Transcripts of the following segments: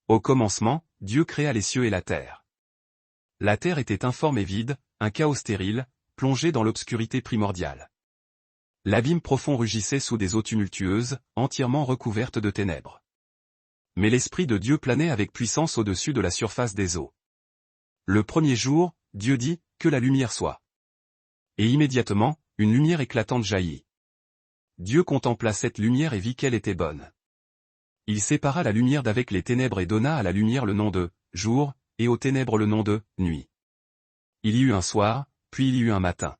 Au commencement, Dieu créa les cieux et la terre. La terre était informe et vide, un chaos stérile, plongé dans l'obscurité primordiale. L'abîme profond rugissait sous des eaux tumultueuses, entièrement recouvertes de ténèbres. Mais l'Esprit de Dieu planait avec puissance au-dessus de la surface des eaux. Le premier jour, Dieu dit, que la lumière soit. Et immédiatement, une lumière éclatante jaillit. Dieu contempla cette lumière et vit qu'elle était bonne. Il sépara la lumière d'avec les ténèbres et donna à la lumière le nom de jour, et aux ténèbres le nom de nuit. Il y eut un soir, puis il y eut un matin.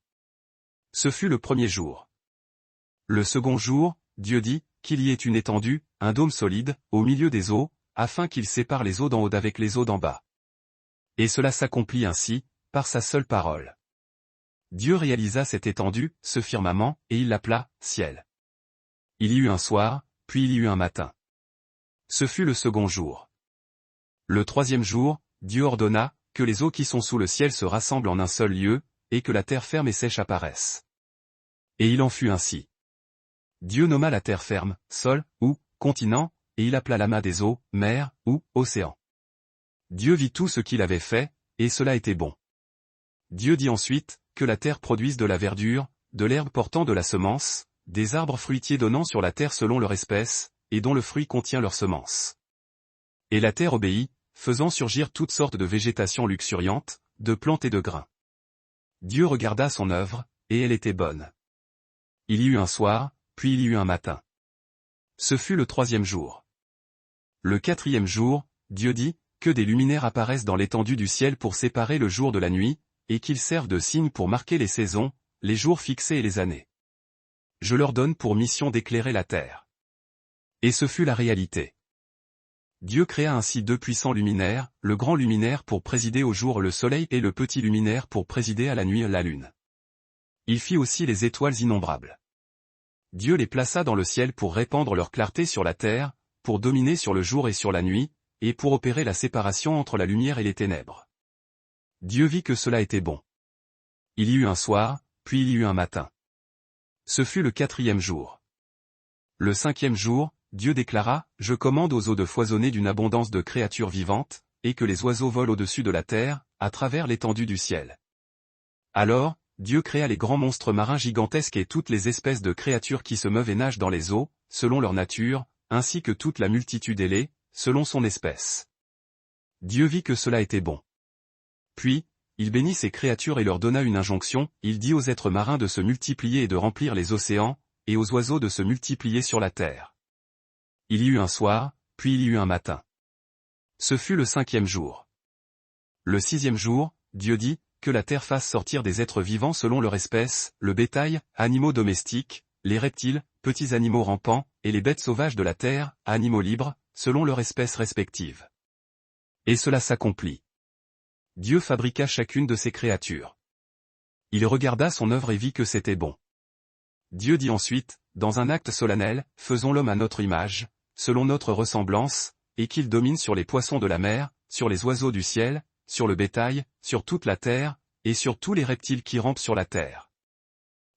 Ce fut le premier jour. Le second jour, Dieu dit, qu'il y ait une étendue, un dôme solide, au milieu des eaux, afin qu'il sépare les eaux d'en haut d'avec les eaux d'en bas. Et cela s'accomplit ainsi, par sa seule parole. Dieu réalisa cette étendue, ce firmament, et il l'appela ciel. Il y eut un soir, puis il y eut un matin. Ce fut le second jour. Le troisième jour, Dieu ordonna, que les eaux qui sont sous le ciel se rassemblent en un seul lieu, et que la terre ferme et sèche apparaisse. Et il en fut ainsi. Dieu nomma la terre ferme, sol, ou, continent, et il appela l'amas des eaux, mer, ou, océan. Dieu vit tout ce qu'il avait fait, et cela était bon. Dieu dit ensuite, que la terre produise de la verdure, de l'herbe portant de la semence, des arbres fruitiers donnant sur la terre selon leur espèce, et dont le fruit contient leur semence. Et la terre obéit, faisant surgir toutes sortes de végétation luxuriante, de plantes et de grains. Dieu regarda son œuvre, et elle était bonne. Il y eut un soir, puis il y eut un matin. Ce fut le troisième jour. Le quatrième jour, Dieu dit, que des luminaires apparaissent dans l'étendue du ciel pour séparer le jour de la nuit, et qu'ils servent de signe pour marquer les saisons, les jours fixés et les années. Je leur donne pour mission d'éclairer la terre. Et ce fut la réalité. Dieu créa ainsi deux puissants luminaires, le grand luminaire pour présider au jour le soleil et le petit luminaire pour présider à la nuit la lune. Il fit aussi les étoiles innombrables. Dieu les plaça dans le ciel pour répandre leur clarté sur la terre, pour dominer sur le jour et sur la nuit, et pour opérer la séparation entre la lumière et les ténèbres. Dieu vit que cela était bon. Il y eut un soir, puis il y eut un matin. Ce fut le quatrième jour. Le cinquième jour, Dieu déclara, « Je commande aux eaux de foisonner d'une abondance de créatures vivantes, et que les oiseaux volent au-dessus de la terre, à travers l'étendue du ciel. » Alors, Dieu créa les grands monstres marins gigantesques et toutes les espèces de créatures qui se meuvent et nagent dans les eaux, selon leur nature, ainsi que toute la multitude ailée, selon son espèce. Dieu vit que cela était bon. Puis, il bénit ces créatures et leur donna une injonction, il dit aux êtres marins de se multiplier et de remplir les océans, et aux oiseaux de se multiplier sur la terre. Il y eut un soir, puis il y eut un matin. Ce fut le cinquième jour. Le sixième jour, Dieu dit, que la terre fasse sortir des êtres vivants selon leur espèce, le bétail, animaux domestiques, les reptiles, petits animaux rampants, et les bêtes sauvages de la terre, animaux libres, selon leur espèce respective. Et cela s'accomplit. Dieu fabriqua chacune de ces créatures. Il regarda son œuvre et vit que c'était bon. Dieu dit ensuite, dans un acte solennel, faisons l'homme à notre image, selon notre ressemblance, et qu'il domine sur les poissons de la mer, sur les oiseaux du ciel, sur le bétail, sur toute la terre, et sur tous les reptiles qui rampent sur la terre.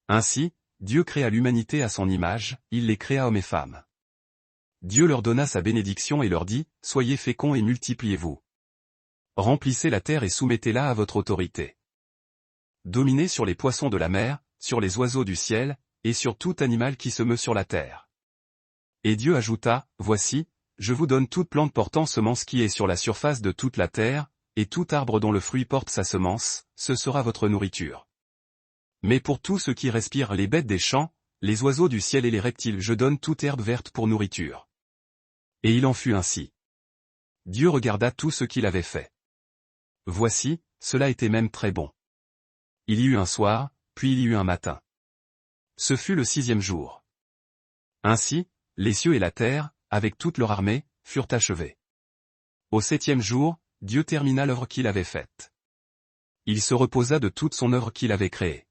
Ainsi, Dieu créa l'humanité à son image, il les créa hommes et femmes. Dieu leur donna sa bénédiction et leur dit, « Soyez féconds et multipliez-vous. Remplissez la terre et soumettez-la à votre autorité. Dominez sur les poissons de la mer, sur les oiseaux du ciel, et sur tout animal qui se meut sur la terre. » Et Dieu ajouta, « Voici, je vous donne toute plante portant semence qui est sur la surface de toute la terre, et tout arbre dont le fruit porte sa semence, ce sera votre nourriture. Mais pour tous ceux qui respirent les bêtes des champs, les oiseaux du ciel et les reptiles je donne toute herbe verte pour nourriture. » Et il en fut ainsi. Dieu regarda tout ce qu'il avait fait. Voici, cela était même très bon. Il y eut un soir, puis il y eut un matin. Ce fut le sixième jour. Ainsi, les cieux et la terre, avec toute leur armée, furent achevés. Au septième jour, Dieu termina l'œuvre qu'il avait faite. Il se reposa de toute son œuvre qu'il avait créée.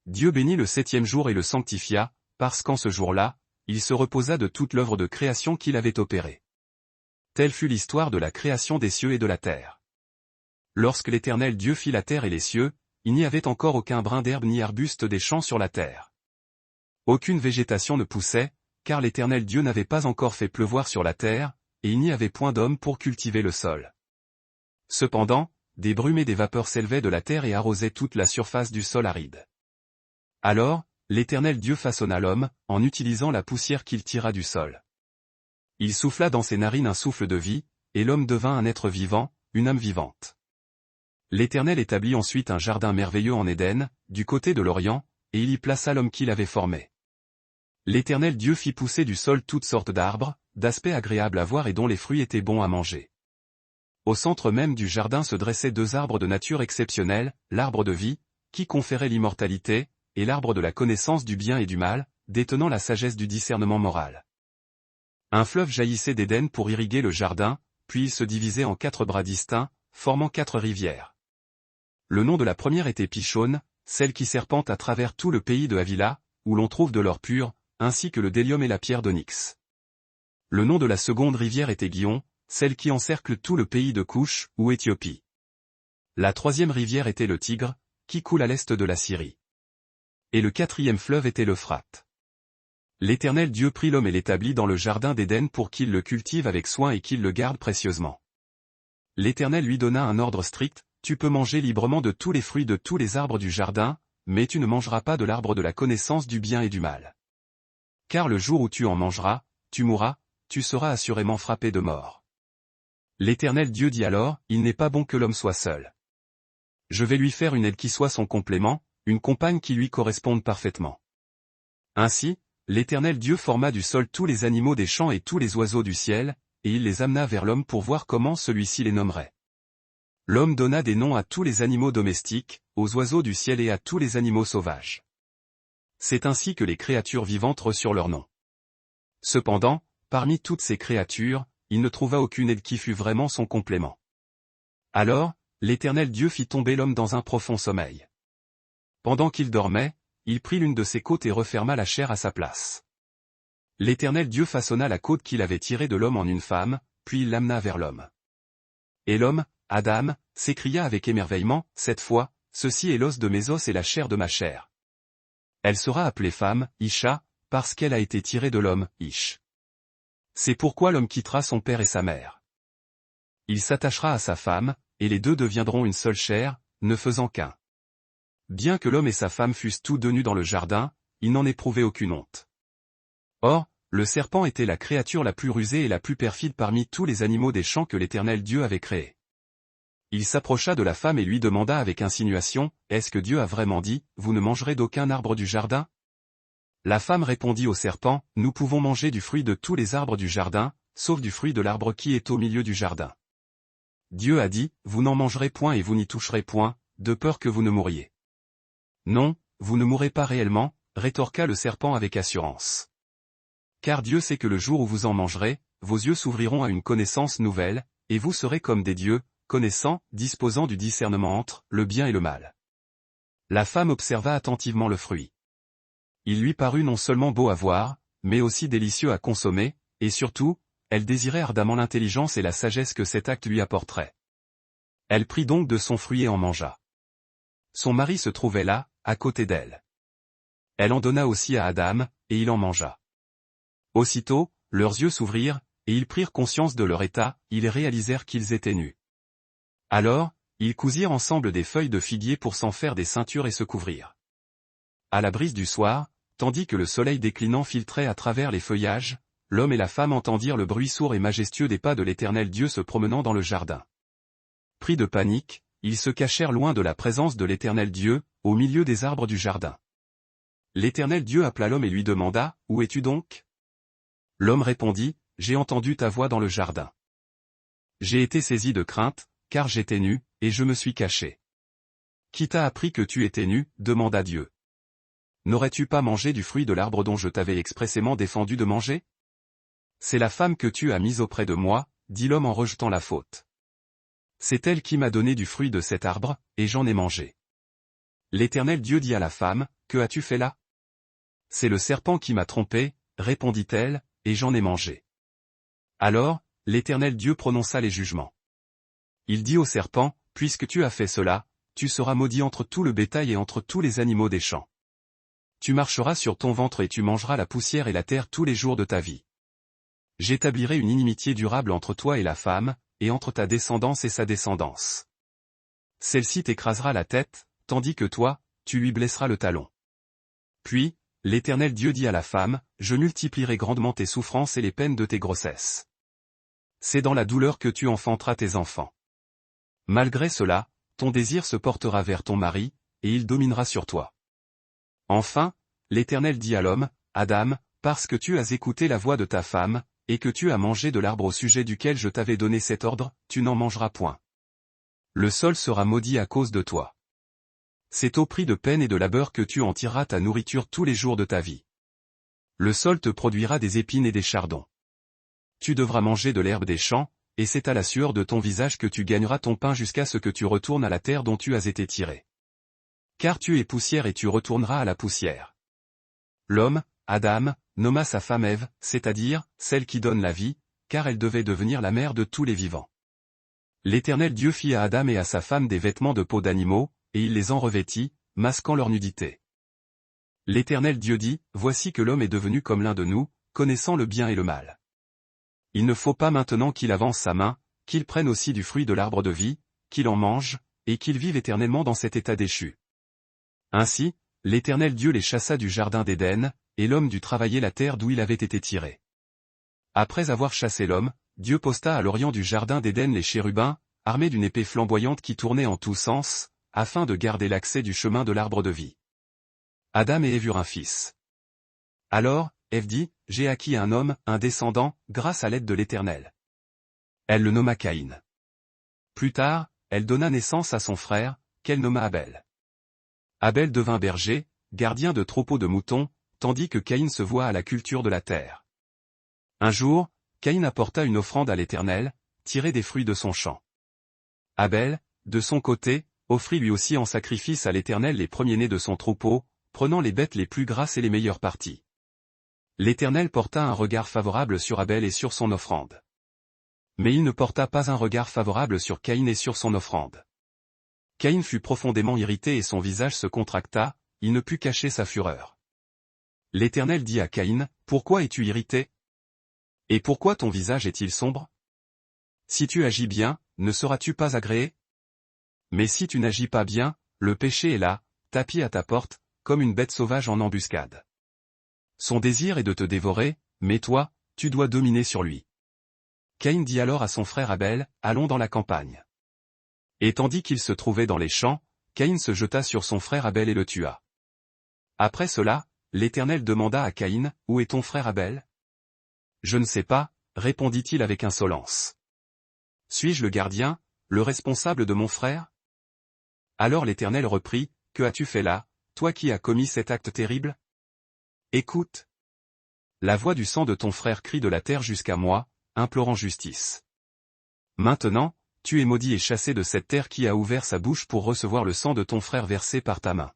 Dieu bénit le septième jour et le sanctifia, parce qu'en ce jour-là, il se reposa de toute l'œuvre de création qu'il avait opérée. Telle fut l'histoire de la création des cieux et de la terre. Lorsque l'Éternel Dieu fit la terre et les cieux, il n'y avait encore aucun brin d'herbe ni arbuste des champs sur la terre. Aucune végétation ne poussait, car l'Éternel Dieu n'avait pas encore fait pleuvoir sur la terre, et il n'y avait point d'homme pour cultiver le sol. Cependant, des brumes et des vapeurs s'élevaient de la terre et arrosaient toute la surface du sol aride. Alors, l'Éternel Dieu façonna l'homme, en utilisant la poussière qu'il tira du sol. Il souffla dans ses narines un souffle de vie, et l'homme devint un être vivant, une âme vivante. L'Éternel établit ensuite un jardin merveilleux en Éden, du côté de l'Orient, et il y plaça l'homme qu'il avait formé. L'Éternel Dieu fit pousser du sol toutes sortes d'arbres, d'aspect agréable à voir et dont les fruits étaient bons à manger. Au centre même du jardin se dressaient deux arbres de nature exceptionnelle, l'arbre de vie, qui conférait l'immortalité, et l'arbre de la connaissance du bien et du mal, détenant la sagesse du discernement moral. Un fleuve jaillissait d'Éden pour irriguer le jardin, puis il se divisait en 4 bras distincts, formant 4 rivières. Le nom de la première était Pishon, celle qui serpente à travers tout le pays de Havila, où l'on trouve de l'or pur, ainsi que le délium et la pierre d'onyx. Le nom de la seconde rivière était Gihon, celle qui encercle tout le pays de Couche, ou Éthiopie. La troisième rivière était le Tigre, qui coule à l'est de la Syrie. Et le quatrième fleuve était l'Euphrate. L'Éternel Dieu prit l'homme et l'établit dans le jardin d'Éden pour qu'il le cultive avec soin et qu'il le garde précieusement. L'Éternel lui donna un ordre strict, tu peux manger librement de tous les fruits de tous les arbres du jardin, mais tu ne mangeras pas de l'arbre de la connaissance du bien et du mal. Car le jour où tu en mangeras, tu mourras, tu seras assurément frappé de mort. L'Éternel Dieu dit alors, il n'est pas bon que l'homme soit seul. Je vais lui faire une aide qui soit son complément, une compagne qui lui corresponde parfaitement. Ainsi, l'Éternel Dieu forma du sol tous les animaux des champs et tous les oiseaux du ciel, et il les amena vers l'homme pour voir comment celui-ci les nommerait. L'homme donna des noms à tous les animaux domestiques, aux oiseaux du ciel et à tous les animaux sauvages. C'est ainsi que les créatures vivantes reçurent leurs noms. Cependant, parmi toutes ces créatures, il ne trouva aucune aide qui fût vraiment son complément. Alors, l'Éternel Dieu fit tomber l'homme dans un profond sommeil. Pendant qu'il dormait, il prit l'une de ses côtes et referma la chair à sa place. L'Éternel Dieu façonna la côte qu'il avait tirée de l'homme en une femme, puis il l'amena vers l'homme. Et l'homme, Adam, s'écria avec émerveillement, cette fois, ceci est l'os de mes os et la chair de ma chair. Elle sera appelée femme, Isha, parce qu'elle a été tirée de l'homme, Ish. C'est pourquoi l'homme quittera son père et sa mère. Il s'attachera à sa femme, et les deux deviendront une seule chair, ne faisant qu'un. Bien que l'homme et sa femme fussent tous deux nus dans le jardin, ils n'en éprouvaient aucune honte. Or, le serpent était la créature la plus rusée et la plus perfide parmi tous les animaux des champs que l'Éternel Dieu avait créés. Il s'approcha de la femme et lui demanda avec insinuation, « Est-ce que Dieu a vraiment dit, vous ne mangerez d'aucun arbre du jardin ?» La femme répondit au serpent, « Nous pouvons manger du fruit de tous les arbres du jardin, sauf du fruit de l'arbre qui est au milieu du jardin. » Dieu a dit, « Vous n'en mangerez point et vous n'y toucherez point, de peur que vous ne mouriez. » Non, vous ne mourrez pas réellement, rétorqua le serpent avec assurance. Car Dieu sait que le jour où vous en mangerez, vos yeux s'ouvriront à une connaissance nouvelle, et vous serez comme des dieux, connaissant, disposant du discernement entre le bien et le mal. La femme observa attentivement le fruit. Il lui parut non seulement beau à voir, mais aussi délicieux à consommer, et surtout, elle désirait ardemment l'intelligence et la sagesse que cet acte lui apporterait. Elle prit donc de son fruit et en mangea. Son mari se trouvait là, à côté d'elle. Elle en donna aussi à Adam, et il en mangea. Aussitôt, leurs yeux s'ouvrirent, et ils prirent conscience de leur état, ils réalisèrent qu'ils étaient nus. Alors, ils cousirent ensemble des feuilles de figuier pour s'en faire des ceintures et se couvrir. À la brise du soir, tandis que le soleil déclinant filtrait à travers les feuillages, l'homme et la femme entendirent le bruit sourd et majestueux des pas de l'Éternel Dieu se promenant dans le jardin. Pris de panique, ils se cachèrent loin de la présence de l'Éternel Dieu, au milieu des arbres du jardin. L'Éternel Dieu appela l'homme et lui demanda, « Où es-tu donc ?» L'homme répondit, « J'ai entendu ta voix dans le jardin. J'ai été saisi de crainte, car j'étais nu, et je me suis caché. » Qui t'a appris que tu étais nu, demanda Dieu. N'aurais-tu pas mangé du fruit de l'arbre dont je t'avais expressément défendu de manger? C'est la femme que tu as mise auprès de moi, dit l'homme en rejetant la faute. C'est elle qui m'a donné du fruit de cet arbre, et j'en ai mangé. L'Éternel Dieu dit à la femme, que as-tu fait là? C'est le serpent qui m'a trompé, répondit-elle, et j'en ai mangé. Alors, l'Éternel Dieu prononça les jugements. Il dit au serpent, puisque tu as fait cela, tu seras maudit entre tout le bétail et entre tous les animaux des champs. Tu marcheras sur ton ventre et tu mangeras la poussière et la terre tous les jours de ta vie. J'établirai une inimitié durable entre toi et la femme, et entre ta descendance et sa descendance. Celle-ci t'écrasera la tête, tandis que toi, tu lui blesseras le talon. Puis, l'Éternel Dieu dit à la femme, je multiplierai grandement tes souffrances et les peines de tes grossesses. C'est dans la douleur que tu enfanteras tes enfants. Malgré cela, ton désir se portera vers ton mari, et il dominera sur toi. Enfin, l'Éternel dit à l'homme, Adam, parce que tu as écouté la voix de ta femme, et que tu as mangé de l'arbre au sujet duquel je t'avais donné cet ordre, tu n'en mangeras point. Le sol sera maudit à cause de toi. C'est au prix de peine et de labeur que tu en tireras ta nourriture tous les jours de ta vie. Le sol te produira des épines et des chardons. Tu devras manger de l'herbe des champs, et c'est à la sueur de ton visage que tu gagneras ton pain jusqu'à ce que tu retournes à la terre dont tu as été tiré. Car tu es poussière et tu retourneras à la poussière. L'homme, Adam, nomma sa femme Ève, c'est-à-dire, celle qui donne la vie, car elle devait devenir la mère de tous les vivants. L'Éternel Dieu fit à Adam et à sa femme des vêtements de peau d'animaux, et il les en revêtit, masquant leur nudité. L'Éternel Dieu dit, voici que l'homme est devenu comme l'un de nous, connaissant le bien et le mal. Il ne faut pas maintenant qu'il avance sa main, qu'il prenne aussi du fruit de l'arbre de vie, qu'il en mange, et qu'il vive éternellement dans cet état déchu. Ainsi, l'Éternel Dieu les chassa du jardin d'Éden, et l'homme dut travailler la terre d'où il avait été tiré. Après avoir chassé l'homme, Dieu posta à l'orient du jardin d'Éden les chérubins, armés d'une épée flamboyante qui tournait en tous sens, afin de garder l'accès du chemin de l'arbre de vie. Adam et Ève eurent un fils. Alors, Ève dit, j'ai acquis un homme, un descendant, grâce à l'aide de l'Éternel. Elle le nomma Caïn. Plus tard, elle donna naissance à son frère, qu'elle nomma Abel. Abel devint berger, gardien de troupeaux de moutons, tandis que Caïn se voua à la culture de la terre. Un jour, Caïn apporta une offrande à l'Éternel, tirée des fruits de son champ. Abel, de son côté, offrit lui aussi en sacrifice à l'Éternel les premiers-nés de son troupeau, prenant les bêtes les plus grasses et les meilleures parties. L'Éternel porta un regard favorable sur Abel et sur son offrande. Mais il ne porta pas un regard favorable sur Caïn et sur son offrande. Caïn fut profondément irrité et son visage se contracta, il ne put cacher sa fureur. L'Éternel dit à Caïn, pourquoi es-tu irrité? Et pourquoi ton visage est-il sombre? Si tu agis bien, ne seras-tu pas agréé? Mais si tu n'agis pas bien, le péché est là, tapis à ta porte, comme une bête sauvage en embuscade. Son désir est de te dévorer, mais toi, tu dois dominer sur lui. Caïn dit alors à son frère Abel, allons dans la campagne. Et tandis qu'il se trouvait dans les champs, Caïn se jeta sur son frère Abel et le tua. Après cela, l'Éternel demanda à Caïn, où est ton frère Abel? Je ne sais pas, répondit-il avec insolence. Suis-je le gardien, le responsable de mon frère? Alors l'Éternel reprit, que as-tu fait là, toi qui as commis cet acte terrible? Écoute. La voix du sang de ton frère crie de la terre jusqu'à moi, implorant justice. Maintenant, tu es maudit et chassé de cette terre qui a ouvert sa bouche pour recevoir le sang de ton frère versé par ta main.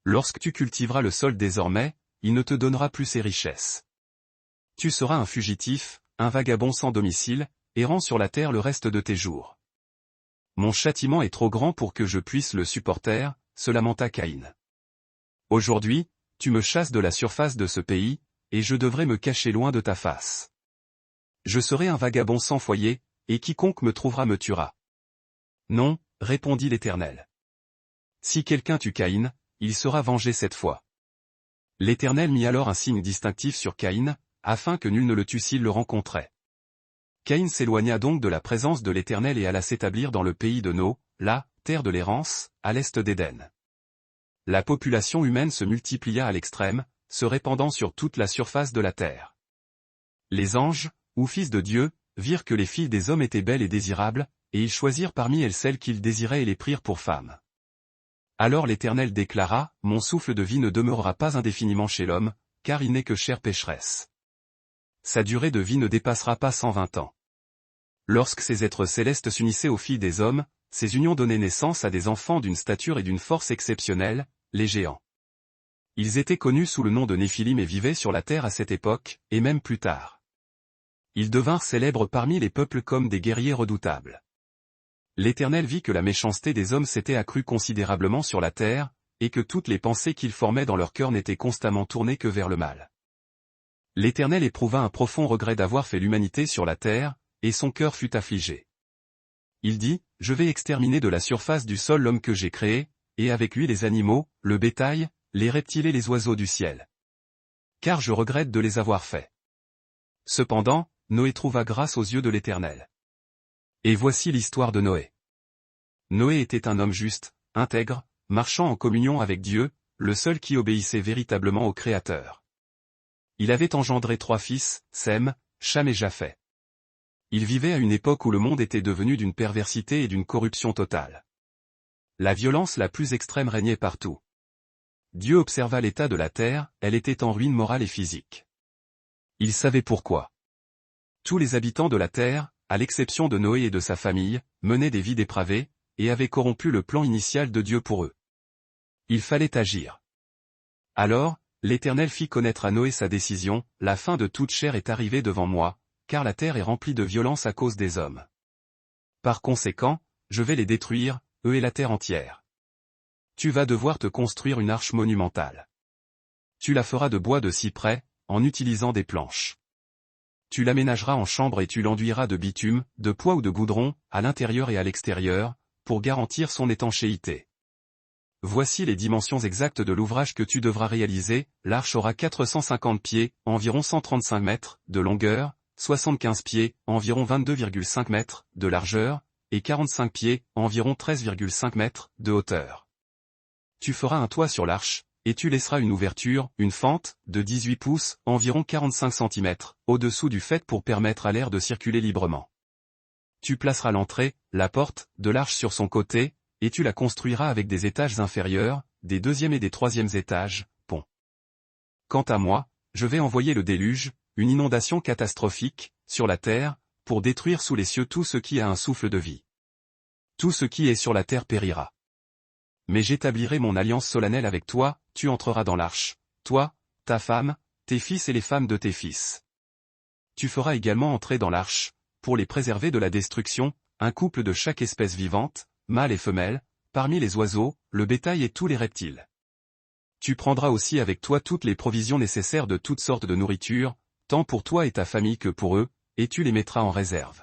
Lorsque tu cultiveras le sol désormais, il ne te donnera plus ses richesses. Tu seras un fugitif, un vagabond sans domicile, errant sur la terre le reste de tes jours. Mon châtiment est trop grand pour que je puisse le supporter, se lamenta Caïn. Aujourd'hui, tu me chasses de la surface de ce pays, et je devrais me cacher loin de ta face. Je serai un vagabond sans foyer, et quiconque me trouvera me tuera. Non, répondit l'Éternel. Si quelqu'un tue Caïn, il sera vengé cette fois. L'Éternel mit alors un signe distinctif sur Caïn, afin que nul ne le tue s'il le rencontrait. Caïn s'éloigna donc de la présence de l'Éternel et alla s'établir dans le pays de No, la terre de l'errance, à l'est d'Éden. La population humaine se multiplia à l'extrême, se répandant sur toute la surface de la terre. Les anges, ou fils de Dieu, virent que les filles des hommes étaient belles et désirables, et ils choisirent parmi elles celles qu'ils désiraient et les prirent pour femmes. Alors l'Éternel déclara, mon souffle de vie ne demeurera pas indéfiniment chez l'homme, car il n'est que chair pécheresse. Sa durée de vie ne dépassera pas 120 ans. Lorsque ces êtres célestes s'unissaient aux filles des hommes, ces unions donnaient naissance à des enfants d'une stature et d'une force exceptionnelles, les géants. Ils étaient connus sous le nom de Néphilim et vivaient sur la terre à cette époque, et même plus tard. Ils devinrent célèbres parmi les peuples comme des guerriers redoutables. L'Éternel vit que la méchanceté des hommes s'était accrue considérablement sur la terre, et que toutes les pensées qu'ils formaient dans leur cœur n'étaient constamment tournées que vers le mal. L'Éternel éprouva un profond regret d'avoir fait l'humanité sur la terre, et son cœur fut affligé. Il dit, je vais exterminer de la surface du sol l'homme que j'ai créé, et avec lui les animaux, le bétail, les reptiles et les oiseaux du ciel. Car je regrette de les avoir faits. Cependant, Noé trouva grâce aux yeux de l'Éternel. Et voici l'histoire de Noé. Noé était un homme juste, intègre, marchant en communion avec Dieu, le seul qui obéissait véritablement au Créateur. Il avait engendré 3 fils, Sem, Cham et Japheth. Il vivait à une époque où le monde était devenu d'une perversité et d'une corruption totale. La violence la plus extrême régnait partout. Dieu observa l'état de la terre, elle était en ruine morale et physique. Il savait pourquoi. Tous les habitants de la terre, à l'exception de Noé et de sa famille, menaient des vies dépravées, et avaient corrompu le plan initial de Dieu pour eux. Il fallait agir. Alors, l'Éternel fit connaître à Noé sa décision, la fin de toute chair est arrivée devant moi, car la terre est remplie de violence à cause des hommes. Par conséquent, je vais les détruire, eux et la terre entière. Tu vas devoir te construire une arche monumentale. Tu la feras de bois de cyprès, en utilisant des planches. Tu l'aménageras en chambre et tu l'enduiras de bitume, de pois ou de goudron, à l'intérieur et à l'extérieur, pour garantir son étanchéité. Voici les dimensions exactes de l'ouvrage que tu devras réaliser, l'arche aura 450 pieds, environ 135 mètres, de longueur, 75 pieds, environ 22,5 mètres, de largeur, et 45 pieds, environ 13,5 mètres, de hauteur. Tu feras un toit sur l'arche, et tu laisseras une ouverture, une fente, de 18 pouces, environ 45 cm, au-dessous du faîte pour permettre à l'air de circuler librement. Tu placeras l'entrée, la porte, de l'arche sur son côté, et tu la construiras avec des étages inférieurs, des 2e et des 3e étages, ponts. Quant à moi, je vais envoyer le déluge, une inondation catastrophique, sur la terre, pour détruire sous les cieux tout ce qui a un souffle de vie. Tout ce qui est sur la terre périra. Mais j'établirai mon alliance solennelle avec toi, tu entreras dans l'arche, toi, ta femme, tes fils et les femmes de tes fils. Tu feras également entrer dans l'arche, pour les préserver de la destruction, un couple de chaque espèce vivante, mâle et femelle, parmi les oiseaux, le bétail et tous les reptiles. Tu prendras aussi avec toi toutes les provisions nécessaires de toutes sortes de nourriture, tant pour toi et ta famille que pour eux, et tu les mettras en réserve.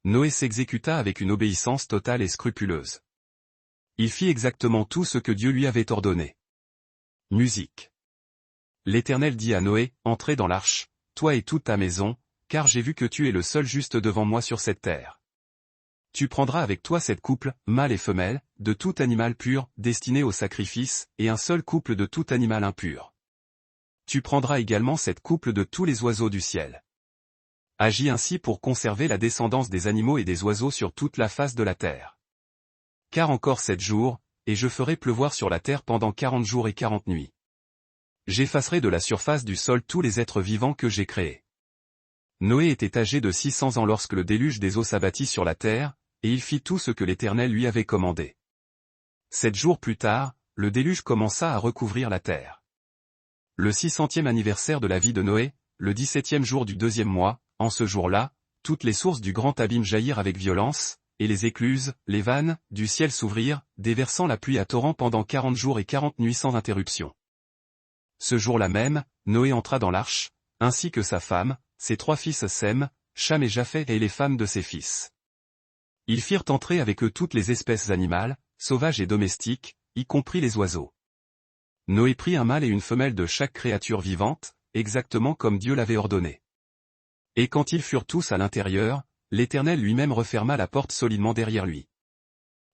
Noé s'exécuta avec une obéissance totale et scrupuleuse. Il fit exactement tout ce que Dieu lui avait ordonné. Musique. L'Éternel dit à Noé, entrez dans l'arche, toi et toute ta maison, car j'ai vu que tu es le seul juste devant moi sur cette terre. Tu prendras avec toi 7 couples, mâles et femelles, de tout animal pur, destiné au sacrifice, et un seul couple de tout animal impur. Tu prendras également 7 couples de tous les oiseaux du ciel. Agis ainsi pour conserver la descendance des animaux et des oiseaux sur toute la face de la terre. Car encore 7 jours, et je ferai pleuvoir sur la terre pendant 40 jours et 40 nuits. J'effacerai de la surface du sol tous les êtres vivants que j'ai créés. Noé était âgé de 600 ans lorsque le déluge des eaux s'abattit sur la terre, et il fit tout ce que l'Éternel lui avait commandé. 7 jours plus tard, le déluge commença à recouvrir la terre. Le 600e anniversaire de la vie de Noé, le 17e jour du 2e mois, en ce jour-là, toutes les sources du grand abîme jaillirent avec violence, et les écluses, les vannes, du ciel s'ouvrirent, déversant la pluie à torrents pendant 40 jours et 40 nuits sans interruption. Ce jour-là même, Noé entra dans l'arche, ainsi que sa femme, ses 3 fils Sem, Cham et Japheth et les femmes de ses fils. Ils firent entrer avec eux toutes les espèces animales, sauvages et domestiques, y compris les oiseaux. Noé prit un mâle et une femelle de chaque créature vivante, exactement comme Dieu l'avait ordonné. Et quand ils furent tous à l'intérieur, l'Éternel lui-même referma la porte solidement derrière lui.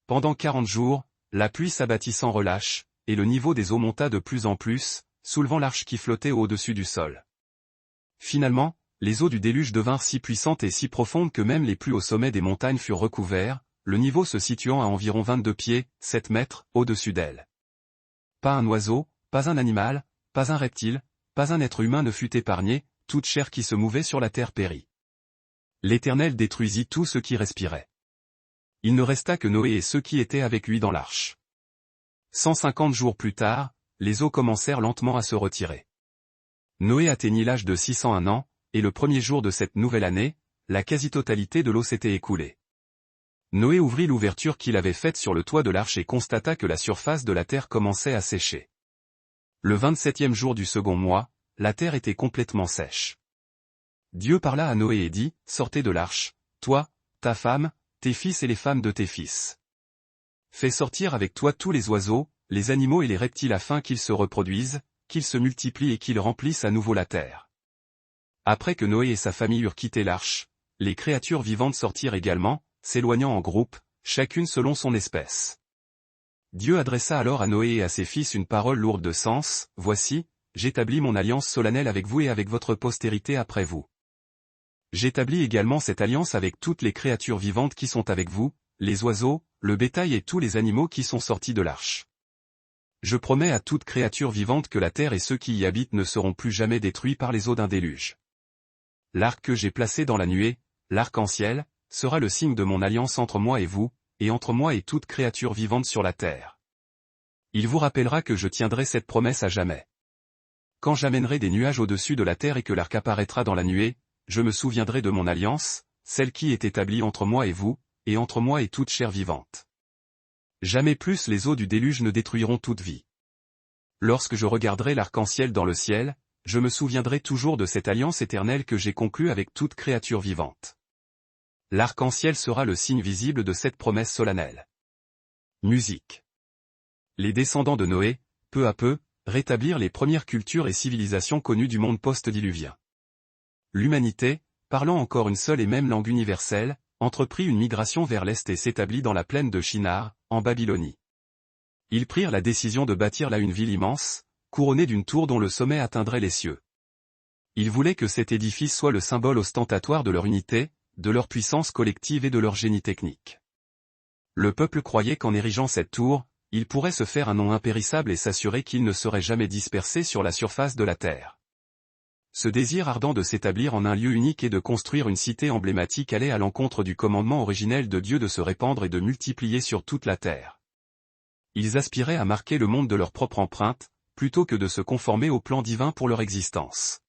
Pendant 40 jours, la pluie s'abattit sans relâche, et le niveau des eaux monta de plus en plus, soulevant l'arche qui flottait au-dessus du sol. Finalement, les eaux du déluge devinrent si puissantes et si profondes que même les plus hauts sommets des montagnes furent recouverts, le niveau se situant à environ 22 pieds, 7 mètres, au-dessus d'elles. Pas un oiseau, pas un animal, pas un reptile, pas un être humain ne fut épargné, toute chair qui se mouvait sur la terre périt. L'Éternel détruisit tout ce qui respirait. Il ne resta que Noé et ceux qui étaient avec lui dans l'arche. 150 jours plus tard, les eaux commencèrent lentement à se retirer. Noé atteignit l'âge de 601 ans, et le premier jour de cette nouvelle année, la quasi-totalité de l'eau s'était écoulée. Noé ouvrit l'ouverture qu'il avait faite sur le toit de l'arche et constata que la surface de la terre commençait à sécher. Le 27e jour du second mois, la terre était complètement sèche. Dieu parla à Noé et dit, « Sortez de l'arche, toi, ta femme, tes fils et les femmes de tes fils. Fais sortir avec toi tous les oiseaux, les animaux et les reptiles afin qu'ils se reproduisent, qu'ils se multiplient et qu'ils remplissent à nouveau la terre. » Après que Noé et sa famille eurent quitté l'arche, les créatures vivantes sortirent également, s'éloignant en groupes, chacune selon son espèce. Dieu adressa alors à Noé et à ses fils une parole lourde de sens, « Voici, j'établis mon alliance solennelle avec vous et avec votre postérité après vous. J'établis également cette alliance avec toutes les créatures vivantes qui sont avec vous, les oiseaux, le bétail et tous les animaux qui sont sortis de l'arche. Je promets à toute créature vivante que la terre et ceux qui y habitent ne seront plus jamais détruits par les eaux d'un déluge. L'arc que j'ai placé dans la nuée, l'arc-en-ciel, sera le signe de mon alliance entre moi et vous, et entre moi et toute créature vivante sur la terre. Il vous rappellera que je tiendrai cette promesse à jamais. Quand j'amènerai des nuages au-dessus de la terre et que l'arc apparaîtra dans la nuée, je me souviendrai de mon alliance, celle qui est établie entre moi et vous, et entre moi et toute chair vivante. Jamais plus les eaux du déluge ne détruiront toute vie. Lorsque je regarderai l'arc-en-ciel dans le ciel, je me souviendrai toujours de cette alliance éternelle que j'ai conclue avec toute créature vivante. L'arc-en-ciel sera le signe visible de cette promesse solennelle. Musique. Les descendants de Noé, peu à peu, rétablirent les premières cultures et civilisations connues du monde post-diluvien. L'humanité, parlant encore une seule et même langue universelle, entreprit une migration vers l'est et s'établit dans la plaine de Shinar, en Babylonie. Ils prirent la décision de bâtir là une ville immense, couronnée d'une tour dont le sommet atteindrait les cieux. Ils voulaient que cet édifice soit le symbole ostentatoire de leur unité, de leur puissance collective et de leur génie technique. Le peuple croyait qu'en érigeant cette tour, il pourrait se faire un nom impérissable et s'assurer qu'il ne serait jamais dispersé sur la surface de la terre. Ce désir ardent de s'établir en un lieu unique et de construire une cité emblématique allait à l'encontre du commandement originel de Dieu de se répandre et de multiplier sur toute la terre. Ils aspiraient à marquer le monde de leur propre empreinte, plutôt que de se conformer au plan divin pour leur existence.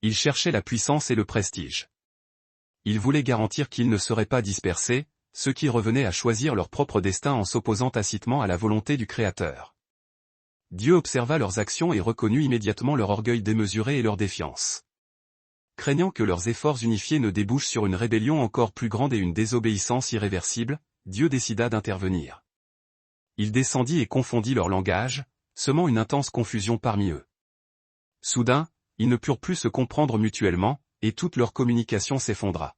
Ils cherchaient la puissance et le prestige. Ils voulaient garantir qu'ils ne seraient pas dispersés, ce qui revenait à choisir leur propre destin en s'opposant tacitement à la volonté du Créateur. Dieu observa leurs actions et reconnut immédiatement leur orgueil démesuré et leur défiance. Craignant que leurs efforts unifiés ne débouchent sur une rébellion encore plus grande et une désobéissance irréversible, Dieu décida d'intervenir. Il descendit et confondit leur langage, semant une intense confusion parmi eux. Soudain, ils ne purent plus se comprendre mutuellement, et toute leur communication s'effondra.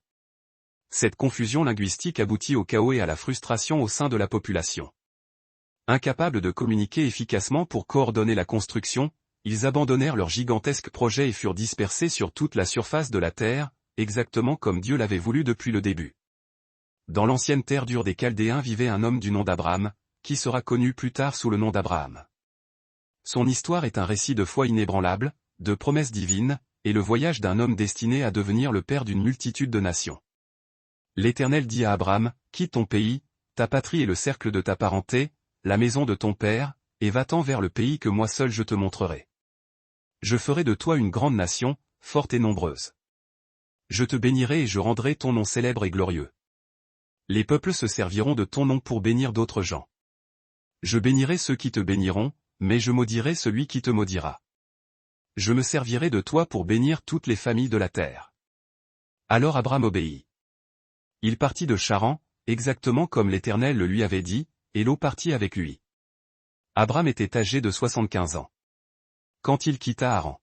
Cette confusion linguistique aboutit au chaos et à la frustration au sein de la population. Incapables de communiquer efficacement pour coordonner la construction, ils abandonnèrent leur gigantesque projet et furent dispersés sur toute la surface de la terre, exactement comme Dieu l'avait voulu depuis le début. Dans l'ancienne terre dure des Chaldéens vivait un homme du nom d'Abraham, qui sera connu plus tard sous le nom d'Abraham. Son histoire est un récit de foi inébranlable, de promesses divines, et le voyage d'un homme destiné à devenir le père d'une multitude de nations. L'Éternel dit à Abraham, « Quitte ton pays, ta patrie et le cercle de ta parenté, la maison de ton père, et va-t'en vers le pays que moi seul je te montrerai. Je ferai de toi une grande nation, forte et nombreuse. Je te bénirai et je rendrai ton nom célèbre et glorieux. Les peuples se serviront de ton nom pour bénir d'autres gens. Je bénirai ceux qui te béniront, mais je maudirai celui qui te maudira. Je me servirai de toi pour bénir toutes les familles de la terre. » Alors Abraham obéit. Il partit de Charan, exactement comme l'Éternel le lui avait dit, et Lot partit avec lui. Abraham était âgé de 75 ans. Quand il quitta Haran,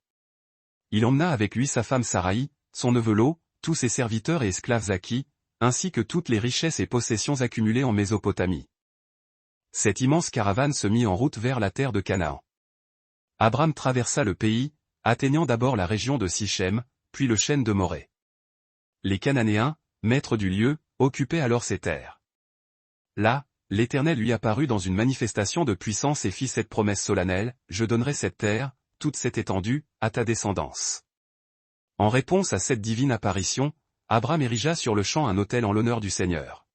il emmena avec lui sa femme Saraï, son neveu Lot, tous ses serviteurs et esclaves acquis, ainsi que toutes les richesses et possessions accumulées en Mésopotamie. Cette immense caravane se mit en route vers la terre de Canaan. Abraham traversa le pays, atteignant d'abord la région de Sichem, puis le chêne de Morée. Les Cananéens, maîtres du lieu, occupaient alors ces terres. Là, l'Éternel lui apparut dans une manifestation de puissance et fit cette promesse solennelle, « Je donnerai cette terre, toute cette étendue, à ta descendance. » En réponse à cette divine apparition, Abraham érigea sur le champ un autel en l'honneur du Seigneur.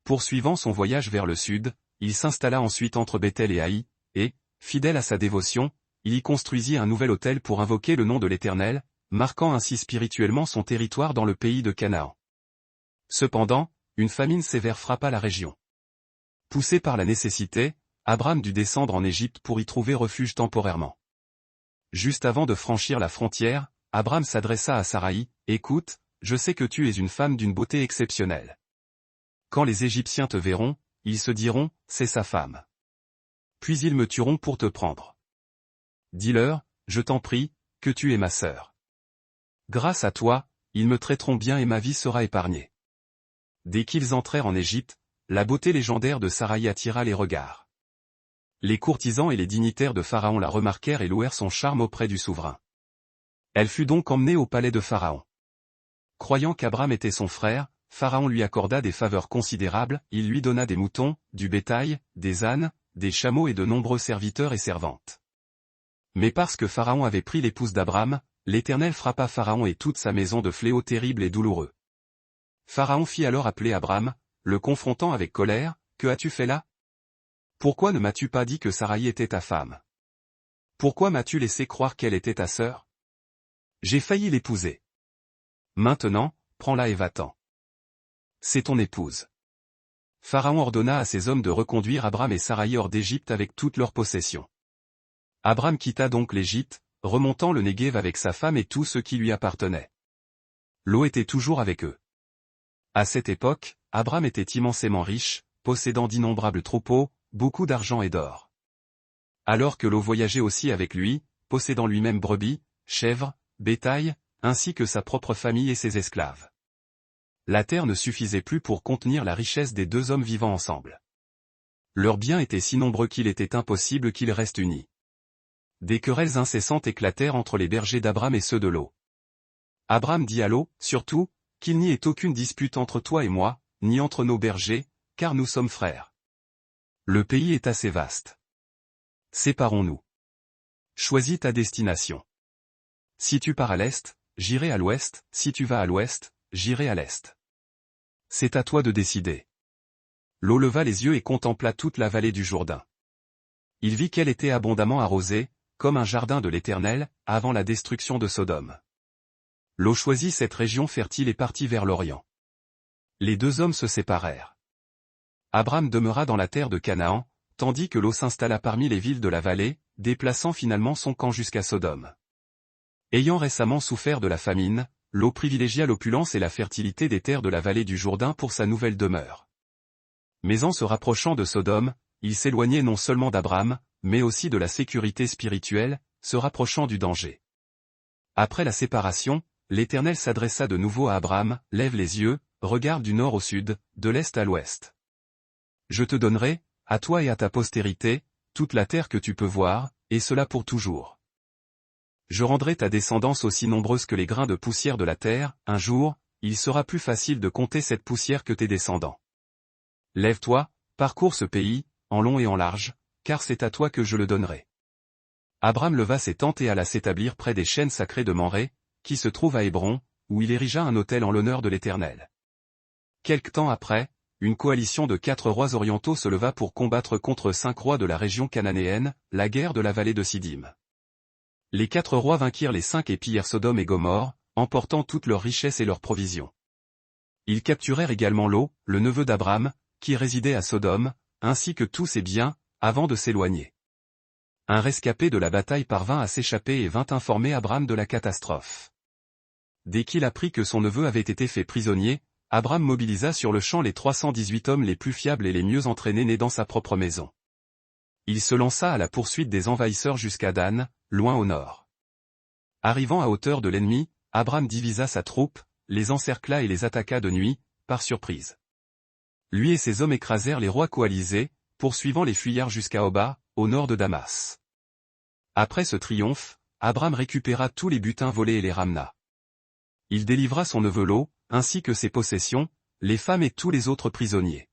Poursuivant son voyage vers le sud, il s'installa ensuite entre Béthel et Haï, et, fidèle à sa dévotion, il y construisit un nouvel autel pour invoquer le nom de l'Éternel, marquant ainsi spirituellement son territoire dans le pays de Canaan. Cependant, une famine sévère frappa la région. Poussé par la nécessité, Abraham dut descendre en Égypte pour y trouver refuge temporairement. Juste avant de franchir la frontière, Abram s'adressa à Saraï, « Écoute, je sais que tu es une femme d'une beauté exceptionnelle. Quand les Égyptiens te verront, ils se diront, c'est sa femme. Puis ils me tueront pour te prendre. Dis-leur, je t'en prie, que tu es ma sœur. Grâce à toi, ils me traiteront bien et ma vie sera épargnée. » Dès qu'ils entrèrent en Égypte, la beauté légendaire de Saraï attira les regards. Les courtisans et les dignitaires de Pharaon la remarquèrent et louèrent son charme auprès du souverain. Elle fut donc emmenée au palais de Pharaon. Croyant qu'Abram était son frère, Pharaon lui accorda des faveurs considérables, il lui donna des moutons, du bétail, des ânes, des chameaux et de nombreux serviteurs et servantes. Mais parce que Pharaon avait pris l'épouse d'Abram, l'Éternel frappa Pharaon et toute sa maison de fléaux terribles et douloureux. Pharaon fit alors appeler Abram, le confrontant avec colère, « Que as-tu fait là? Pourquoi ne m'as-tu pas dit que Saraï était ta femme? Pourquoi m'as-tu laissé croire qu'elle était ta sœur? J'ai failli l'épouser. Maintenant, prends-la et va-t'en. C'est ton épouse. » Pharaon ordonna à ses hommes de reconduire Abram et Saraï hors d'Égypte avec toutes leurs possessions. Abram quitta donc l'Égypte, remontant le Néguev avec sa femme et tout ce qui lui appartenait. L'eau était toujours avec eux. À cette époque, Abram était immensément riche, possédant d'innombrables troupeaux, beaucoup d'argent et d'or. Alors que l'eau voyageait aussi avec lui, possédant lui-même brebis, chèvres, bétail, ainsi que sa propre famille et ses esclaves. La terre ne suffisait plus pour contenir la richesse des deux hommes vivant ensemble. Leurs biens étaient si nombreux qu'il était impossible qu'ils restent unis. Des querelles incessantes éclatèrent entre les bergers d'Abram et ceux de l'eau. Abram dit à l'eau, surtout, qu'il n'y ait aucune dispute entre toi et moi, ni entre nos bergers, car nous sommes frères. Le pays est assez vaste. Séparons-nous. Choisis ta destination. Si tu pars à l'est, j'irai à l'ouest, si tu vas à l'ouest, j'irai à l'est. C'est à toi de décider. L'eau leva les yeux et contempla toute la vallée du Jourdain. Il vit qu'elle était abondamment arrosée, comme un jardin de l'Éternel, avant la destruction de Sodome. L'eau choisit cette région fertile et partit vers l'Orient. Les deux hommes se séparèrent. Abram demeura dans la terre de Canaan, tandis que l'eau s'installa parmi les villes de la vallée, déplaçant finalement son camp jusqu'à Sodome. Ayant récemment souffert de la famine, l'eau privilégia l'opulence et la fertilité des terres de la vallée du Jourdain pour sa nouvelle demeure. Mais en se rapprochant de Sodome, il s'éloignait non seulement d'Abram, mais aussi de la sécurité spirituelle, se rapprochant du danger. Après la séparation, l'Éternel s'adressa de nouveau à Abram, « Lève les yeux, regarde du nord au sud, de l'est à l'ouest. Je te donnerai, à toi et à ta postérité, toute la terre que tu peux voir, et cela pour toujours. Je rendrai ta descendance aussi nombreuse que les grains de poussière de la terre, un jour, il sera plus facile de compter cette poussière que tes descendants. Lève-toi, parcours ce pays, en long et en large, car c'est à toi que je le donnerai. » Abram leva ses tentes et alla s'établir près des chênes sacrés de Mamré, qui se trouve à Hébron, où il érigea un autel en l'honneur de l'Éternel. Quelque temps après, une coalition de 4 rois orientaux se leva pour combattre contre 5 rois de la région cananéenne, la guerre de la vallée de Siddim. Les 4 rois vainquirent les 5 et pillèrent Sodome et Gomorrhe, emportant toutes leurs richesses et leurs provisions. Ils capturèrent également Lot, le neveu d'Abram, qui résidait à Sodome, ainsi que tous ses biens, avant de s'éloigner. Un rescapé de la bataille parvint à s'échapper et vint informer Abram de la catastrophe. Dès qu'il apprit que son neveu avait été fait prisonnier, Abram mobilisa sur le champ les 318 hommes les plus fiables et les mieux entraînés nés dans sa propre maison. Il se lança à la poursuite des envahisseurs jusqu'à Dan, loin au nord. Arrivant à hauteur de l'ennemi, Abram divisa sa troupe, les encercla et les attaqua de nuit, par surprise. Lui et ses hommes écrasèrent les rois coalisés, poursuivant les fuyards jusqu'à Oba, au nord de Damas. Après ce triomphe, Abram récupéra tous les butins volés et les ramena. Il délivra son neveu Lot, ainsi que ses possessions, les femmes et tous les autres prisonniers.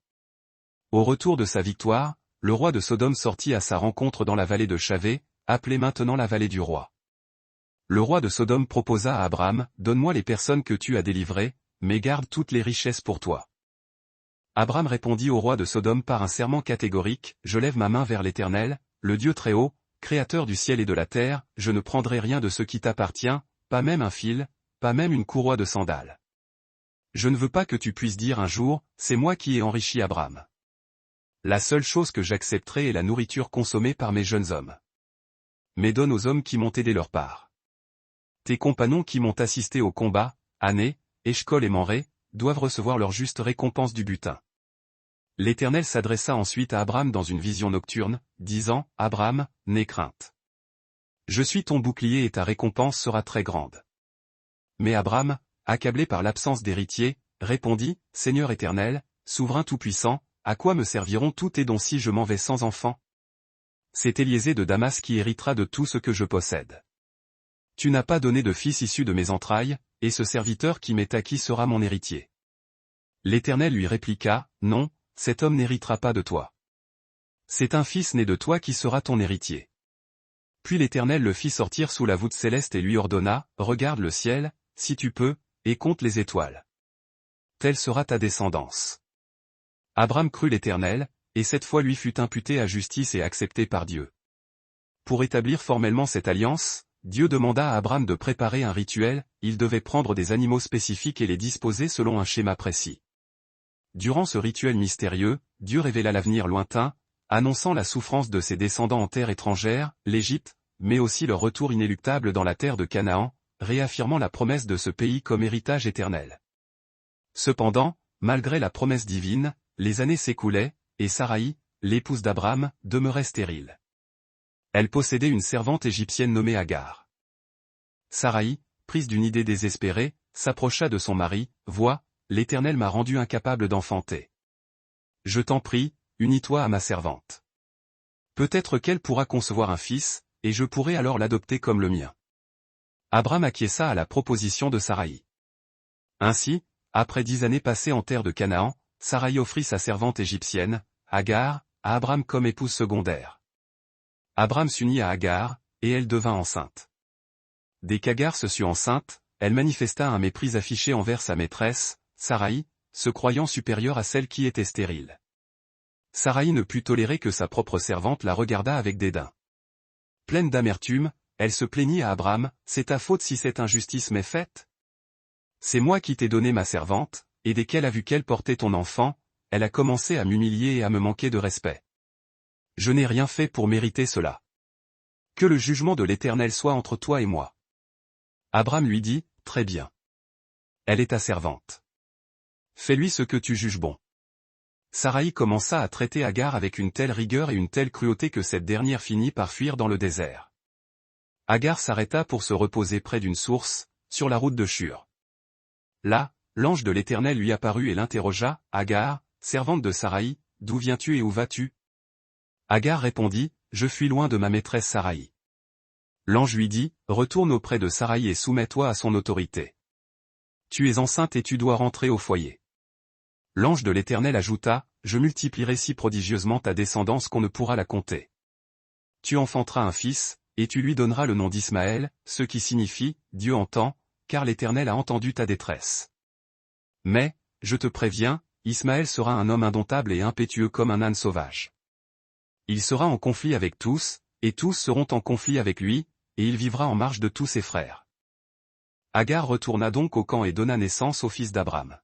Au retour de sa victoire, le roi de Sodome sortit à sa rencontre dans la vallée de Chavé, appelée maintenant la vallée du roi. Le roi de Sodome proposa à Abram, « Donne-moi les personnes que tu as délivrées, mais garde toutes les richesses pour toi. » Abram répondit au roi de Sodome par un serment catégorique, « Je lève ma main vers l'Éternel, le Dieu Très-Haut, Créateur du ciel et de la terre, je ne prendrai rien de ce qui t'appartient, pas même un fil, pas même une courroie de sandales. Je ne veux pas que tu puisses dire un jour, c'est moi qui ai enrichi Abram. La seule chose que j'accepterai est la nourriture consommée par mes jeunes hommes. mais donne aux hommes qui m'ont aidé leur part. Tes compagnons qui m'ont assisté au combat, Ané, Eshcol et Manré, doivent recevoir leur juste récompense du butin. L'Éternel s'adressa ensuite à Abraham dans une vision nocturne, disant, « Abraham, n'aie crainte. Je suis ton bouclier et ta récompense sera très grande. » Mais Abraham, accablé par l'absence d'héritier, répondit, « Seigneur Éternel, souverain tout-puissant, à quoi me serviront tous tes dons si je m'en vais sans enfant? C'est Éliézer de Damas qui héritera de tout ce que je possède. Tu n'as pas donné de fils issu de mes entrailles, et ce serviteur qui m'est acquis sera mon héritier. » L'Éternel lui répliqua, « Non, cet homme n'héritera pas de toi. C'est un fils né de toi qui sera ton héritier. » Puis l'Éternel le fit sortir sous la voûte céleste et lui ordonna, « Regarde le ciel, si tu peux, et compte les étoiles. Telle sera ta descendance. » Abraham crut l'Éternel, et cette foi lui fut imputée à justice et acceptée par Dieu. Pour établir formellement cette alliance, Dieu demanda à Abraham de préparer un rituel, il devait prendre des animaux spécifiques et les disposer selon un schéma précis. Durant ce rituel mystérieux, Dieu révéla l'avenir lointain, annonçant la souffrance de ses descendants en terre étrangère, l'Égypte, mais aussi leur retour inéluctable dans la terre de Canaan, réaffirmant la promesse de ce pays comme héritage éternel. Cependant, malgré la promesse divine, les années s'écoulaient, et Saraï, l'épouse d'Abraham, demeurait stérile. Elle possédait une servante égyptienne nommée Agar. Saraï, prise d'une idée désespérée, s'approcha de son mari, « Vois, l'Éternel m'a rendu incapable d'enfanter. Je t'en prie, unis-toi à ma servante. Peut-être qu'elle pourra concevoir un fils, et je pourrai alors l'adopter comme le mien. » Abraham acquiesça à la proposition de Saraï. Ainsi, après 10 années passées en terre de Canaan, Saraï offrit sa servante égyptienne, Agar, à Abraham comme épouse secondaire. Abraham s'unit à Agar, et elle devint enceinte. Dès qu'Agar se sut enceinte, elle manifesta un mépris affiché envers sa maîtresse, Saraï, se croyant supérieure à celle qui était stérile. Saraï ne put tolérer que sa propre servante la regardât avec dédain. Pleine d'amertume, elle se plaignit à Abraham, « C'est ta faute si cette injustice m'est faite? C'est moi qui t'ai donné ma servante, et dès qu'elle a vu qu'elle portait ton enfant, elle a commencé à m'humilier et à me manquer de respect. Je n'ai rien fait pour mériter cela. Que le jugement de l'Éternel soit entre toi et moi. » Abraham lui dit, « Très bien. Elle est ta servante. Fais-lui ce que tu juges bon. » Saraï commença à traiter Agar avec une telle rigueur et une telle cruauté que cette dernière finit par fuir dans le désert. Agar s'arrêta pour se reposer près d'une source, sur la route de Shur. Là, l'ange de l'Éternel lui apparut et l'interrogea, « Agar, servante de Saraï, d'où viens-tu et où vas-tu » Agar répondit, « Je fuis loin de ma maîtresse Saraï. » L'ange lui dit, « Retourne auprès de Saraï et soumets-toi à son autorité. Tu es enceinte et tu dois rentrer au foyer. » L'ange de l'Éternel ajouta, « Je multiplierai si prodigieusement ta descendance qu'on ne pourra la compter. Tu enfanteras un fils, et tu lui donneras le nom d'Ismaël, ce qui signifie, Dieu entend, car l'Éternel a entendu ta détresse. Mais, je te préviens, Ismaël sera un homme indomptable et impétueux comme un âne sauvage. Il sera en conflit avec tous, et tous seront en conflit avec lui, et il vivra en marge de tous ses frères. » Agar retourna donc au camp et donna naissance au fils d'Abraham.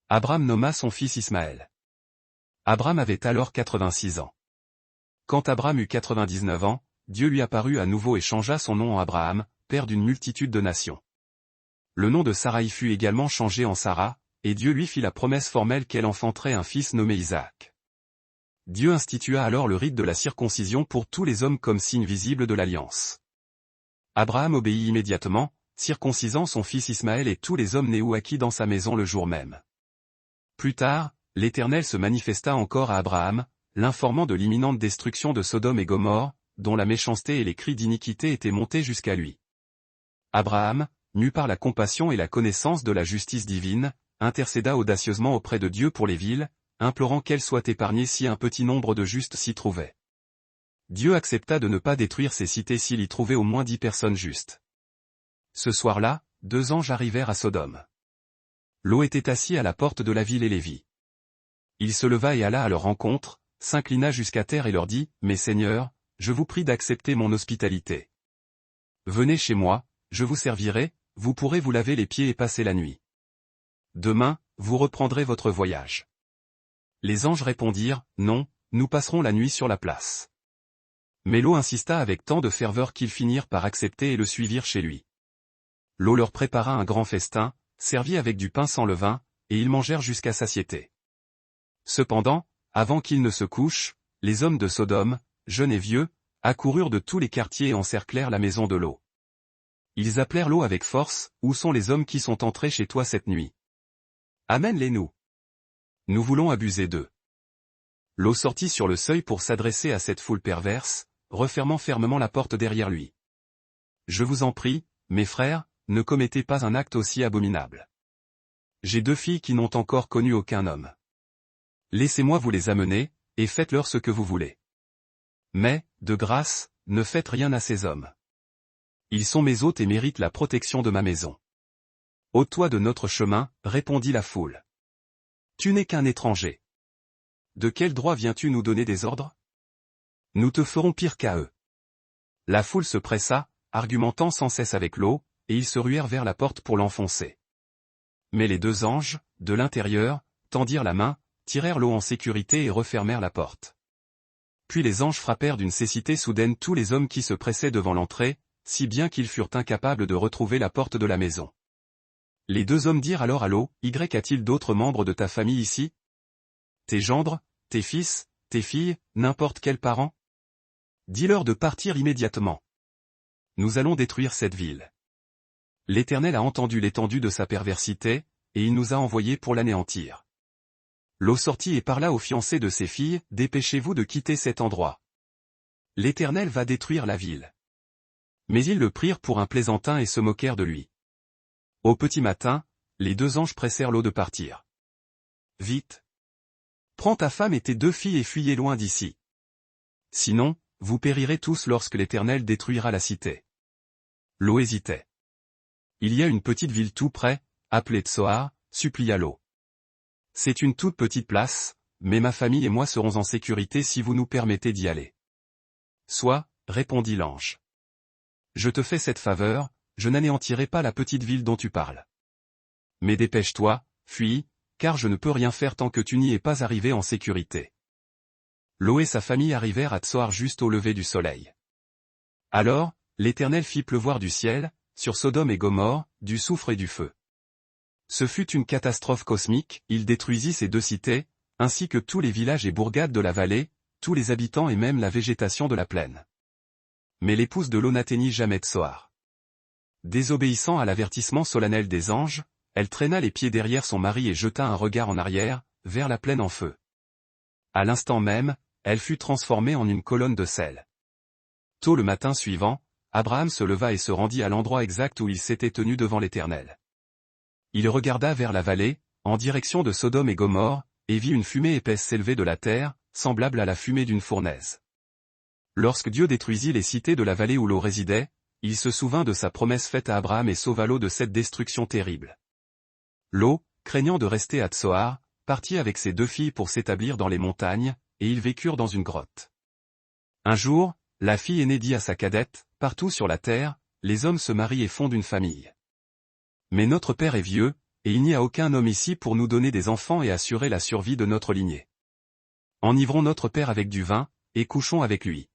Abraham nomma son fils Ismaël. Abraham avait alors 86 ans. Quand Abraham eut 99 ans, Dieu lui apparut à nouveau et changea son nom en Abraham, père d'une multitude de nations. Le nom de Saraï fut également changé en Sarah, et Dieu lui fit la promesse formelle qu'elle enfanterait un fils nommé Isaac. Dieu institua alors le rite de la circoncision pour tous les hommes comme signe visible de l'alliance. Abraham obéit immédiatement, circoncisant son fils Ismaël et tous les hommes nés ou acquis dans sa maison le jour même. Plus tard, l'Éternel se manifesta encore à Abraham, l'informant de l'imminente destruction de Sodome et Gomorrhe, dont la méchanceté et les cris d'iniquité étaient montés jusqu'à lui. Abraham, mu par la compassion et la connaissance de la justice divine, intercéda audacieusement auprès de Dieu pour les villes, implorant qu'elles soient épargnées si un petit nombre de justes s'y trouvaient. Dieu accepta de ne pas détruire ces cités s'il y trouvait au moins 10 personnes justes. Ce soir-là, 2 anges arrivèrent à Sodome. Lot était assis à la porte de la ville et les vit. Il se leva et alla à leur rencontre, s'inclina jusqu'à terre et leur dit, « Mes seigneurs, je vous prie d'accepter mon hospitalité. Venez chez moi, je vous servirai, vous pourrez vous laver les pieds et passer la nuit. Demain, vous reprendrez votre voyage. » Les anges répondirent, « Non, nous passerons la nuit sur la place. » Mais Lot insista avec tant de ferveur qu'ils finirent par accepter et le suivirent chez lui. Lot leur prépara un grand festin, servi avec du pain sans levain, et ils mangèrent jusqu'à satiété. Cependant, avant qu'ils ne se couchent, les hommes de Sodome, jeunes et vieux, accoururent de tous les quartiers et encerclèrent la maison de Lot. Ils appelèrent Lot avec force, « Où sont les hommes qui sont entrés chez toi cette nuit? Amène-les-nous. Nous voulons abuser d'eux. » Lot sortit sur le seuil pour s'adresser à cette foule perverse, refermant fermement la porte derrière lui. « Je vous en prie, mes frères, ne commettez pas un acte aussi abominable. J'ai 2 filles qui n'ont encore connu aucun homme. Laissez-moi vous les amener, et faites-leur ce que vous voulez. Mais, de grâce, ne faites rien à ces hommes. Ils sont mes hôtes et méritent la protection de ma maison. » « Ôte-toi de notre chemin, répondit la foule. Tu n'es qu'un étranger. De quel droit viens-tu nous donner des ordres? Nous te ferons pire qu'à eux. La foule se pressa, argumentant sans cesse avec Lot, et ils se ruèrent vers la porte pour l'enfoncer. Mais les 2 anges, de l'intérieur, tendirent la main, tirèrent Lot en sécurité et refermèrent la porte. Puis les anges frappèrent d'une cécité soudaine tous les hommes qui se pressaient devant l'entrée, si bien qu'ils furent incapables de retrouver la porte de la maison. Les 2 hommes dirent alors à Lot, « Y a-t-il d'autres membres de ta famille ici? Tes gendres, tes fils, tes filles, n'importe quels parents? Dis-leur de partir immédiatement. Nous allons détruire cette ville. L'Éternel a entendu l'étendue de sa perversité, et il nous a envoyés pour l'anéantir. » Lot sortit et parla aux fiancés de ses filles, « Dépêchez-vous de quitter cet endroit. L'Éternel va détruire la ville. » Mais ils le prirent pour un plaisantin et se moquèrent de lui. Au petit matin, les 2 anges pressèrent Lot de partir. « Vite! Prends ta femme et tes 2 filles et fuyez loin d'ici. Sinon, vous périrez tous lorsque l'Éternel détruira la cité. » Lot hésitait. « Il y a une petite ville tout près, appelée Tsoar, supplia Lot. C'est une toute petite place, mais ma famille et moi serons en sécurité si vous nous permettez d'y aller. »« Soit, répondit l'ange. Je te fais cette faveur, je n'anéantirai pas la petite ville dont tu parles. Mais dépêche-toi, fuis, car je ne peux rien faire tant que tu n'y es pas arrivé en sécurité. » Lot et sa famille arrivèrent à Tsoar juste au lever du soleil. Alors, l'Éternel fit pleuvoir du ciel, sur Sodome et Gomorrhe, du soufre et du feu. Ce fut une catastrophe cosmique, il détruisit ces 2 cités, ainsi que tous les villages et bourgades de la vallée, tous les habitants et même la végétation de la plaine. Mais l'épouse de Lot n'atteignit jamais Tsoar. Désobéissant à l'avertissement solennel des anges, elle traîna les pieds derrière son mari et jeta un regard en arrière, vers la plaine en feu. À l'instant même, elle fut transformée en une colonne de sel. Tôt le matin suivant, Abraham se leva et se rendit à l'endroit exact où il s'était tenu devant l'Éternel. Il regarda vers la vallée, en direction de Sodome et Gomorrhe, et vit une fumée épaisse s'élever de la terre, semblable à la fumée d'une fournaise. Lorsque Dieu détruisit les cités de la vallée où Lot résidait, il se souvint de sa promesse faite à Abraham et sauva Lot de cette destruction terrible. Lot, craignant de rester à Tsoar, partit avec ses 2 filles pour s'établir dans les montagnes, et ils vécurent dans une grotte. Un jour, la fille aînée dit à sa cadette, « Partout sur la terre, les hommes se marient et fondent une famille. Mais notre père est vieux, et il n'y a aucun homme ici pour nous donner des enfants et assurer la survie de notre lignée. Enivrons notre père avec du vin, et couchons avec lui.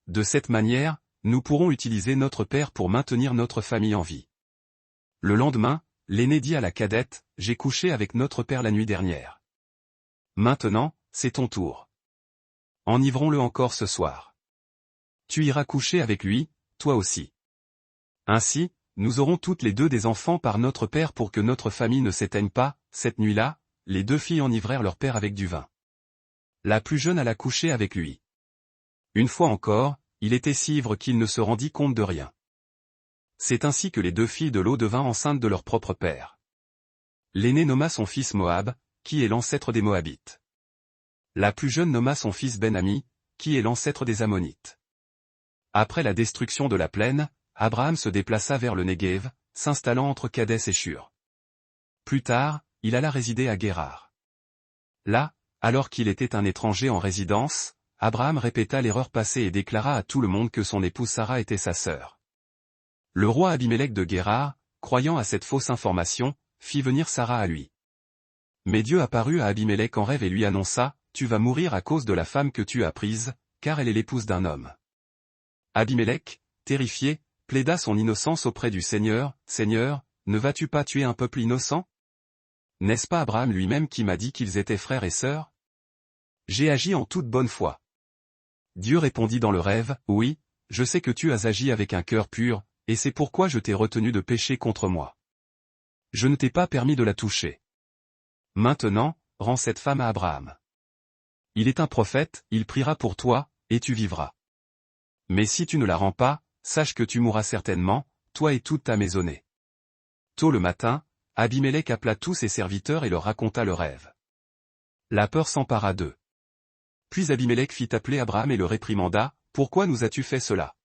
De cette manière, nous pourrons utiliser notre père pour maintenir notre famille en vie. » Le lendemain, l'aîné dit à la cadette, « J'ai couché avec notre père la nuit dernière. Maintenant, c'est ton tour. Enivrons-le encore ce soir. Tu iras coucher avec lui, toi aussi. Ainsi, nous aurons toutes les 2 des enfants par notre père pour que notre famille ne s'éteigne pas. » Cette nuit-là, les 2 filles enivrèrent leur père avec du vin. La plus jeune alla coucher avec lui. Une fois encore, il était si ivre qu'il ne se rendit compte de rien. C'est ainsi que les 2 filles de Lot devinrent enceintes de leur propre père. L'aînée nomma son fils Moab, qui est l'ancêtre des Moabites. La plus jeune nomma son fils Ben-Ami, qui est l'ancêtre des Ammonites. Après la destruction de la plaine, Abraham se déplaça vers le Néguev, s'installant entre Kadès et Shur. Plus tard, il alla résider à Guérar. Là, alors qu'il était un étranger en résidence, Abraham répéta l'erreur passée et déclara à tout le monde que son épouse Sarah était sa sœur. Le roi Abimélec de Guérar, croyant à cette fausse information, fit venir Sarah à lui. Mais Dieu apparut à Abimélec en rêve et lui annonça, « Tu vas mourir à cause de la femme que tu as prise, car elle est l'épouse d'un homme. Abimélec, terrifié, plaida son innocence auprès du Seigneur. « Seigneur, ne vas-tu pas tuer un peuple innocent? N'est-ce pas Abraham lui-même qui m'a dit qu'ils étaient frères et sœurs? J'ai agi en toute bonne foi. » Dieu répondit dans le rêve, « Oui, je sais que tu as agi avec un cœur pur, et c'est pourquoi je t'ai retenu de pécher contre moi. Je ne t'ai pas permis de la toucher. Maintenant, rends cette femme à Abraham. Il est un prophète, il priera pour toi, et tu vivras. Mais si tu ne la rends pas, sache que tu mourras certainement, toi et toute ta maisonnée. » Tôt le matin, Abimélec appela tous ses serviteurs et leur raconta le rêve. La peur s'empara d'eux. Puis Abimélec fit appeler Abraham et le réprimanda, « Pourquoi nous as-tu fait cela?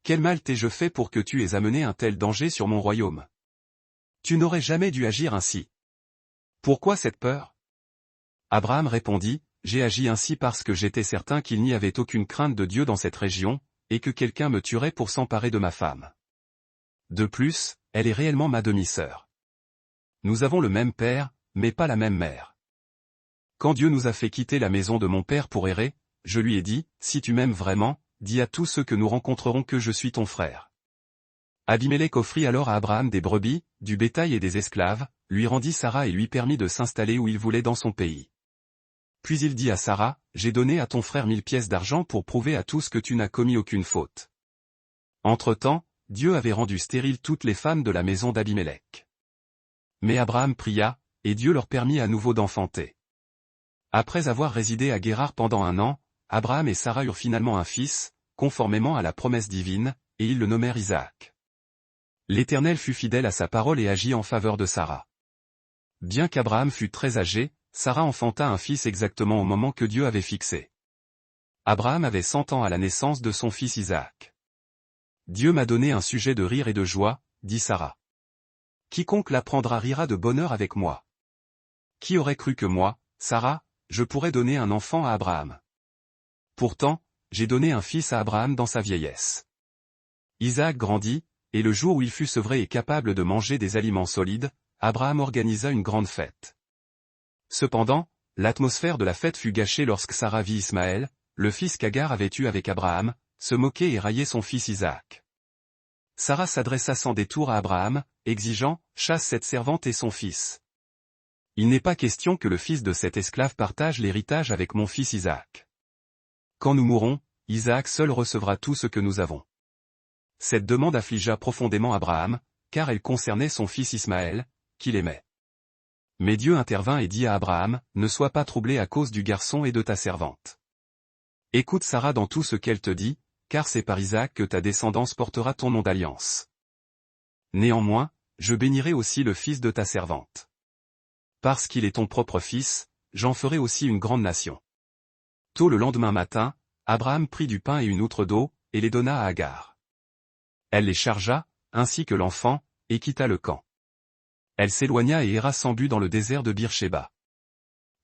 Quel mal t'ai-je fait pour que tu aies amené un tel danger sur mon royaume? Tu n'aurais jamais dû agir ainsi. Pourquoi cette peur? » Abraham répondit, « J'ai agi ainsi parce que j'étais certain qu'il n'y avait aucune crainte de Dieu dans cette région, et que quelqu'un me tuerait pour s'emparer de ma femme. De plus, elle est réellement ma demi-sœur. Nous avons le même père, mais pas la même mère. Quand Dieu nous a fait quitter la maison de mon père pour errer, je lui ai dit, si tu m'aimes vraiment, dis à tous ceux que nous rencontrerons que je suis ton frère. » Abimélec offrit alors à Abraham des brebis, du bétail et des esclaves, lui rendit Sarah et lui permit de s'installer où il voulait dans son pays. Puis il dit à Sarah, « J'ai donné à ton frère 1000 pièces d'argent pour prouver à tous que tu n'as commis aucune faute. » Entre-temps, Dieu avait rendu stériles toutes les femmes de la maison d'Abimélec. Mais Abraham pria, et Dieu leur permit à nouveau d'enfanter. Après avoir résidé à Guérar pendant 1 an, Abraham et Sarah eurent finalement un fils, conformément à la promesse divine, et ils le nommèrent Isaac. L'Éternel fut fidèle à sa parole et agit en faveur de Sarah. Bien qu'Abraham fût très âgé, Sarah enfanta un fils exactement au moment que Dieu avait fixé. Abraham avait 100 ans à la naissance de son fils Isaac. « Dieu m'a donné un sujet de rire et de joie, » dit Sarah. « Quiconque l'apprendra rira de bonheur avec moi. Qui aurait cru que moi, Sarah, je pourrais donner un enfant à Abraham? Pourtant, j'ai donné un fils à Abraham dans sa vieillesse. » Isaac grandit, et le jour où il fut sevré et capable de manger des aliments solides, Abraham organisa une grande fête. Cependant, l'atmosphère de la fête fut gâchée lorsque Sarah vit Ismaël, le fils qu'Agar avait eu avec Abraham, se moquer et railler son fils Isaac. Sarah s'adressa sans détour à Abraham, exigeant, « Chasse cette servante et son fils. Il n'est pas question que le fils de cet esclave partage l'héritage avec mon fils Isaac. Quand nous mourrons, Isaac seul recevra tout ce que nous avons. » Cette demande affligea profondément Abraham, car elle concernait son fils Ismaël, qu'il aimait. Mais Dieu intervint et dit à Abraham, « Ne sois pas troublé à cause du garçon et de ta servante. Écoute Sarah dans tout ce qu'elle te dit, car c'est par Isaac que ta descendance portera ton nom d'alliance. Néanmoins, je bénirai aussi le fils de ta servante. Parce qu'il est ton propre fils, j'en ferai aussi une grande nation. » Tôt le lendemain matin, Abraham prit du pain et une outre d'eau, et les donna à Agar. Elle les chargea, ainsi que l'enfant, et quitta le camp. Elle s'éloigna et erra sans but dans le désert de Beer-Shéba.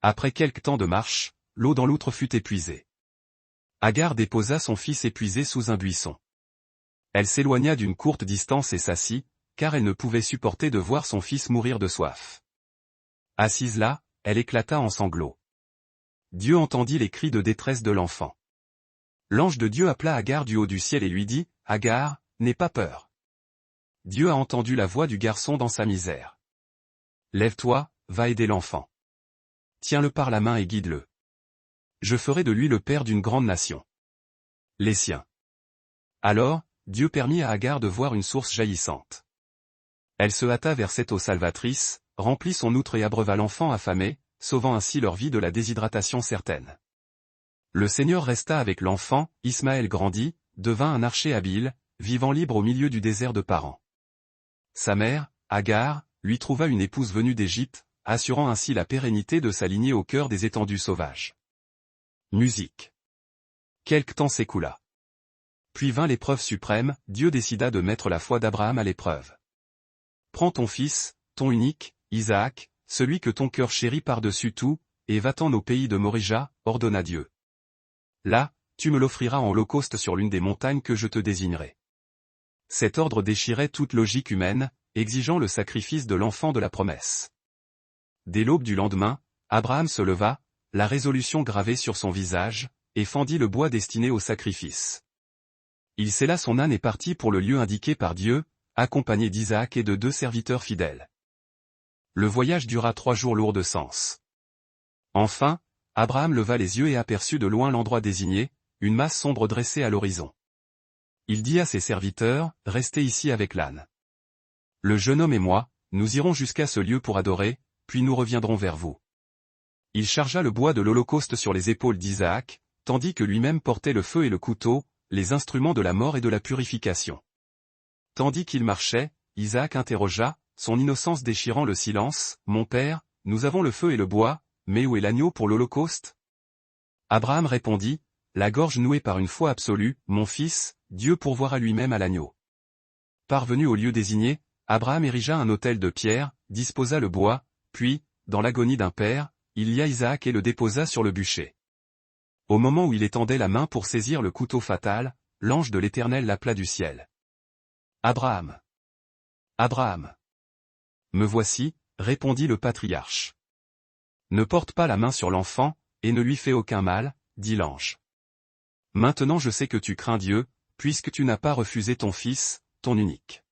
Après quelque temps de marche, l'eau dans l'outre fut épuisée. Agar déposa son fils épuisé sous un buisson. Elle s'éloigna d'une courte distance et s'assit, car elle ne pouvait supporter de voir son fils mourir de soif. Assise là, elle éclata en sanglots. Dieu entendit les cris de détresse de l'enfant. L'ange de Dieu appela Agar du haut du ciel et lui dit, « Agar, n'aie pas peur. Dieu a entendu la voix du garçon dans sa misère. Lève-toi, va aider l'enfant. Tiens-le par la main et guide-le. Je ferai de lui le père d'une grande nation. » Les siens. Alors, Dieu permit à Agar de voir une source jaillissante. Elle se hâta vers cette eau salvatrice, remplit son outre et abreuva l'enfant affamé, sauvant ainsi leur vie de la déshydratation certaine. Le Seigneur resta avec l'enfant, Ismaël grandit, devint un archer habile, vivant libre au milieu du désert de Paran. Sa mère, Agar, lui trouva une épouse venue d'Égypte, assurant ainsi la pérennité de sa lignée au cœur des étendues sauvages. Musique. Quelque temps s'écoula. Puis vint l'épreuve suprême, Dieu décida de mettre la foi d'Abraham à l'épreuve. « Prends ton fils, ton unique, Isaac, celui que ton cœur chérit par-dessus tout, et va-t'en au pays de Morija, ordonna Dieu. Là, tu me l'offriras en holocauste sur l'une des montagnes que je te désignerai. » Cet ordre déchirait toute logique humaine, exigeant le sacrifice de l'enfant de la promesse. Dès l'aube du lendemain, Abraham se leva, la résolution gravée sur son visage, et fendit le bois destiné au sacrifice. Il sella son âne et partit pour le lieu indiqué par Dieu, accompagné d'Isaac et de 2 serviteurs fidèles. Le voyage dura 3 jours lourds de sens. Enfin, Abraham leva les yeux et aperçut de loin l'endroit désigné, une masse sombre dressée à l'horizon. Il dit à ses serviteurs, « Restez ici avec l'âne. Le jeune homme et moi, nous irons jusqu'à ce lieu pour adorer, puis nous reviendrons vers vous. » Il chargea le bois de l'Holocauste sur les épaules d'Isaac, tandis que lui-même portait le feu et le couteau, les instruments de la mort et de la purification. Tandis qu'il marchait, Isaac interrogea, son innocence déchirant le silence, « Mon père, nous avons le feu et le bois, mais où est l'agneau pour l'Holocauste » Abraham répondit, « La gorge nouée par une foi absolue, mon fils, Dieu pourvoira lui-même à l'agneau. » Parvenu au lieu désigné, Abraham érigea un autel de pierre, disposa le bois, puis, dans l'agonie d'un père, il lia Isaac et le déposa sur le bûcher. Au moment où il étendait la main pour saisir le couteau fatal, l'ange de l'Éternel l'appela du ciel. « Abraham! Abraham! » « Me voici, » répondit le patriarche. « Ne porte pas la main sur l'enfant, et ne lui fais aucun mal, » dit l'ange. « Maintenant je sais que tu crains Dieu, puisque tu n'as pas refusé ton fils, ton unique. »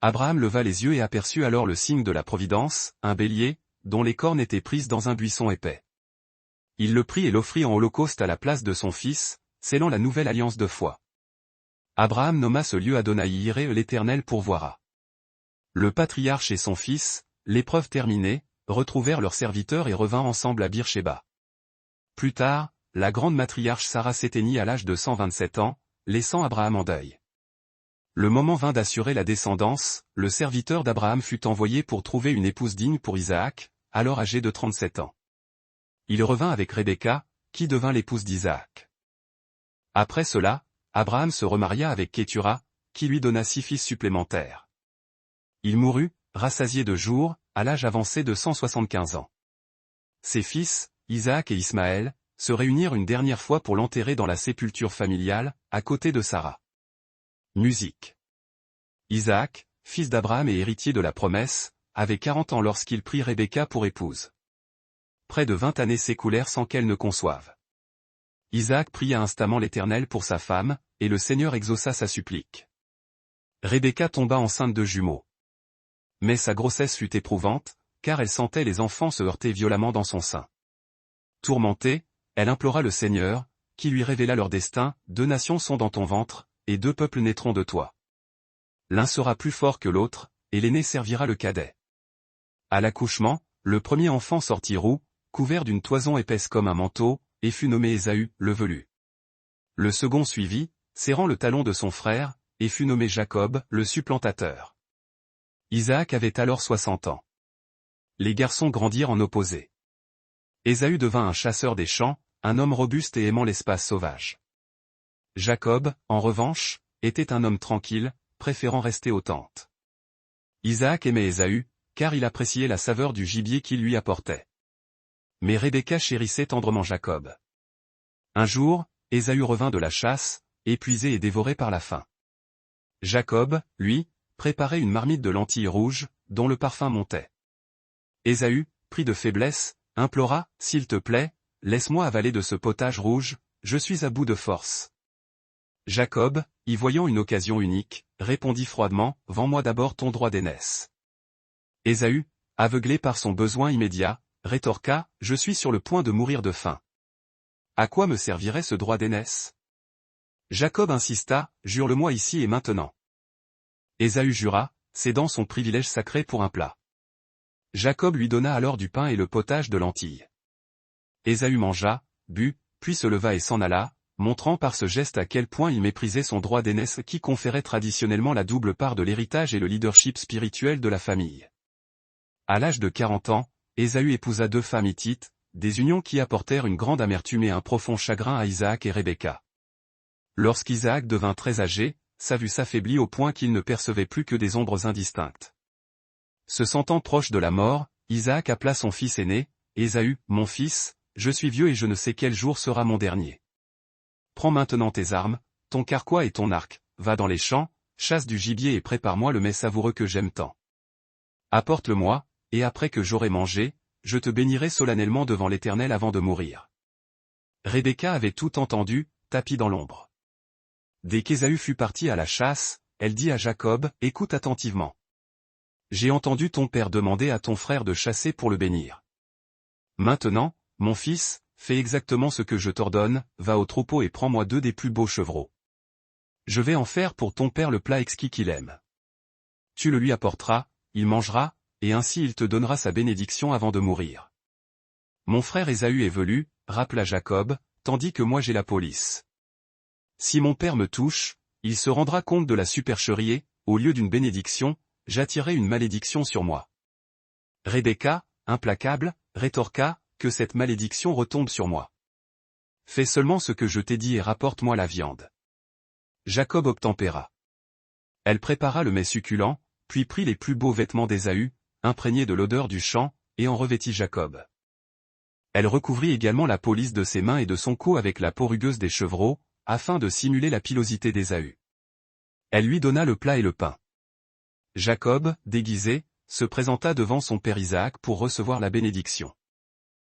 Abraham leva les yeux et aperçut alors le signe de la providence, un bélier, dont les cornes étaient prises dans un buisson épais. Il le prit et l'offrit en holocauste à la place de son fils, scellant la nouvelle alliance de foi. Abraham nomma ce lieu Adonai-Yireh l'Éternel pourvoira. Le patriarche et son fils, l'épreuve terminée, retrouvèrent leurs serviteurs et revinrent ensemble à Beer-Shéba. Plus tard, la grande matriarche Sarah s'éteignit à l'âge de 127 ans, laissant Abraham en deuil. Le moment vint d'assurer la descendance, le serviteur d'Abraham fut envoyé pour trouver une épouse digne pour Isaac, alors âgé de 37 ans. Il revint avec Rebecca, qui devint l'épouse d'Isaac. Après cela, Abraham se remaria avec Kétura, qui lui donna 6 fils supplémentaires. Il mourut, rassasié de jours, à l'âge avancé de 175 ans. Ses fils, Isaac et Ismaël, se réunirent une dernière fois pour l'enterrer dans la sépulture familiale, à côté de Sarah. Musique. Isaac, fils d'Abraham et héritier de la promesse, avait 40 ans lorsqu'il prit Rebecca pour épouse. Près de 20 années s'écoulèrent sans qu'elle ne conçoive. Isaac pria instamment l'Éternel pour sa femme, et le Seigneur exauça sa supplique. Rebecca tomba enceinte de jumeaux. Mais sa grossesse fut éprouvante, car elle sentait les enfants se heurter violemment dans son sein. Tourmentée, elle implora le Seigneur, qui lui révéla leur destin, 2 nations sont dans ton ventre, et 2 peuples naîtront de toi. L'un sera plus fort que l'autre, et l'aîné servira le cadet. À l'accouchement, le premier enfant sortit roux, couvert d'une toison épaisse comme un manteau, et fut nommé Ésaü, le velu. Le second suivit, serrant le talon de son frère, et fut nommé Jacob, le supplantateur. Isaac avait alors 60 ans. Les garçons grandirent en opposés. Ésaü devint un chasseur des champs, un homme robuste et aimant l'espace sauvage. Jacob, en revanche, était un homme tranquille, préférant rester aux tentes. Isaac aimait Ésaü, car il appréciait la saveur du gibier qu'il lui apportait. Mais Rebecca chérissait tendrement Jacob. Un jour, Ésaü revint de la chasse, épuisé et dévoré par la faim. Jacob, lui, préparait une marmite de lentilles rouges, dont le parfum montait. Ésaü, pris de faiblesse, implora, « S'il te plaît, laisse-moi avaler de ce potage rouge, je suis à bout de force. » Jacob, y voyant une occasion unique, répondit froidement, « Vends-moi d'abord ton droit d'aînesse. » Ésaü, aveuglé par son besoin immédiat, rétorqua, « Je suis sur le point de mourir de faim. À quoi me servirait ce droit d'aînesse ?» Jacob insista, « Jure-le-moi ici et maintenant. » Ésaü jura, cédant son privilège sacré pour un plat. Jacob lui donna alors du pain et le potage de lentilles. Ésaü mangea, but, puis se leva et s'en alla, montrant par ce geste à quel point il méprisait son droit d'aînesse qui conférait traditionnellement la double part de l'héritage et le leadership spirituel de la famille. À l'âge de 40 ans, Ésaü épousa 2 femmes hittites, des unions qui apportèrent une grande amertume et un profond chagrin à Isaac et Rebecca. Lorsqu'Isaac devint très âgé, sa vue s'affaiblit au point qu'il ne percevait plus que des ombres indistinctes. Se sentant proche de la mort, Isaac appela son fils aîné, Ésaü, « Mon fils, je suis vieux et je ne sais quel jour sera mon dernier. Prends maintenant tes armes, ton carquois et ton arc, va dans les champs, chasse du gibier et prépare-moi le mets savoureux que j'aime tant. Apporte-le-moi, et après que j'aurai mangé, je te bénirai solennellement devant l'Éternel avant de mourir. » Rebecca avait tout entendu, tapie dans l'ombre. Dès qu'Ésaü fut parti à la chasse, elle dit à Jacob, « Écoute attentivement. J'ai entendu ton père demander à ton frère de chasser pour le bénir. Maintenant, mon fils, fais exactement ce que je t'ordonne, va au troupeau et prends-moi 2 des plus beaux chevreaux. Je vais en faire pour ton père le plat exquis qu'il aime. Tu le lui apporteras, il mangera, et ainsi il te donnera sa bénédiction avant de mourir. Mon frère Ésaü est velu, rappela Jacob, tandis que moi j'ai la police. Si mon père me touche, il se rendra compte de la supercherie et, au lieu d'une bénédiction, j'attirerai une malédiction sur moi. Rebecca, implacable, rétorqua, que cette malédiction retombe sur moi. Fais seulement ce que je t'ai dit et rapporte-moi la viande. Jacob obtempéra. Elle prépara le mets succulent, puis prit les plus beaux vêtements d'Ésaü, imprégnés de l'odeur du champ, et en revêtit Jacob. Elle recouvrit également la police de ses mains et de son cou avec la peau rugueuse des chevreaux, afin de simuler la pilosité d'Ésaü. Elle lui donna le plat et le pain. Jacob, déguisé, se présenta devant son père Isaac pour recevoir la bénédiction.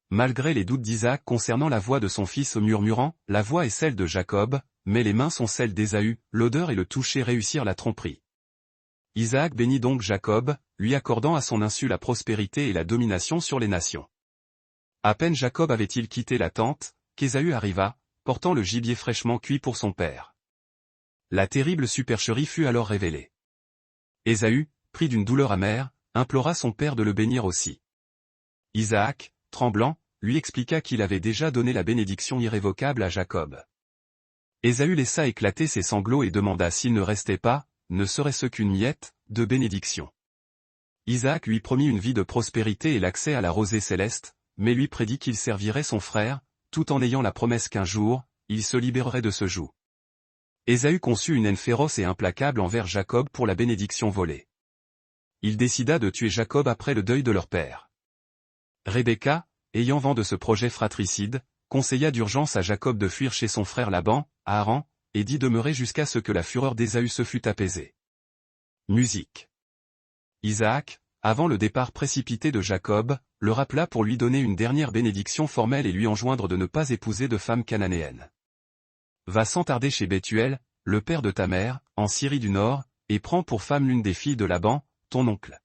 Malgré les doutes d'Isaac concernant la voix de son fils murmurant, la voix est celle de Jacob, mais les mains sont celles d'Ésaü, l'odeur et le toucher réussirent la tromperie. Isaac bénit donc Jacob, lui accordant à son insu la prospérité et la domination sur les nations. À peine Jacob avait-il quitté la tente, qu'Ésaü arriva, portant le gibier fraîchement cuit pour son père. La terrible supercherie fut alors révélée. Ésaü, pris d'une douleur amère, implora son père de le bénir aussi. Isaac, tremblant, lui expliqua qu'il avait déjà donné la bénédiction irrévocable à Jacob. Ésaü laissa éclater ses sanglots et demanda s'il ne restait pas, ne serait-ce qu'une miette, de bénédiction. Isaac lui promit une vie de prospérité et l'accès à la rosée céleste, mais lui prédit qu'il servirait son frère, tout en ayant la promesse qu'un jour, il se libérerait de ce joug. Ésaü conçut une haine féroce et implacable envers Jacob pour la bénédiction volée. Il décida de tuer Jacob après le deuil de leur père. Rebecca, ayant vent de ce projet fratricide, conseilla d'urgence à Jacob de fuir chez son frère Laban, à Haran, et d'y demeurer jusqu'à ce que la fureur d'Ésaü se fût apaisée. Musique. Isaac, avant le départ précipité de Jacob, le rappela pour lui donner une dernière bénédiction formelle et lui enjoindre de ne pas épouser de femme cananéenne. Va sans tarder chez Bethuel, le père de ta mère, en Syrie du Nord, et prends pour femme l'une des filles de Laban, ton oncle.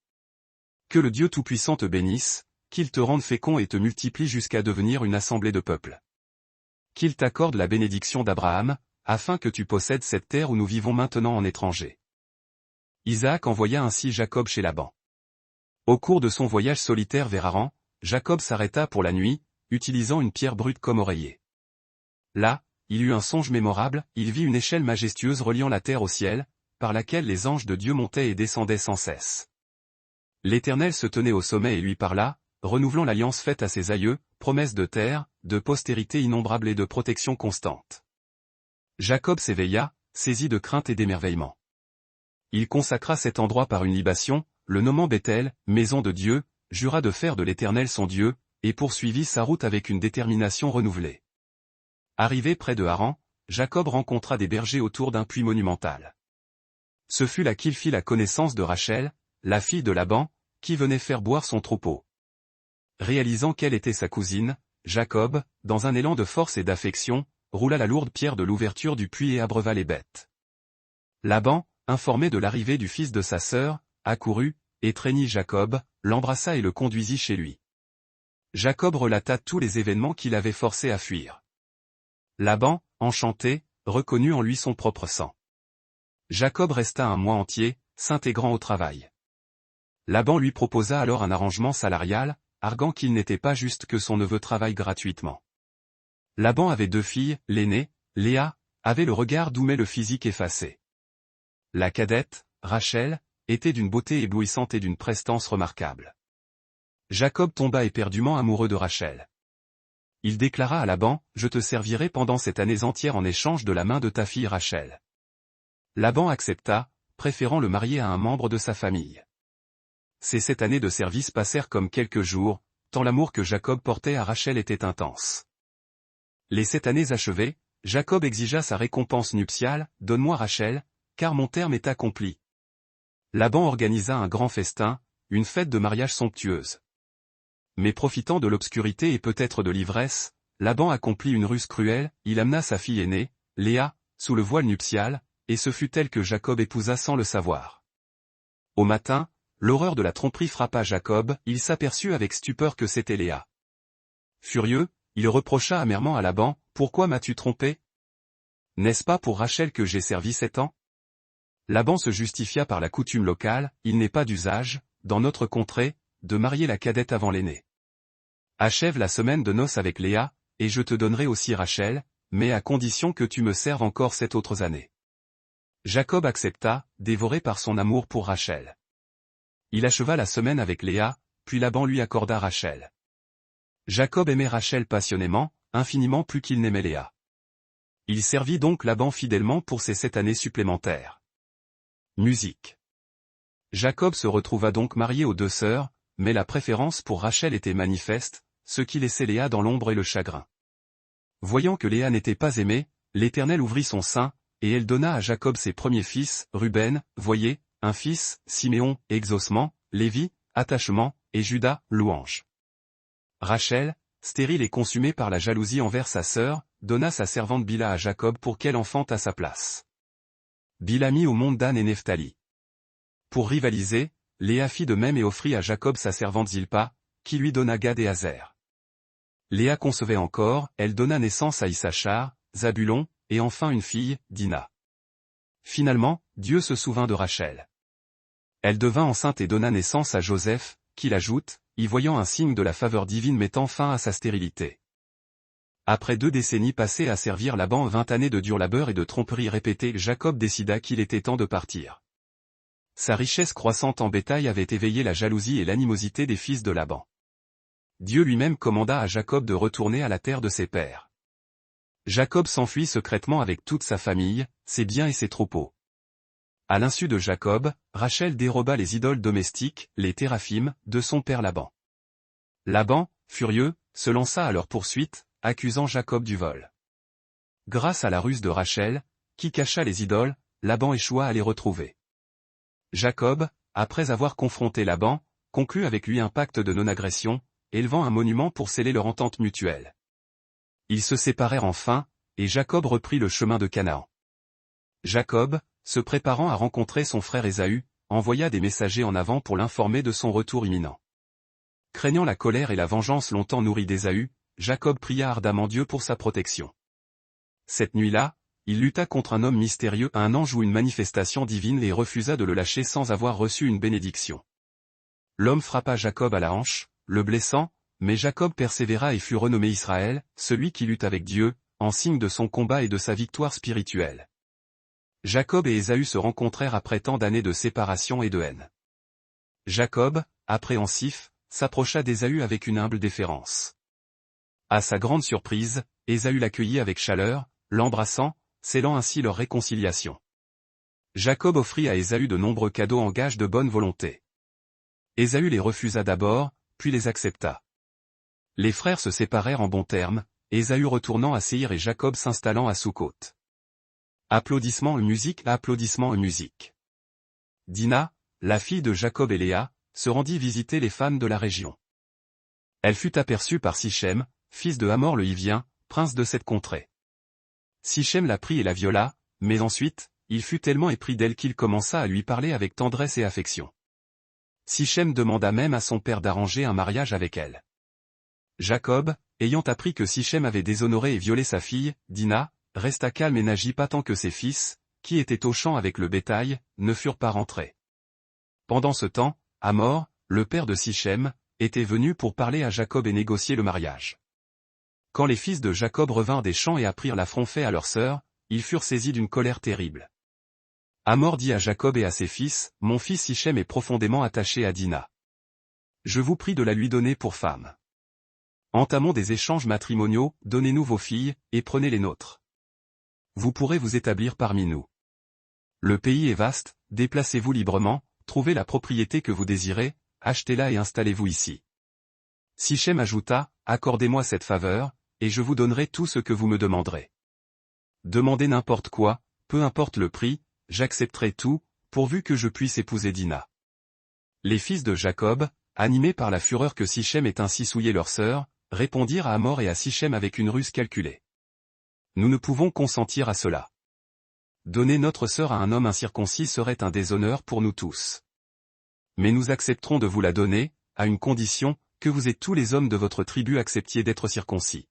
Que le Dieu Tout-Puissant te bénisse, qu'il te rende fécond et te multiplie jusqu'à devenir une assemblée de peuples. Qu'il t'accorde la bénédiction d'Abraham, afin que tu possèdes cette terre où nous vivons maintenant en étrangers. Isaac envoya ainsi Jacob chez Laban. Au cours de son voyage solitaire vers Haran, Jacob s'arrêta pour la nuit, utilisant une pierre brute comme oreiller. Là, il eut un songe mémorable, il vit une échelle majestueuse reliant la terre au ciel, par laquelle les anges de Dieu montaient et descendaient sans cesse. L'Éternel se tenait au sommet et lui parla, renouvelant l'alliance faite à ses aïeux, promesse de terre, de postérité innombrable et de protection constante. Jacob s'éveilla, saisi de crainte et d'émerveillement. Il consacra cet endroit par une libation, le nommant Béthel, maison de Dieu, jura de faire de l'Éternel son Dieu, et poursuivit sa route avec une détermination renouvelée. Arrivé près de Haran, Jacob rencontra des bergers autour d'un puits monumental. Ce fut là qu'il fit la connaissance de Rachel, la fille de Laban, qui venait faire boire son troupeau. Réalisant qu'elle était sa cousine, Jacob, dans un élan de force et d'affection, roula la lourde pierre de l'ouverture du puits et abreuva les bêtes. Laban, informé de l'arrivée du fils de sa sœur, accourut, étreignit Jacob, l'embrassa et le conduisit chez lui. Jacob relata tous les événements qui l'avaient forcé à fuir. Laban, enchanté, reconnut en lui son propre sang. Jacob resta un mois entier, s'intégrant au travail. Laban lui proposa alors un arrangement salarial, arguant qu'il n'était pas juste que son neveu travaille gratuitement. Laban avait 2 filles, l'aînée, Léa, avait le regard doux mais le physique effacé. La cadette, Rachel, était d'une beauté éblouissante et d'une prestance remarquable. Jacob tomba éperdument amoureux de Rachel. Il déclara à Laban, « Je te servirai pendant cette année entière en échange de la main de ta fille Rachel. » Laban accepta, préférant le marier à un membre de sa famille. Ces 7 années de service passèrent comme quelques jours, tant l'amour que Jacob portait à Rachel était intense. Les 7 années achevées, Jacob exigea sa récompense nuptiale, « Donne-moi Rachel, car mon terme est accompli. » Laban organisa un grand festin, une fête de mariage somptueuse. Mais profitant de l'obscurité et peut-être de l'ivresse, Laban accomplit une ruse cruelle, il amena sa fille aînée, Léa, sous le voile nuptial, et ce fut elle que Jacob épousa sans le savoir. Au matin, l'horreur de la tromperie frappa Jacob, il s'aperçut avec stupeur que c'était Léa. Furieux, il reprocha amèrement à Laban, « Pourquoi m'as-tu trompé? N'est-ce pas pour Rachel que j'ai servi 7 ans ?» Laban se justifia par la coutume locale, il n'est pas d'usage, dans notre contrée, de marier la cadette avant l'aînée. Achève la semaine de noces avec Léa, et je te donnerai aussi Rachel, mais à condition que tu me serves encore 7 autres années. Jacob accepta, dévoré par son amour pour Rachel. Il acheva la semaine avec Léa, puis Laban lui accorda Rachel. Jacob aimait Rachel passionnément, infiniment plus qu'il n'aimait Léa. Il servit donc Laban fidèlement pour ces 7 années supplémentaires. Musique. Jacob se retrouva donc marié aux 2 sœurs, mais la préférence pour Rachel était manifeste, ce qui laissait Léa dans l'ombre et le chagrin. Voyant que Léa n'était pas aimée, l'Éternel ouvrit son sein, et elle donna à Jacob ses premiers fils, Ruben, voyez, un fils, Siméon, exaucement, Lévi, attachement, et Judas, louange. Rachel, stérile et consumée par la jalousie envers sa sœur, donna sa servante Bila à Jacob pour qu'elle enfante à sa place. Bila mit au monde Dan et Nephtali. Pour rivaliser, Léa fit de même et offrit à Jacob sa servante Zilpa, qui lui donna Gad et Azer. Léa concevait encore, elle donna naissance à Issachar, Zabulon, et enfin une fille, Dina. Finalement, Dieu se souvint de Rachel. Elle devint enceinte et donna naissance à Joseph, qu'il ajoute, y voyant un signe de la faveur divine mettant fin à sa stérilité. Après 2 décennies passées à servir Laban, 20 années de dur labeur et de tromperies répétées, Jacob décida qu'il était temps de partir. Sa richesse croissante en bétail avait éveillé la jalousie et l'animosité des fils de Laban. Dieu lui-même commanda à Jacob de retourner à la terre de ses pères. Jacob s'enfuit secrètement avec toute sa famille, ses biens et ses troupeaux. À l'insu de Jacob, Rachel déroba les idoles domestiques, les téraphim, de son père Laban. Laban, furieux, se lança à leur poursuite, accusant Jacob du vol. Grâce à la ruse de Rachel, qui cacha les idoles, Laban échoua à les retrouver. Jacob, après avoir confronté Laban, conclut avec lui un pacte de non-agression, élevant un monument pour sceller leur entente mutuelle. Ils se séparèrent enfin, et Jacob reprit le chemin de Canaan. Jacob, se préparant à rencontrer son frère Ésaü, envoya des messagers en avant pour l'informer de son retour imminent. Craignant la colère et la vengeance longtemps nourrie d'Ésaü, Jacob pria ardemment Dieu pour sa protection. Cette nuit-là, il lutta contre un homme mystérieux, un ange ou une manifestation divine et refusa de le lâcher sans avoir reçu une bénédiction. L'homme frappa Jacob à la hanche, le blessant, mais Jacob persévéra et fut renommé Israël, celui qui lutte avec Dieu, en signe de son combat et de sa victoire spirituelle. Jacob et Ésaü se rencontrèrent après tant d'années de séparation et de haine. Jacob, appréhensif, s'approcha d'Ésaü avec une humble déférence. À sa grande surprise, Ésaü l'accueillit avec chaleur, l'embrassant, scellant ainsi leur réconciliation. Jacob offrit à Ésaü de nombreux cadeaux en gage de bonne volonté. Ésaü les refusa d'abord, puis les accepta. Les frères se séparèrent en bons termes, Ésaü retournant à Séhir et Jacob s'installant à Sukkot. Applaudissements et musique, applaudissements et musique. Dina, la fille de Jacob et Léa, se rendit visiter les femmes de la région. Elle fut aperçue par Sichem, fils de Hamor le Hivien, prince de cette contrée. Sichem la prit et la viola, mais ensuite, il fut tellement épris d'elle qu'il commença à lui parler avec tendresse et affection. Sichem demanda même à son père d'arranger un mariage avec elle. Jacob, ayant appris que Sichem avait déshonoré et violé sa fille, Dina, resta calme et n'agit pas tant que ses fils, qui étaient au champ avec le bétail, ne furent pas rentrés. Pendant ce temps, Hamor, le père de Sichem, était venu pour parler à Jacob et négocier le mariage. Quand les fils de Jacob revinrent des champs et apprirent l'affront fait à leur sœur, ils furent saisis d'une colère terrible. Hamor dit à Jacob et à ses fils, « Mon fils Sichem est profondément attaché à Dina. Je vous prie de la lui donner pour femme. Entamons des échanges matrimoniaux, donnez-nous vos filles, et prenez les nôtres. Vous pourrez vous établir parmi nous. Le pays est vaste, déplacez-vous librement, trouvez la propriété que vous désirez, achetez-la et installez-vous ici. » Sichem ajouta, « Accordez-moi cette faveur, et je vous donnerai tout ce que vous me demanderez. Demandez n'importe quoi, peu importe le prix, j'accepterai tout, pourvu que je puisse épouser Dina. » Les fils de Jacob, animés par la fureur que Sichem ait ainsi souillé leur sœur, répondirent à Hamor et à Sichem avec une ruse calculée. Nous ne pouvons consentir à cela. Donner notre sœur à un homme incirconcis serait un déshonneur pour nous tous. Mais nous accepterons de vous la donner, à une condition, que vous et tous les hommes de votre tribu acceptiez d'être circoncis.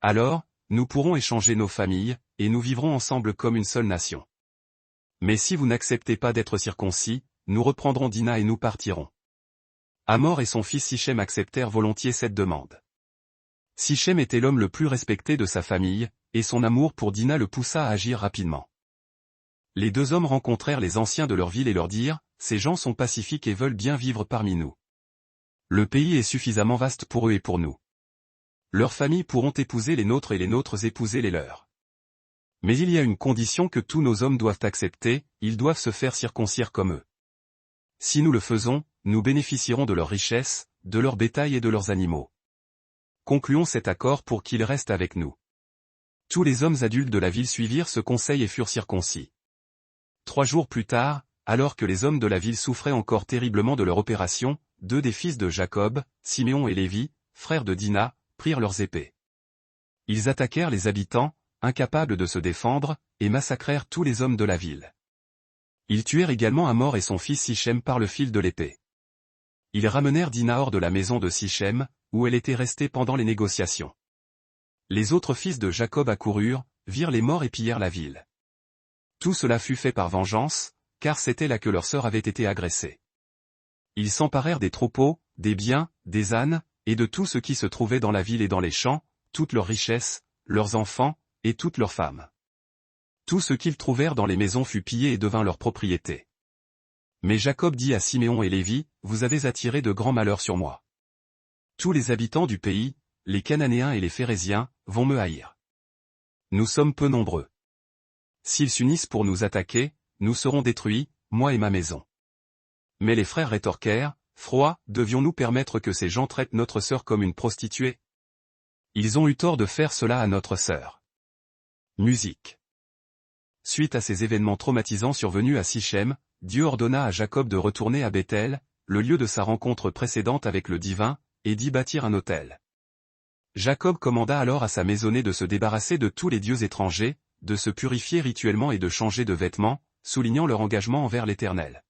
Alors, nous pourrons échanger nos familles, et nous vivrons ensemble comme une seule nation. Mais si vous n'acceptez pas d'être circoncis, nous reprendrons Dina et nous partirons. Hamor et son fils Sichem acceptèrent volontiers cette demande. Sichem était l'homme le plus respecté de sa famille, et son amour pour Dina le poussa à agir rapidement. Les deux hommes rencontrèrent les anciens de leur ville et leur dirent, « Ces gens sont pacifiques et veulent bien vivre parmi nous. Le pays est suffisamment vaste pour eux et pour nous. Leurs familles pourront épouser les nôtres et les nôtres épouser les leurs. Mais il y a une condition que tous nos hommes doivent accepter, ils doivent se faire circoncire comme eux. Si nous le faisons, nous bénéficierons de leurs richesses, de leur bétail et de leurs animaux. Concluons cet accord pour qu'ils restent avec nous. » Tous les hommes adultes de la ville suivirent ce conseil et furent circoncis. 3 jours plus tard, alors que les hommes de la ville souffraient encore terriblement de leur opération, 2 des fils de Jacob, Siméon et Lévi, frères de Dina, prirent leurs épées. Ils attaquèrent les habitants, incapables de se défendre, et massacrèrent tous les hommes de la ville. Ils tuèrent également Hamor et son fils Sichem par le fil de l'épée. Ils ramenèrent Dina hors de la maison de Sichem, où elle était restée pendant les négociations. Les autres fils de Jacob accoururent, virent les morts et pillèrent la ville. Tout cela fut fait par vengeance, car c'était là que leur sœur avait été agressée. Ils s'emparèrent des troupeaux, des biens, des ânes, et de tout ce qui se trouvait dans la ville et dans les champs, toutes leurs richesses, leurs enfants, et toutes leurs femmes. Tout ce qu'ils trouvèrent dans les maisons fut pillé et devint leur propriété. Mais Jacob dit à Siméon et Lévi, « Vous avez attiré de grands malheurs sur moi. Tous les habitants du pays, les Cananéens et les Phéréziens, vont me haïr. Nous sommes peu nombreux. S'ils s'unissent pour nous attaquer, nous serons détruits, moi et ma maison. » Mais les frères rétorquèrent, « Froid, devions-nous permettre que ces gens traitent notre sœur comme une prostituée? Ils ont eu tort de faire cela à notre sœur. » Musique. Suite à ces événements traumatisants survenus à Sichem, Dieu ordonna à Jacob de retourner à Béthel, le lieu de sa rencontre précédente avec le divin, et d'y bâtir un autel. Jacob commanda alors à sa maisonnée de se débarrasser de tous les dieux étrangers, de se purifier rituellement et de changer de vêtements, soulignant leur engagement envers l'Éternel.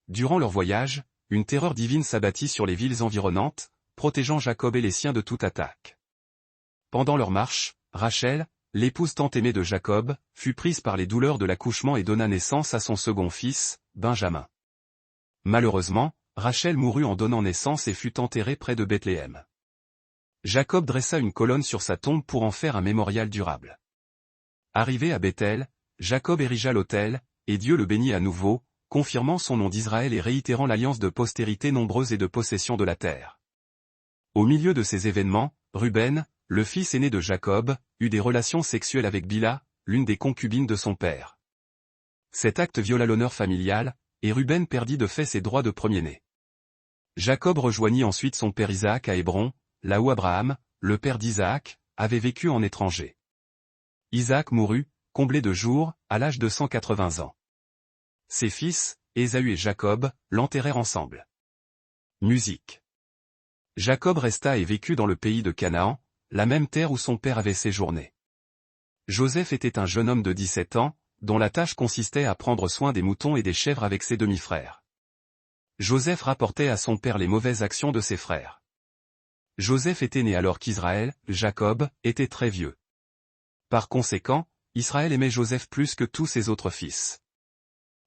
Durant leur voyage, une terreur divine s'abattit sur les villes environnantes, protégeant Jacob et les siens de toute attaque. Pendant leur marche, Rachel, l'épouse tant aimée de Jacob, fut prise par les douleurs de l'accouchement et donna naissance à son second fils, Benjamin. Malheureusement, Rachel mourut en donnant naissance et fut enterrée près de Bethléem. Jacob dressa une colonne sur sa tombe pour en faire un mémorial durable. Arrivé à Béthel, Jacob érigea l'autel, et Dieu le bénit à nouveau, confirmant son nom d'Israël et réitérant l'alliance de postérité nombreuse et de possession de la terre. Au milieu de ces événements, Ruben, le fils aîné de Jacob, eut des relations sexuelles avec Bila, l'une des concubines de son père. Cet acte viola l'honneur familial, et Ruben perdit de fait ses droits de premier-né. Jacob rejoignit ensuite son père Isaac à Hébron, là où Abraham, le père d'Isaac, avait vécu en étranger. Isaac mourut, comblé de jours, à l'âge de 180 ans. Ses fils, Ésaü et Jacob, l'enterrèrent ensemble. Musique. Jacob resta et vécut dans le pays de Canaan, la même terre où son père avait séjourné. Joseph était un jeune homme de 17 ans, dont la tâche consistait à prendre soin des moutons et des chèvres avec ses demi-frères. Joseph rapportait à son père les mauvaises actions de ses frères. Joseph était né alors qu'Israël, Jacob, était très vieux. Par conséquent, Israël aimait Joseph plus que tous ses autres fils.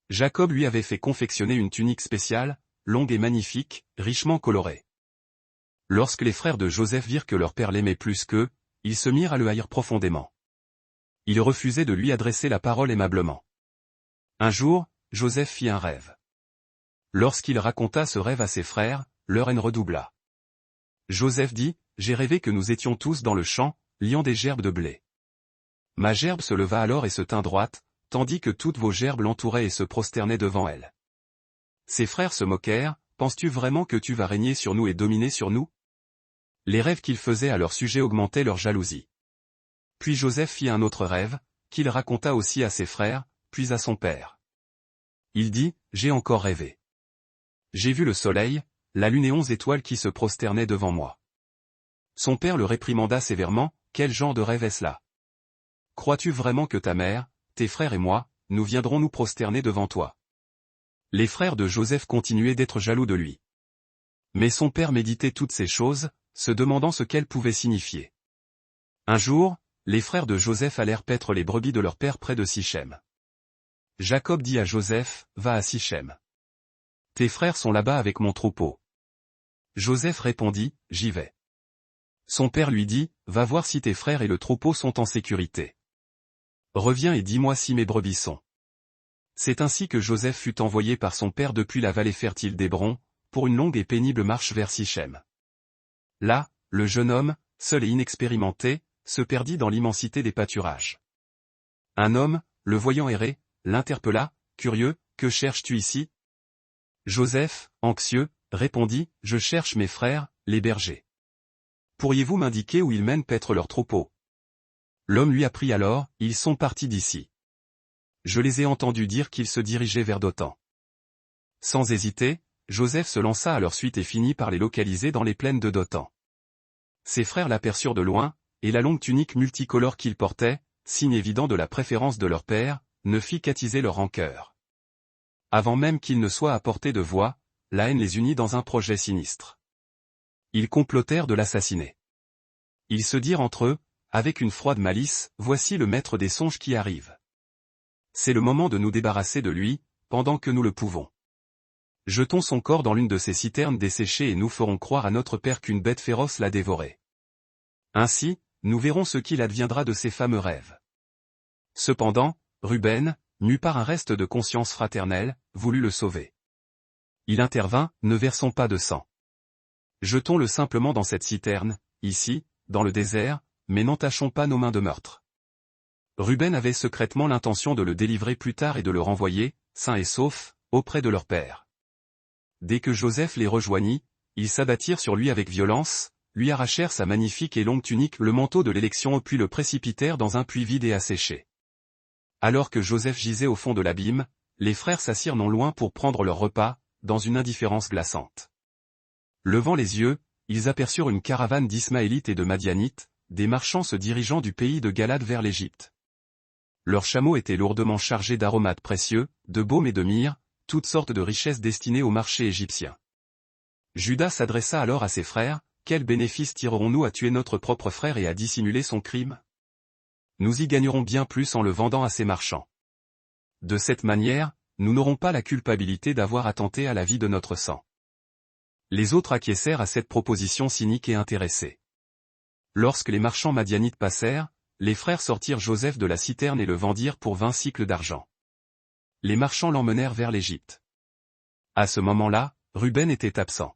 Jacob lui avait fait confectionner une tunique spéciale, longue et magnifique, richement colorée. Lorsque les frères de Joseph virent que leur père l'aimait plus qu'eux, ils se mirent à le haïr profondément. Ils refusaient de lui adresser la parole aimablement. Un jour, Joseph fit un rêve. Lorsqu'il raconta ce rêve à ses frères, leur haine redoubla. Joseph dit, « J'ai rêvé que nous étions tous dans le champ, liant des gerbes de blé. Ma gerbe se leva alors et se tint droite, tandis que toutes vos gerbes l'entouraient et se prosternaient devant elle. » Ses frères se moquèrent, « Penses-tu vraiment que tu vas régner sur nous et dominer sur nous ?» Les rêves qu'ils faisaient à leur sujet augmentaient leur jalousie. Puis Joseph fit un autre rêve, qu'il raconta aussi à ses frères, puis à son père. Il dit, « J'ai encore rêvé. J'ai vu le soleil, la lune et 11 étoiles qui se prosternaient devant moi. Son père le réprimanda sévèrement, « Quel genre de rêve est-ce là? Crois-tu vraiment que ta mère, tes frères et moi, nous viendrons nous prosterner devant toi ?» Les frères de Joseph continuaient d'être jaloux de lui. Mais son père méditait toutes ces choses, se demandant ce qu'elles pouvaient signifier. Un jour, les frères de Joseph allèrent paître les brebis de leur père près de Sichem. Jacob dit à Joseph, « Va à Sichem. Tes frères sont là-bas avec mon troupeau. » Joseph répondit, « J'y vais. » Son père lui dit, « Va voir si tes frères et le troupeau sont en sécurité. Reviens et dis-moi si mes brebis sont. » C'est ainsi que Joseph fut envoyé par son père depuis la vallée fertile d'Hébron, pour une longue et pénible marche vers Sichem. Là, le jeune homme, seul et inexpérimenté, se perdit dans l'immensité des pâturages. Un homme, le voyant errer, l'interpella, curieux, « Que cherches-tu ici ?» Joseph, anxieux, répondit, « Je cherche mes frères, les bergers. Pourriez-vous m'indiquer où ils mènent paître leurs troupeaux ?» L'homme lui apprit alors, « Ils sont partis d'ici. Je les ai entendus dire qu'ils se dirigeaient vers Dothan. » Sans hésiter, Joseph se lança à leur suite et finit par les localiser dans les plaines de Dothan. Ses frères l'aperçurent de loin, et la longue tunique multicolore qu'il portait, signe évident de la préférence de leur père, ne fit qu'attiser leur rancœur. Avant même qu'ils ne soient à portée de voix, la haine les unit dans un projet sinistre. Ils complotèrent de l'assassiner. Ils se dirent entre eux, avec une froide malice, « Voici le maître des songes qui arrive. C'est le moment de nous débarrasser de lui, pendant que nous le pouvons. Jetons son corps dans l'une de ces citernes desséchées et nous ferons croire à notre père qu'une bête féroce l'a dévoré. Ainsi, nous verrons ce qu'il adviendra de ces fameux rêves. » Cependant, Ruben, mu par un reste de conscience fraternelle, voulut le sauver. Il intervint, « Ne versons pas de sang. Jetons-le simplement dans cette citerne, ici, dans le désert, mais n'entachons pas nos mains de meurtre. » Ruben avait secrètement l'intention de le délivrer plus tard et de le renvoyer, sain et sauf, auprès de leur père. Dès que Joseph les rejoignit, ils s'abattirent sur lui avec violence, lui arrachèrent sa magnifique et longue tunique, le manteau de l'élection, puis le précipitèrent dans un puits vide et asséché. Alors que Joseph gisait au fond de l'abîme, les frères s'assirent non loin pour prendre leur repas, dans une indifférence glaçante. Levant les yeux, ils aperçurent une caravane d'Ismaélites et de Madianites, des marchands se dirigeant du pays de Galade vers l'Égypte. Leurs chameaux étaient lourdement chargés d'aromates précieux, de baume et de myrrhe, toutes sortes de richesses destinées au marché égyptien. Judas s'adressa alors à ses frères, « Quel bénéfice tirerons-nous à tuer notre propre frère et à dissimuler son crime? Nous y gagnerons bien plus en le vendant à ces marchands. De cette manière, nous n'aurons pas la culpabilité d'avoir attenté à la vie de notre sang. » Les autres acquiescèrent à cette proposition cynique et intéressée. Lorsque les marchands madianites passèrent, les frères sortirent Joseph de la citerne et le vendirent pour 20 sicles d'argent. Les marchands l'emmenèrent vers l'Égypte. À ce moment-là, Ruben était absent.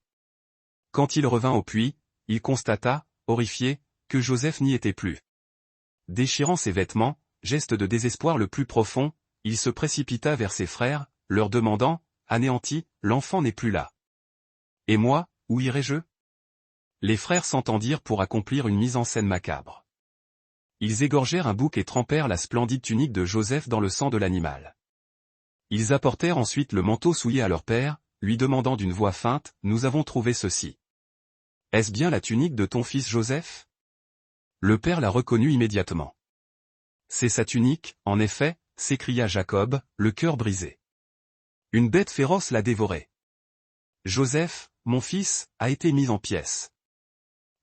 Quand il revint au puits, il constata, horrifié, que Joseph n'y était plus. Déchirant ses vêtements, geste de désespoir le plus profond, il se précipita vers ses frères, leur demandant, anéanti, « L'enfant n'est plus là. Et moi, où irai-je » Les frères s'entendirent pour accomplir une mise en scène macabre. Ils égorgèrent un bouc et trempèrent la splendide tunique de Joseph dans le sang de l'animal. Ils apportèrent ensuite le manteau souillé à leur père, lui demandant d'une voix feinte, « Nous avons trouvé ceci. Est-ce bien la tunique de ton fils Joseph ?» Le père la reconnut immédiatement. « C'est sa tunique, en effet, » s'écria Jacob, le cœur brisé. « Une bête féroce l'a dévoré. Joseph, mon fils, a été mis en pièces. »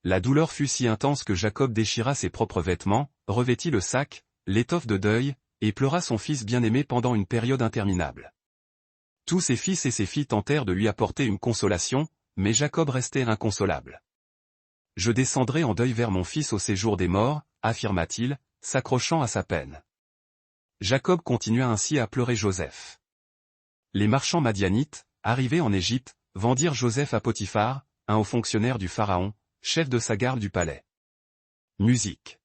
La douleur fut si intense que Jacob déchira ses propres vêtements, revêtit le sac, l'étoffe de deuil, et pleura son fils bien-aimé pendant une période interminable. Tous ses fils et ses filles tentèrent de lui apporter une consolation, mais Jacob restait inconsolable. « Je descendrai en deuil vers mon fils au séjour des morts, » affirma-t-il, s'accrochant à sa peine. Jacob continua ainsi à pleurer Joseph. Les marchands madianites, arrivés en Égypte, vendirent Joseph à Potiphar, un haut fonctionnaire du Pharaon, chef de sa garde du palais. Musique.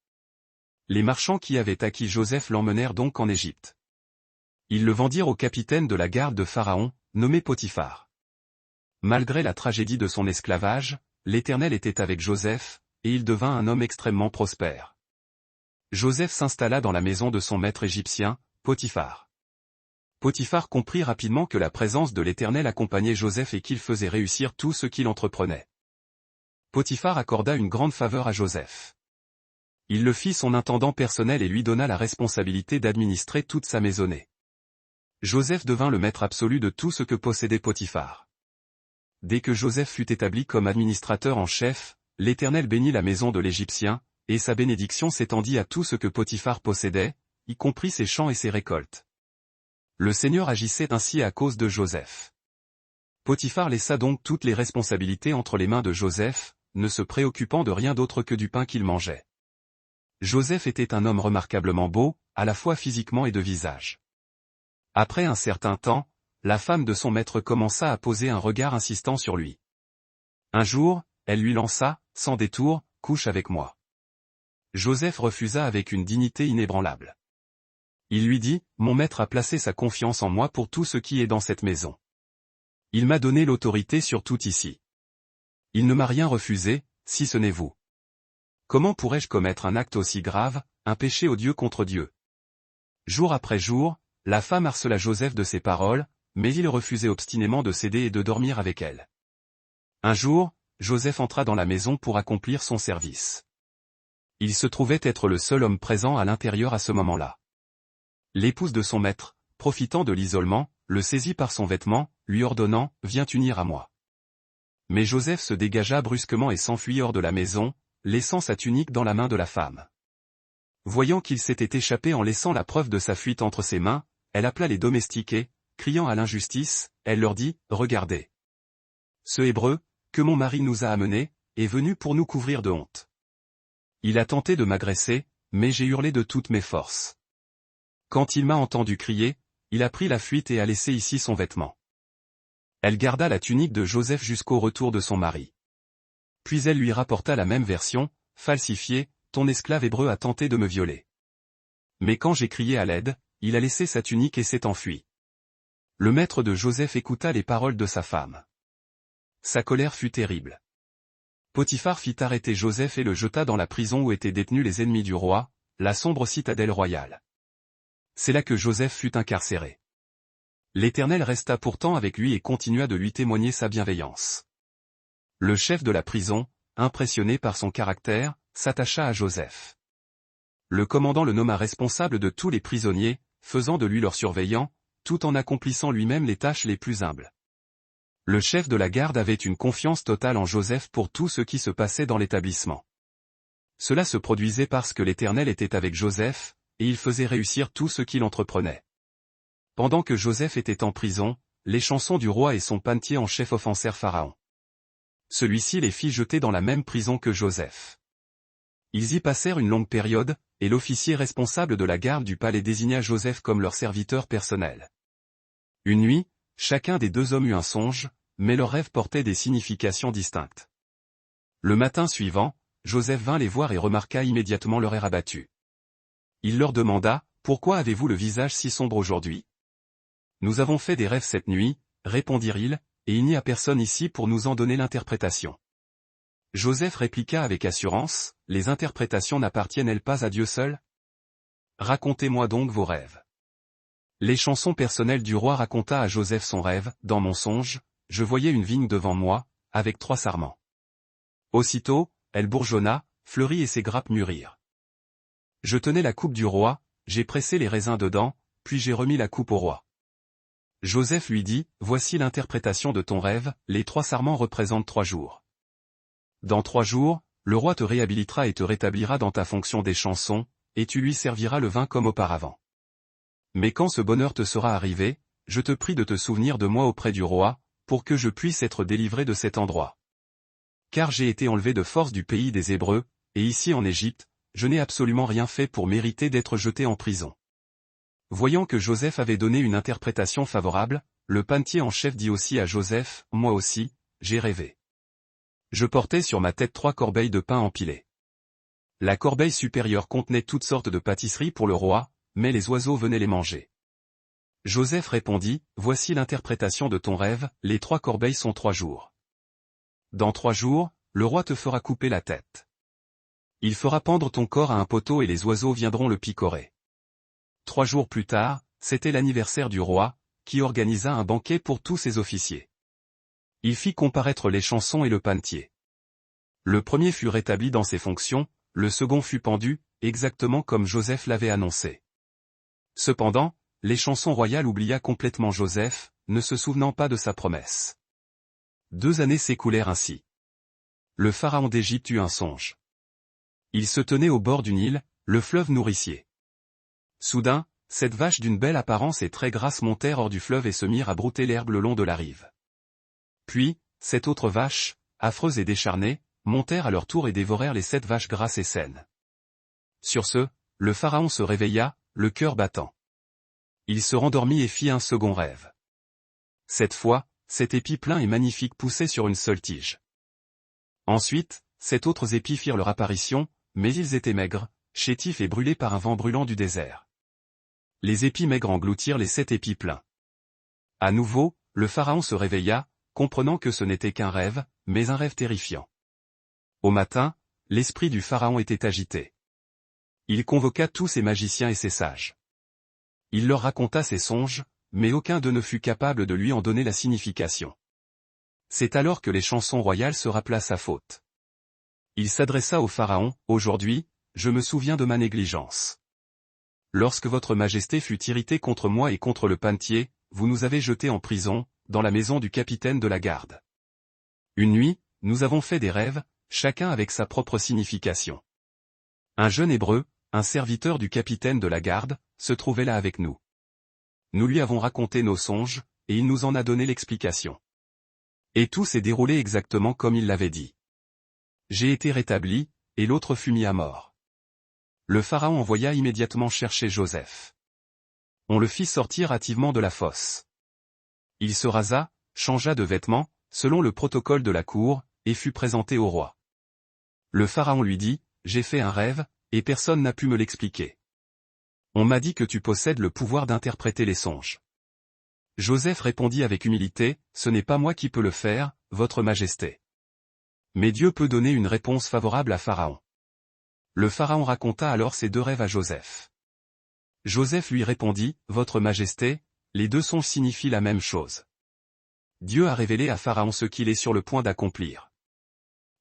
Les marchands qui avaient acquis Joseph l'emmenèrent donc en Égypte. Ils le vendirent au capitaine de la garde de Pharaon, nommé Potiphar. Malgré la tragédie de son esclavage, l'Éternel était avec Joseph, et il devint un homme extrêmement prospère. Joseph s'installa dans la maison de son maître égyptien, Potiphar. Potiphar comprit rapidement que la présence de l'Éternel accompagnait Joseph et qu'il faisait réussir tout ce qu'il entreprenait. Potiphar accorda une grande faveur à Joseph. Il le fit son intendant personnel et lui donna la responsabilité d'administrer toute sa maisonnée. Joseph devint le maître absolu de tout ce que possédait Potiphar. Dès que Joseph fut établi comme administrateur en chef, l'Éternel bénit la maison de l'Égyptien, et sa bénédiction s'étendit à tout ce que Potiphar possédait, y compris ses champs et ses récoltes. Le Seigneur agissait ainsi à cause de Joseph. Potiphar laissa donc toutes les responsabilités entre les mains de Joseph, ne se préoccupant de rien d'autre que du pain qu'il mangeait. Joseph était un homme remarquablement beau, à la fois physiquement et de visage. Après un certain temps, la femme de son maître commença à poser un regard insistant sur lui. Un jour, elle lui lança, sans détour, « Couche avec moi ». Joseph refusa avec une dignité inébranlable. Il lui dit, « Mon maître a placé sa confiance en moi pour tout ce qui est dans cette maison. Il m'a donné l'autorité sur tout ici. Il ne m'a rien refusé, si ce n'est vous. Comment pourrais-je commettre un acte aussi grave, un péché odieux contre Dieu ?» Jour après jour, la femme harcela Joseph de ses paroles, mais il refusait obstinément de céder et de dormir avec elle. Un jour, Joseph entra dans la maison pour accomplir son service. Il se trouvait être le seul homme présent à l'intérieur à ce moment-là. L'épouse de son maître, profitant de l'isolement, le saisit par son vêtement, lui ordonnant « Viens t'unir à moi ». Mais Joseph se dégagea brusquement et s'enfuit hors de la maison, laissant sa tunique dans la main de la femme. Voyant qu'il s'était échappé en laissant la preuve de sa fuite entre ses mains, elle appela les domestiques et, criant à l'injustice, elle leur dit « Regardez. Ce Hébreu, que mon mari nous a amené, est venu pour nous couvrir de honte. Il a tenté de m'agresser, mais j'ai hurlé de toutes mes forces. Quand il m'a entendu crier, il a pris la fuite et a laissé ici son vêtement. » Elle garda la tunique de Joseph jusqu'au retour de son mari. Puis elle lui rapporta la même version, falsifiée, « Ton esclave hébreu a tenté de me violer. Mais quand j'ai crié à l'aide, il a laissé sa tunique et s'est enfui. » Le maître de Joseph écouta les paroles de sa femme. Sa colère fut terrible. Potiphar fit arrêter Joseph et le jeta dans la prison où étaient détenus les ennemis du roi, la sombre citadelle royale. C'est là que Joseph fut incarcéré. L'Éternel resta pourtant avec lui et continua de lui témoigner sa bienveillance. Le chef de la prison, impressionné par son caractère, s'attacha à Joseph. Le commandant le nomma responsable de tous les prisonniers, faisant de lui leur surveillant, tout en accomplissant lui-même les tâches les plus humbles. Le chef de la garde avait une confiance totale en Joseph pour tout ce qui se passait dans l'établissement. Cela se produisait parce que l'Éternel était avec Joseph, et il faisait réussir tout ce qu'il entreprenait. Pendant que Joseph était en prison, les chansons du roi et son panetier en chef offensèrent Pharaon. Celui-ci les fit jeter dans la même prison que Joseph. Ils y passèrent une longue période, et l'officier responsable de la garde du palais désigna Joseph comme leur serviteur personnel. Une nuit, chacun des deux hommes eut un songe, mais leurs rêves portaient des significations distinctes. Le matin suivant, Joseph vint les voir et remarqua immédiatement leur air abattu. Il leur demanda, « Pourquoi avez-vous le visage si sombre aujourd'hui ?» « Nous avons fait des rêves cette nuit, » répondirent-ils, « et il n'y a personne ici pour nous en donner l'interprétation. » Joseph répliqua avec assurance, « Les interprétations n'appartiennent-elles pas à Dieu seul ? Racontez-moi donc vos rêves. » Les chansons personnelles du roi raconta à Joseph son rêve, « Dans mon songe, je voyais une vigne devant moi, avec 3 sarments. Aussitôt, elle bourgeonna, fleurit et ses grappes mûrirent. Je tenais la coupe du roi, j'ai pressé les raisins dedans, puis j'ai remis la coupe au roi. Joseph lui dit, « Voici l'interprétation de ton rêve, les 3 sarments représentent 3 jours. Dans 3 jours, le roi te réhabilitera et te rétablira dans ta fonction des chansons, et tu lui serviras le vin comme auparavant. Mais quand ce bonheur te sera arrivé, je te prie de te souvenir de moi auprès du roi, pour que je puisse être délivré de cet endroit. Car j'ai été enlevé de force du pays des Hébreux, et ici en Égypte, je n'ai absolument rien fait pour mériter d'être jeté en prison. » Voyant que Joseph avait donné une interprétation favorable, le panetier en chef dit aussi à Joseph, « Moi aussi, j'ai rêvé. Je portais sur ma tête 3 corbeilles de pain empilées. La corbeille supérieure contenait toutes sortes de pâtisseries pour le roi, mais les oiseaux venaient les manger. Joseph répondit, « Voici l'interprétation de ton rêve, les 3 corbeilles sont 3 jours. Dans 3 jours, le roi te fera couper la tête. Il fera pendre ton corps à un poteau et les oiseaux viendront le picorer. » 3 jours plus tard, c'était l'anniversaire du roi, qui organisa un banquet pour tous ses officiers. Il fit comparaître les chansons et le panetier. Le premier fut rétabli dans ses fonctions, le second fut pendu, exactement comme Joseph l'avait annoncé. Cependant, l'échanson royal oublia complètement Joseph, ne se souvenant pas de sa promesse. 2 années s'écoulèrent ainsi. Le pharaon d'Égypte eut un songe. Il se tenait au bord du Nil, le fleuve nourricier. Soudain, 7 vaches d'une belle apparence et très grasses montèrent hors du fleuve et se mirent à brouter l'herbe le long de la rive. Puis, 7 autres vaches, affreuses et décharnées, montèrent à leur tour et dévorèrent les 7 vaches grasses et saines. Sur ce, le pharaon se réveilla, le cœur battant. Il se rendormit et fit un second rêve. Cette fois, 7 épis pleins et magnifiques poussaient sur une seule tige. Ensuite, 7 autres épis firent leur apparition, mais ils étaient maigres, chétifs et brûlés par un vent brûlant du désert. Les épis maigres engloutirent les 7 épis pleins. À nouveau, le pharaon se réveilla, comprenant que ce n'était qu'un rêve, mais un rêve terrifiant. Au matin, l'esprit du pharaon était agité. Il convoqua tous ses magiciens et ses sages. Il leur raconta ses songes, mais aucun d'eux ne fut capable de lui en donner la signification. C'est alors que l'échanson royal se rappela sa faute. Il s'adressa au pharaon, « Aujourd'hui, je me souviens de ma négligence. Lorsque votre majesté fut irritée contre moi et contre le panetier, vous nous avez jetés en prison, dans la maison du capitaine de la garde. Une nuit, nous avons fait des rêves, chacun avec sa propre signification. Un jeune hébreu, un serviteur du capitaine de la garde, se trouvait là avec nous. Nous lui avons raconté nos songes, et il nous en a donné l'explication. Et tout s'est déroulé exactement comme il l'avait dit. J'ai été rétabli, et l'autre fut mis à mort. » Le pharaon envoya immédiatement chercher Joseph. On le fit sortir hâtivement de la fosse. Il se rasa, changea de vêtements, selon le protocole de la cour, et fut présenté au roi. Le pharaon lui dit, « J'ai fait un rêve, et personne n'a pu me l'expliquer. On m'a dit que tu possèdes le pouvoir d'interpréter les songes. » Joseph répondit avec humilité, « Ce n'est pas moi qui peux le faire, votre majesté. Mais Dieu peut donner une réponse favorable à Pharaon. » Le pharaon raconta alors ses 2 rêves à Joseph. Joseph lui répondit, « Votre majesté, les 2 songes signifient la même chose. Dieu a révélé à Pharaon ce qu'il est sur le point d'accomplir.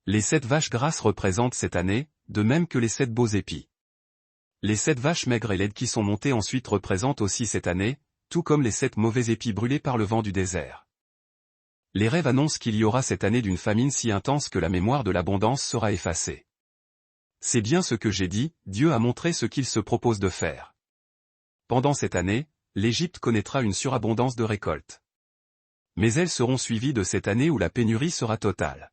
Les 7 vaches grasses représentent cette année, de même que les 7 beaux épis. Les 7 vaches maigres et laides qui sont montées ensuite représentent aussi cette année, tout comme les 7 mauvais épis brûlés par le vent du désert. Les rêves annoncent qu'il y aura cette année d'une famine si intense que la mémoire de l'abondance sera effacée. C'est bien ce que j'ai dit, Dieu a montré ce qu'il se propose de faire. Pendant cette année, l'Égypte connaîtra une surabondance de récoltes. Mais elles seront suivies de cette année où la pénurie sera totale.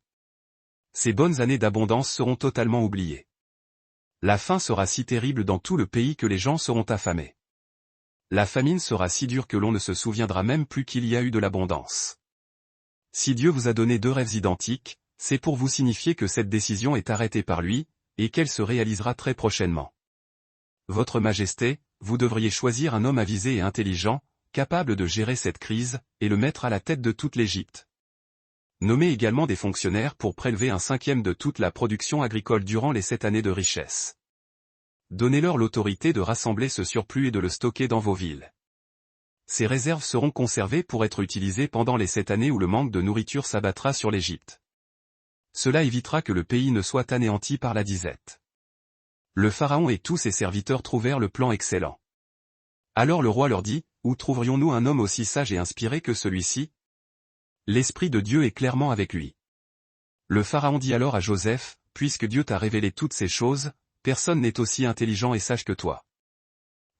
Ces bonnes années d'abondance seront totalement oubliées. La faim sera si terrible dans tout le pays que les gens seront affamés. La famine sera si dure que l'on ne se souviendra même plus qu'il y a eu de l'abondance. Si Dieu vous a donné 2 rêves identiques, c'est pour vous signifier que cette décision est arrêtée par lui, et qu'elle se réalisera très prochainement. Votre Majesté, vous devriez choisir un homme avisé et intelligent, capable de gérer cette crise, et le mettre à la tête de toute l'Égypte. Nommez également des fonctionnaires pour prélever un 5e de toute la production agricole durant les 7 années de richesse. Donnez-leur l'autorité de rassembler ce surplus et de le stocker dans vos villes. Ces réserves seront conservées pour être utilisées pendant les 7 années où le manque de nourriture s'abattra sur l'Égypte. Cela évitera que le pays ne soit anéanti par la disette. Le pharaon et tous ses serviteurs trouvèrent le plan excellent. Alors le roi leur dit, « Où trouverions-nous un homme aussi sage et inspiré que celui-ci ? L'Esprit de Dieu est clairement avec lui. » Le pharaon dit alors à Joseph, « Puisque Dieu t'a révélé toutes ces choses, personne n'est aussi intelligent et sage que toi.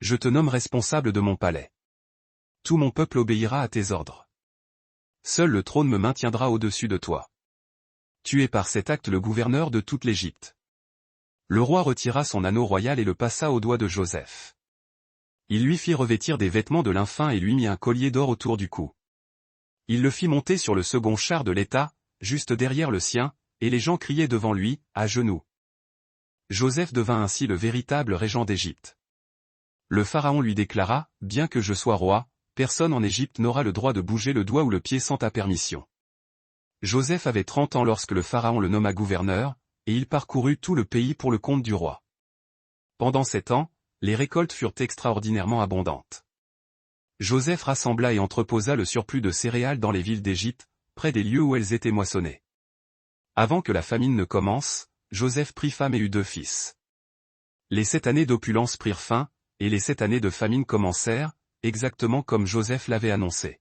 Je te nomme responsable de mon palais. Tout mon peuple obéira à tes ordres. Seul le trône me maintiendra au-dessus de toi. Tu es par cet acte le gouverneur de toute l'Égypte. » Le roi retira son anneau royal et le passa au doigt de Joseph. Il lui fit revêtir des vêtements de lin fin et lui mit un collier d'or autour du cou. Il le fit monter sur le second char de l'État, juste derrière le sien, et les gens criaient devant lui, à genoux. Joseph devint ainsi le véritable régent d'Égypte. Le pharaon lui déclara, « Bien que je sois roi, personne en Égypte n'aura le droit de bouger le doigt ou le pied sans ta permission. » Joseph avait 30 ans lorsque le pharaon le nomma gouverneur, et il parcourut tout le pays pour le compte du roi. Pendant 7 ans, les récoltes furent extraordinairement abondantes. Joseph rassembla et entreposa le surplus de céréales dans les villes d'Égypte, près des lieux où elles étaient moissonnées. Avant que la famine ne commence, Joseph prit femme et eut 2 fils. Les 7 années d'opulence prirent fin, et les 7 années de famine commencèrent, exactement comme Joseph l'avait annoncé.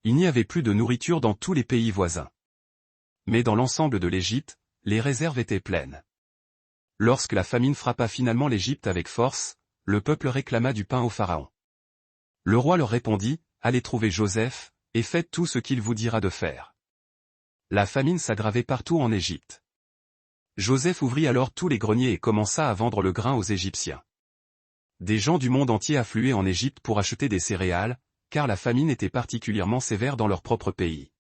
Il n'y avait plus de nourriture dans tous les pays voisins. Mais dans l'ensemble de l'Égypte, les réserves étaient pleines. Lorsque la famine frappa finalement l'Égypte avec force, le peuple réclama du pain au pharaon. Le roi leur répondit, « Allez trouver Joseph, et faites tout ce qu'il vous dira de faire. » La famine s'aggravait partout en Égypte. Joseph ouvrit alors tous les greniers et commença à vendre le grain aux Égyptiens. Des gens du monde entier affluaient en Égypte pour acheter des céréales, car la famine était particulièrement sévère dans leur propre pays.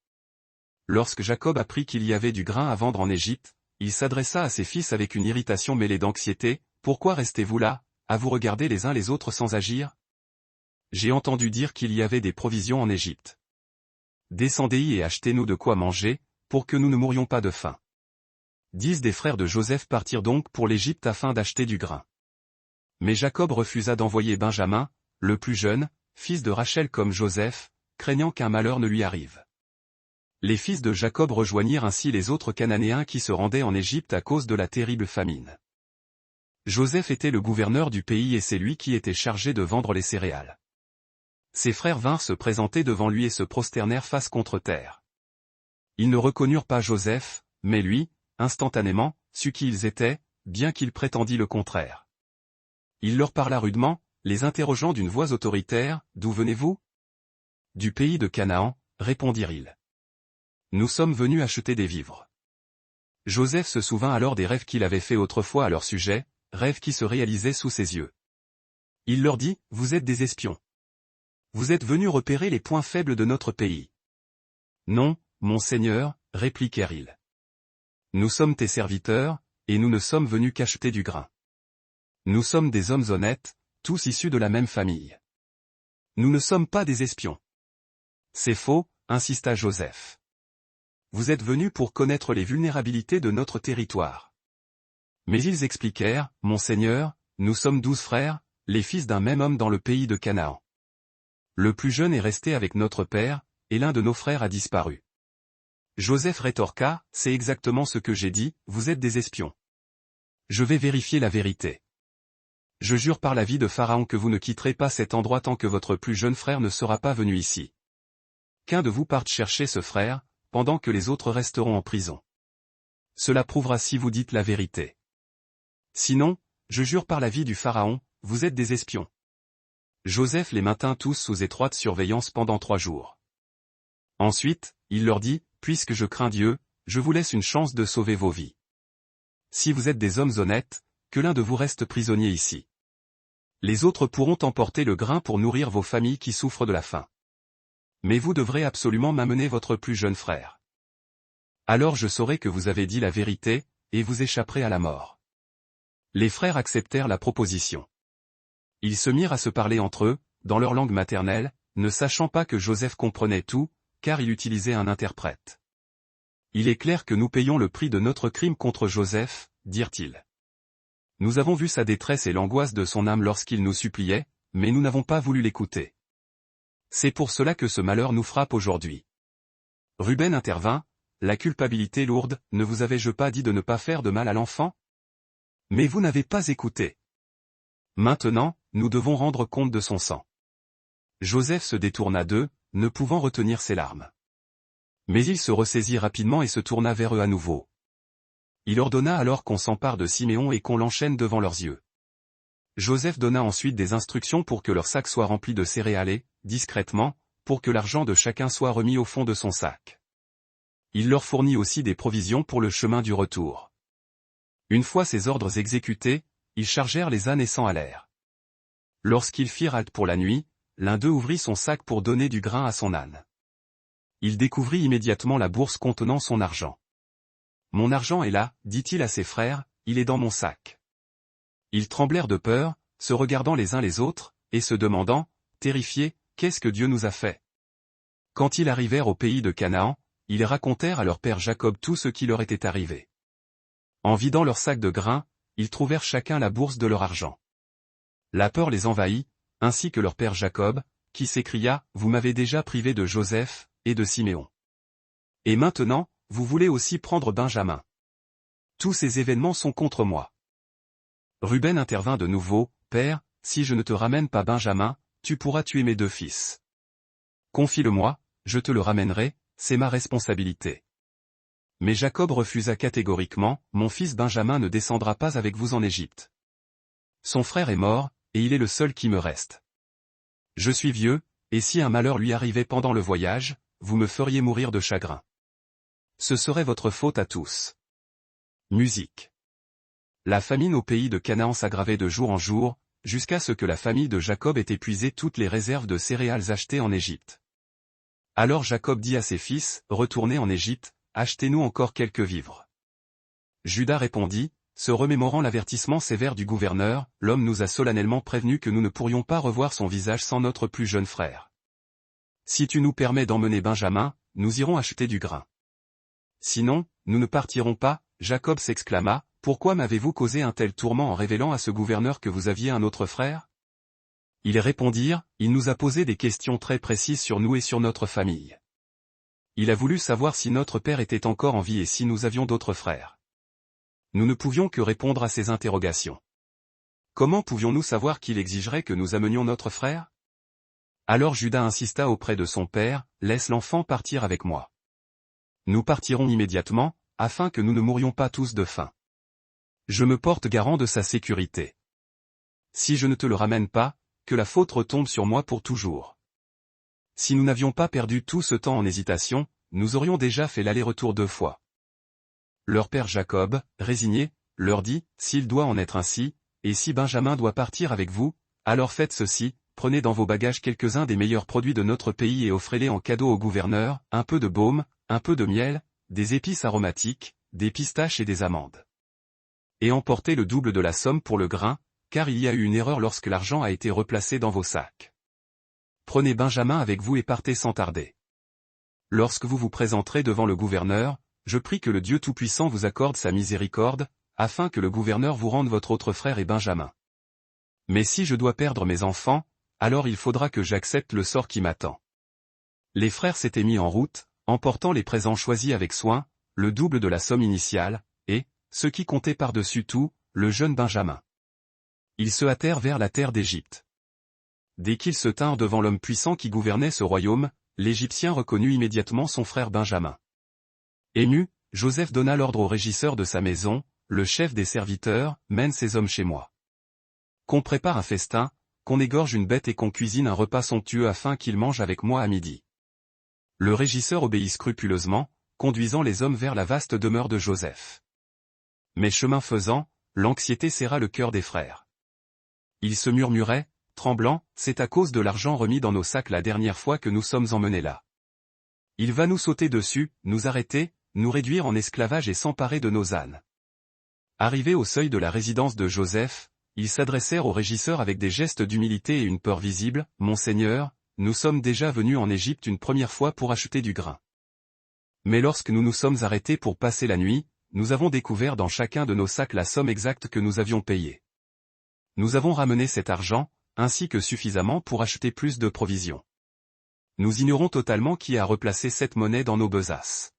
Lorsque Jacob apprit qu'il y avait du grain à vendre en Égypte, il s'adressa à ses fils avec une irritation mêlée d'anxiété, « Pourquoi restez-vous là, à vous regarder les uns les autres sans agir? J'ai entendu dire qu'il y avait des provisions en Égypte. Descendez-y et achetez-nous de quoi manger, pour que nous ne mourions pas de faim. » 10 des frères de Joseph partirent donc pour l'Égypte afin d'acheter du grain. Mais Jacob refusa d'envoyer Benjamin, le plus jeune, fils de Rachel comme Joseph, craignant qu'un malheur ne lui arrive. Les fils de Jacob rejoignirent ainsi les autres Cananéens qui se rendaient en Égypte à cause de la terrible famine. Joseph était le gouverneur du pays et c'est lui qui était chargé de vendre les céréales. Ses frères vinrent se présenter devant lui et se prosternèrent face contre terre. Ils ne reconnurent pas Joseph, mais lui, instantanément, sut qui ils étaient, bien qu'il prétendît le contraire. Il leur parla rudement, les interrogeant d'une voix autoritaire, « D'où venez-vous ? » « Du pays de Canaan, » répondirent-ils. « Nous sommes venus acheter des vivres. » Joseph se souvint alors des rêves qu'il avait faits autrefois à leur sujet, rêves qui se réalisaient sous ses yeux. Il leur dit, « Vous êtes des espions. Vous êtes venus repérer les points faibles de notre pays. » « Non, mon Seigneur, » répliquèrent-ils. « Nous sommes tes serviteurs, et nous ne sommes venus qu'acheter du grain. Nous sommes des hommes honnêtes, tous issus de la même famille. Nous ne sommes pas des espions. » « C'est faux, » insista Joseph. « Vous êtes venus pour connaître les vulnérabilités de notre territoire. » Mais ils expliquèrent, « Mon Seigneur, nous sommes 12 frères, les fils d'un même homme dans le pays de Canaan. Le plus jeune est resté avec notre père, et l'un de nos frères a disparu. » Joseph rétorqua, « C'est exactement ce que j'ai dit, vous êtes des espions. Je vais vérifier la vérité. Je jure par la vie de Pharaon que vous ne quitterez pas cet endroit tant que votre plus jeune frère ne sera pas venu ici. Qu'un de vous parte chercher ce frère, pendant que les autres resteront en prison. Cela prouvera si vous dites la vérité. Sinon, je jure par la vie du Pharaon, vous êtes des espions. » Joseph les maintint tous sous étroite surveillance pendant 3 jours. Ensuite, il leur dit, « Puisque je crains Dieu, je vous laisse une chance de sauver vos vies. Si vous êtes des hommes honnêtes, que l'un de vous reste prisonnier ici. Les autres pourront emporter le grain pour nourrir vos familles qui souffrent de la faim. Mais vous devrez absolument m'amener votre plus jeune frère. Alors je saurai que vous avez dit la vérité, et vous échapperez à la mort. » Les frères acceptèrent la proposition. Ils se mirent à se parler entre eux, dans leur langue maternelle, ne sachant pas que Joseph comprenait tout, car il utilisait un interprète. « Il est clair que nous payons le prix de notre crime contre Joseph, » dirent-ils. « Nous avons vu sa détresse et l'angoisse de son âme lorsqu'il nous suppliait, mais nous n'avons pas voulu l'écouter. C'est pour cela que ce malheur nous frappe aujourd'hui. » Ruben intervint, « La culpabilité lourde, ne vous avais-je pas dit de ne pas faire de mal à l'enfant? Mais vous n'avez pas écouté. Maintenant, nous devons rendre compte de son sang. » Joseph se détourna d'eux, ne pouvant retenir ses larmes. Mais il se ressaisit rapidement et se tourna vers eux à nouveau. Il ordonna alors qu'on s'empare de Siméon et qu'on l'enchaîne devant leurs yeux. Joseph donna ensuite des instructions pour que leur sac soit rempli de céréales et, discrètement, pour que l'argent de chacun soit remis au fond de son sac. Il leur fournit aussi des provisions pour le chemin du retour. Une fois ces ordres exécutés, ils chargèrent les ânes et s'en allèrent. Lorsqu'ils firent halte pour la nuit, l'un d'eux ouvrit son sac pour donner du grain à son âne. Il découvrit immédiatement la bourse contenant son argent. « Mon argent est là, » dit-il à ses frères, « il est dans mon sac. » Ils tremblèrent de peur, se regardant les uns les autres, et se demandant, terrifiés, « Qu'est-ce que Dieu nous a fait ?» Quand ils arrivèrent au pays de Canaan, ils racontèrent à leur père Jacob tout ce qui leur était arrivé. En vidant leur sac de grains, ils trouvèrent chacun la bourse de leur argent. La peur les envahit, ainsi que leur père Jacob, qui s'écria, « Vous m'avez déjà privé de Joseph, et de Siméon. Et maintenant, vous voulez aussi prendre Benjamin. Tous ces événements sont contre moi. Ruben intervint de nouveau, Père, si je ne te ramène pas Benjamin, tu pourras tuer mes 2 fils. Confie-le-moi, je te le ramènerai, c'est ma responsabilité. Mais Jacob refusa catégoriquement, mon fils Benjamin ne descendra pas avec vous en Égypte. Son frère est mort, et il est le seul qui me reste. Je suis vieux, et si un malheur lui arrivait pendant le voyage, vous me feriez mourir de chagrin. Ce serait votre faute à tous. Musique. La famine au pays de Canaan s'aggravait de jour en jour, jusqu'à ce que la famille de Jacob ait épuisé toutes les réserves de céréales achetées en Égypte. Alors Jacob dit à ses fils, retournez en Égypte, achetez-nous encore quelques vivres. Juda répondit, se remémorant l'avertissement sévère du gouverneur, l'homme nous a solennellement prévenu que nous ne pourrions pas revoir son visage sans notre plus jeune frère. Si tu nous permets d'emmener Benjamin, nous irons acheter du grain. Sinon, nous ne partirons pas, Jacob s'exclama, pourquoi m'avez-vous causé un tel tourment en révélant à ce gouverneur que vous aviez un autre frère? Ils répondirent, il nous a posé des questions très précises sur nous et sur notre famille. Il a voulu savoir si notre père était encore en vie et si nous avions d'autres frères. Nous ne pouvions que répondre à ces interrogations. Comment pouvions-nous savoir qu'il exigerait que nous amenions notre frère? Alors Juda insista auprès de son père, laisse l'enfant partir avec moi. Nous partirons immédiatement, afin que nous ne mourions pas tous de faim. Je me porte garant de sa sécurité. Si je ne te le ramène pas, que la faute retombe sur moi pour toujours. Si nous n'avions pas perdu tout ce temps en hésitation, nous aurions déjà fait l'aller-retour 2 fois. Leur père Jacob, résigné, leur dit, s'il doit en être ainsi, et si Benjamin doit partir avec vous, alors faites ceci, prenez dans vos bagages quelques-uns des meilleurs produits de notre pays et offrez-les en cadeau au gouverneur, un peu de baume, un peu de miel, des épices aromatiques, des pistaches et des amandes. Et emportez le double de la somme pour le grain, car il y a eu une erreur lorsque l'argent a été replacé dans vos sacs. Prenez Benjamin avec vous et partez sans tarder. Lorsque vous vous présenterez devant le gouverneur, je prie que le Dieu Tout-Puissant vous accorde sa miséricorde, afin que le gouverneur vous rende votre autre frère et Benjamin. Mais si je dois perdre mes enfants, alors il faudra que j'accepte le sort qui m'attend. Les frères s'étaient mis en route, emportant les présents choisis avec soin, le double de la somme initiale, et, ce qui comptait par-dessus tout, le jeune Benjamin. Ils se hâtèrent vers la terre d'Égypte. Dès qu'ils se tinrent devant l'homme puissant qui gouvernait ce royaume, l'Égyptien reconnut immédiatement son frère Benjamin. Ému, Joseph donna l'ordre au régisseur de sa maison, le chef des serviteurs, mène ces hommes chez moi. Qu'on prépare un festin, qu'on égorge une bête et qu'on cuisine un repas somptueux afin qu'ils mangent avec moi à midi. Le régisseur obéit scrupuleusement, conduisant les hommes vers la vaste demeure de Joseph. Mais chemin faisant, l'anxiété serra le cœur des frères. Ils se murmuraient, tremblants, c'est à cause de l'argent remis dans nos sacs la dernière fois que nous sommes emmenés là. Il va nous sauter dessus, nous arrêter, nous réduire en esclavage et s'emparer de nos ânes. Arrivés au seuil de la résidence de Joseph, ils s'adressèrent au régisseur avec des gestes d'humilité et une peur visible, « Monseigneur, nous sommes déjà venus en Égypte une première fois pour acheter du grain. Mais lorsque nous nous sommes arrêtés pour passer la nuit, nous avons découvert dans chacun de nos sacs la somme exacte que nous avions payée. Nous avons ramené cet argent, ainsi que suffisamment pour acheter plus de provisions. Nous ignorons totalement qui a replacé cette monnaie dans nos besaces. »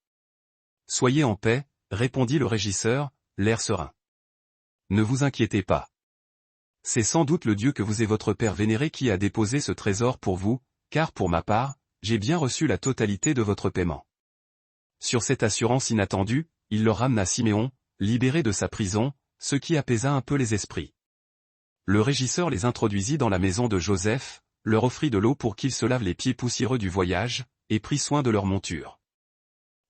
Soyez en paix, répondit le régisseur, l'air serein. Ne vous inquiétez pas. C'est sans doute le Dieu que vous et votre père vénéré qui a déposé ce trésor pour vous, car pour ma part, j'ai bien reçu la totalité de votre paiement. Sur cette assurance inattendue, il leur ramena Siméon, libéré de sa prison, ce qui apaisa un peu les esprits. Le régisseur les introduisit dans la maison de Joseph, leur offrit de l'eau pour qu'ils se lavent les pieds poussiéreux du voyage, et prit soin de leur monture.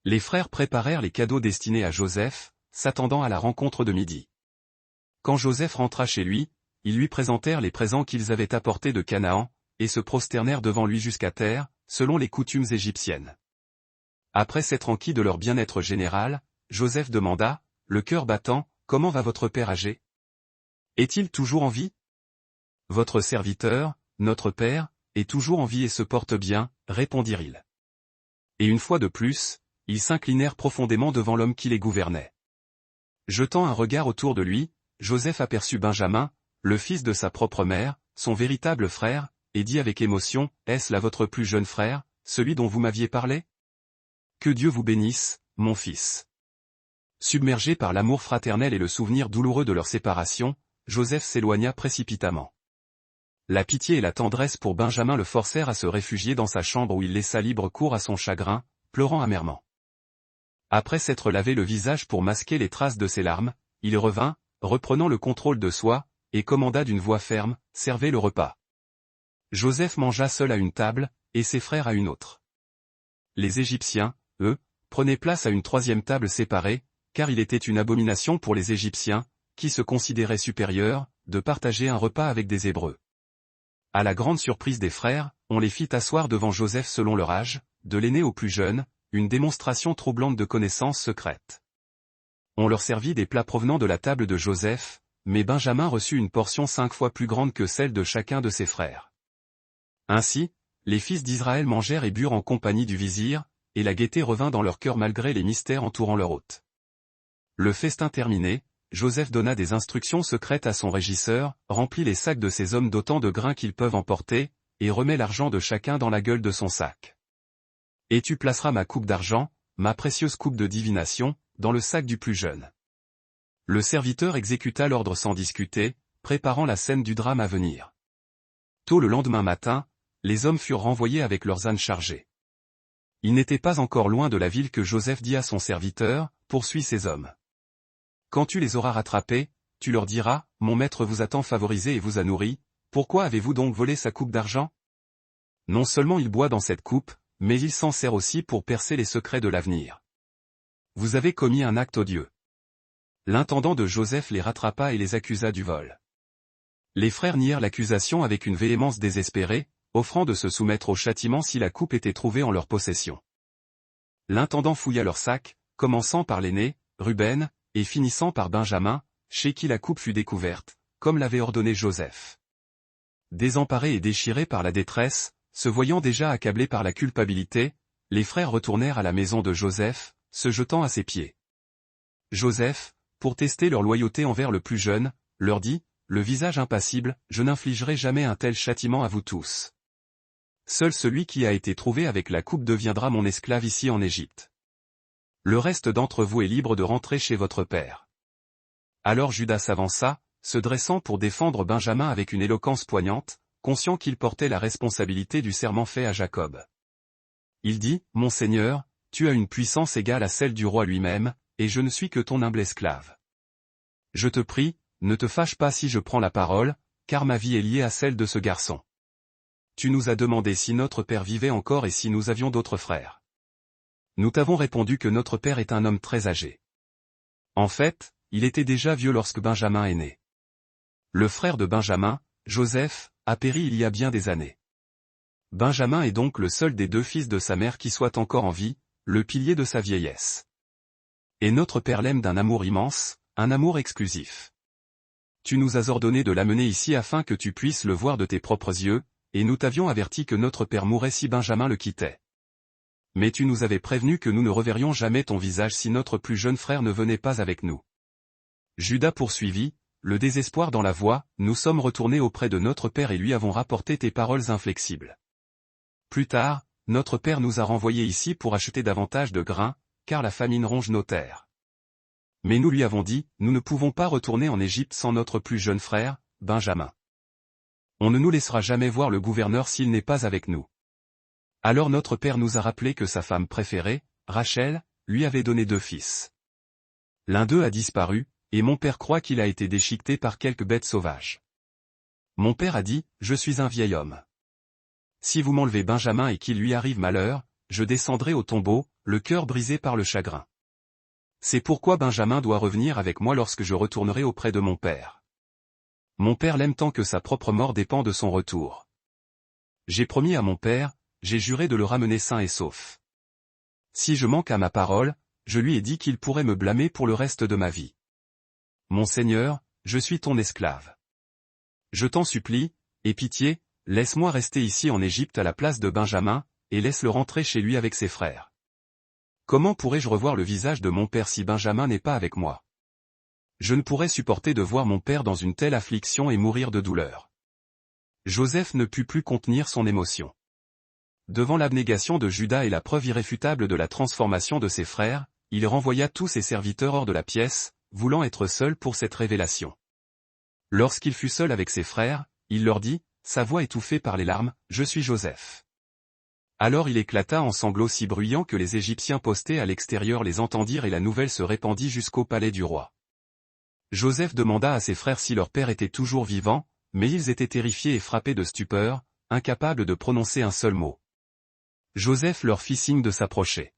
Les frères préparèrent les cadeaux destinés à Joseph, s'attendant à la rencontre de midi. Quand Joseph rentra chez lui, ils lui présentèrent les présents qu'ils avaient apportés de Canaan, et se prosternèrent devant lui jusqu'à terre, selon les coutumes égyptiennes. Après s'être enquis de leur bien-être général, Joseph demanda, le cœur battant, « Comment va votre père âgé? Est-il toujours en vie? » « Votre serviteur, notre père, est toujours en vie et se porte bien, répondirent-ils. Et une fois de plus, ils s'inclinèrent profondément devant l'homme qui les gouvernait. Jetant un regard autour de lui, Joseph aperçut Benjamin, le fils de sa propre mère, son véritable frère, et dit avec émotion, « Est-ce là votre plus jeune frère, celui dont vous m'aviez parlé? Que Dieu vous bénisse, mon fils. Submergé par l'amour fraternel et le souvenir douloureux de leur séparation, Joseph s'éloigna précipitamment. La pitié et la tendresse pour Benjamin le forcèrent à se réfugier dans sa chambre où il laissa libre cours à son chagrin, pleurant amèrement. Après s'être lavé le visage pour masquer les traces de ses larmes, il revint, reprenant le contrôle de soi, et commanda d'une voix ferme, « Servez le repas ». Joseph mangea seul à une table, et ses frères à une autre. Les Égyptiens, eux, prenaient place à une troisième table séparée, car il était une abomination pour les Égyptiens, qui se considéraient supérieurs, de partager un repas avec des Hébreux. À la grande surprise des frères, on les fit asseoir devant Joseph selon leur âge, de l'aîné au plus jeune, une démonstration troublante de connaissances secrètes. On leur servit des plats provenant de la table de Joseph, mais Benjamin reçut une portion 5 fois plus grande que celle de chacun de ses frères. Ainsi, les fils d'Israël mangèrent et burent en compagnie du vizir, et la gaieté revint dans leur cœur malgré les mystères entourant leur hôte. Le festin terminé, Joseph donna des instructions secrètes à son régisseur, remplit les sacs de ses hommes d'autant de grains qu'ils peuvent emporter, et remet l'argent de chacun dans la gueule de son sac. Et tu placeras ma coupe d'argent, ma précieuse coupe de divination, dans le sac du plus jeune. Le serviteur exécuta l'ordre sans discuter, préparant la scène du drame à venir. Tôt le lendemain matin, les hommes furent renvoyés avec leurs ânes chargés. Il n'était pas encore loin de la ville que Joseph dit à son serviteur, « Poursuis ces hommes. Quand tu les auras rattrapés, tu leur diras, « Mon maître vous a tant favorisé et vous a nourri, pourquoi avez-vous donc volé sa coupe d'argent? Non seulement il boit dans cette coupe, mais il s'en sert aussi pour percer les secrets de l'avenir. Vous avez commis un acte odieux. » L'intendant de Joseph les rattrapa et les accusa du vol. Les frères nièrent l'accusation avec une véhémence désespérée, offrant de se soumettre au châtiment si la coupe était trouvée en leur possession. L'intendant fouilla leurs sacs, commençant par l'aîné, Ruben, et finissant par Benjamin, chez qui la coupe fut découverte, comme l'avait ordonné Joseph. Désemparés et déchirés par la détresse, se voyant déjà accablés par la culpabilité, les frères retournèrent à la maison de Joseph, se jetant à ses pieds. Joseph, pour tester leur loyauté envers le plus jeune, leur dit, le visage impassible, « Je n'infligerai jamais un tel châtiment à vous tous. Seul celui qui a été trouvé avec la coupe deviendra mon esclave ici en Égypte. Le reste d'entre vous est libre de rentrer chez votre père. » Alors Judas s'avança, se dressant pour défendre Benjamin avec une éloquence poignante, conscient qu'il portait la responsabilité du serment fait à Jacob. Il dit, « Mon Seigneur, tu as une puissance égale à celle du roi lui-même, et je ne suis que ton humble esclave. Je te prie, ne te fâche pas si je prends la parole, car ma vie est liée à celle de ce garçon. Tu nous as demandé si notre père vivait encore et si nous avions d'autres frères. Nous t'avons répondu que notre père est un homme très âgé. En fait, il était déjà vieux lorsque Benjamin est né. Le frère de Benjamin, Joseph, a péri il y a bien des années. Benjamin est donc le seul des 2 fils de sa mère qui soit encore en vie, le pilier de sa vieillesse. Et notre père l'aime d'un amour immense, un amour exclusif. Tu nous as ordonné de l'amener ici afin que tu puisses le voir de tes propres yeux, et nous t'avions averti que notre père mourrait si Benjamin le quittait. Mais tu nous avais prévenu que nous ne reverrions jamais ton visage si notre plus jeune frère ne venait pas avec nous. Judas poursuivit, le désespoir dans la voix, nous sommes retournés auprès de notre père et lui avons rapporté tes paroles inflexibles. Plus tard, notre père nous a renvoyés ici pour acheter davantage de grains, car la famine ronge nos terres. Mais nous lui avons dit, nous ne pouvons pas retourner en Égypte sans notre plus jeune frère, Benjamin. On ne nous laissera jamais voir le gouverneur s'il n'est pas avec nous. Alors notre père nous a rappelé que sa femme préférée, Rachel, lui avait donné 2 fils. L'un d'eux a disparu, et mon père croit qu'il a été déchiqueté par quelque bête sauvage. Mon père a dit, je suis un vieil homme. Si vous m'enlevez Benjamin et qu'il lui arrive malheur, je descendrai au tombeau, le cœur brisé par le chagrin. C'est pourquoi Benjamin doit revenir avec moi lorsque je retournerai auprès de mon père. Mon père l'aime tant que sa propre mort dépend de son retour. J'ai promis à mon père, j'ai juré de le ramener sain et sauf. Si je manque à ma parole, je lui ai dit qu'il pourrait me blâmer pour le reste de ma vie. Mon Seigneur, je suis ton esclave. Je t'en supplie, aie pitié, laisse-moi rester ici en Égypte à la place de Benjamin, et laisse-le rentrer chez lui avec ses frères. Comment pourrais-je revoir le visage de mon père si Benjamin n'est pas avec moi? Je ne pourrais supporter de voir mon père dans une telle affliction et mourir de douleur. Joseph ne put plus contenir son émotion. Devant l'abnégation de Judas et la preuve irréfutable de la transformation de ses frères, il renvoya tous ses serviteurs hors de la pièce, voulant être seul pour cette révélation. Lorsqu'il fut seul avec ses frères, il leur dit, sa voix étouffée par les larmes, « Je suis Joseph. » Alors il éclata en sanglots si bruyants que les Égyptiens postés à l'extérieur les entendirent et la nouvelle se répandit jusqu'au palais du roi. Joseph demanda à ses frères si leur père était toujours vivant, mais ils étaient terrifiés et frappés de stupeur, incapables de prononcer un seul mot. Joseph leur fit signe de s'approcher.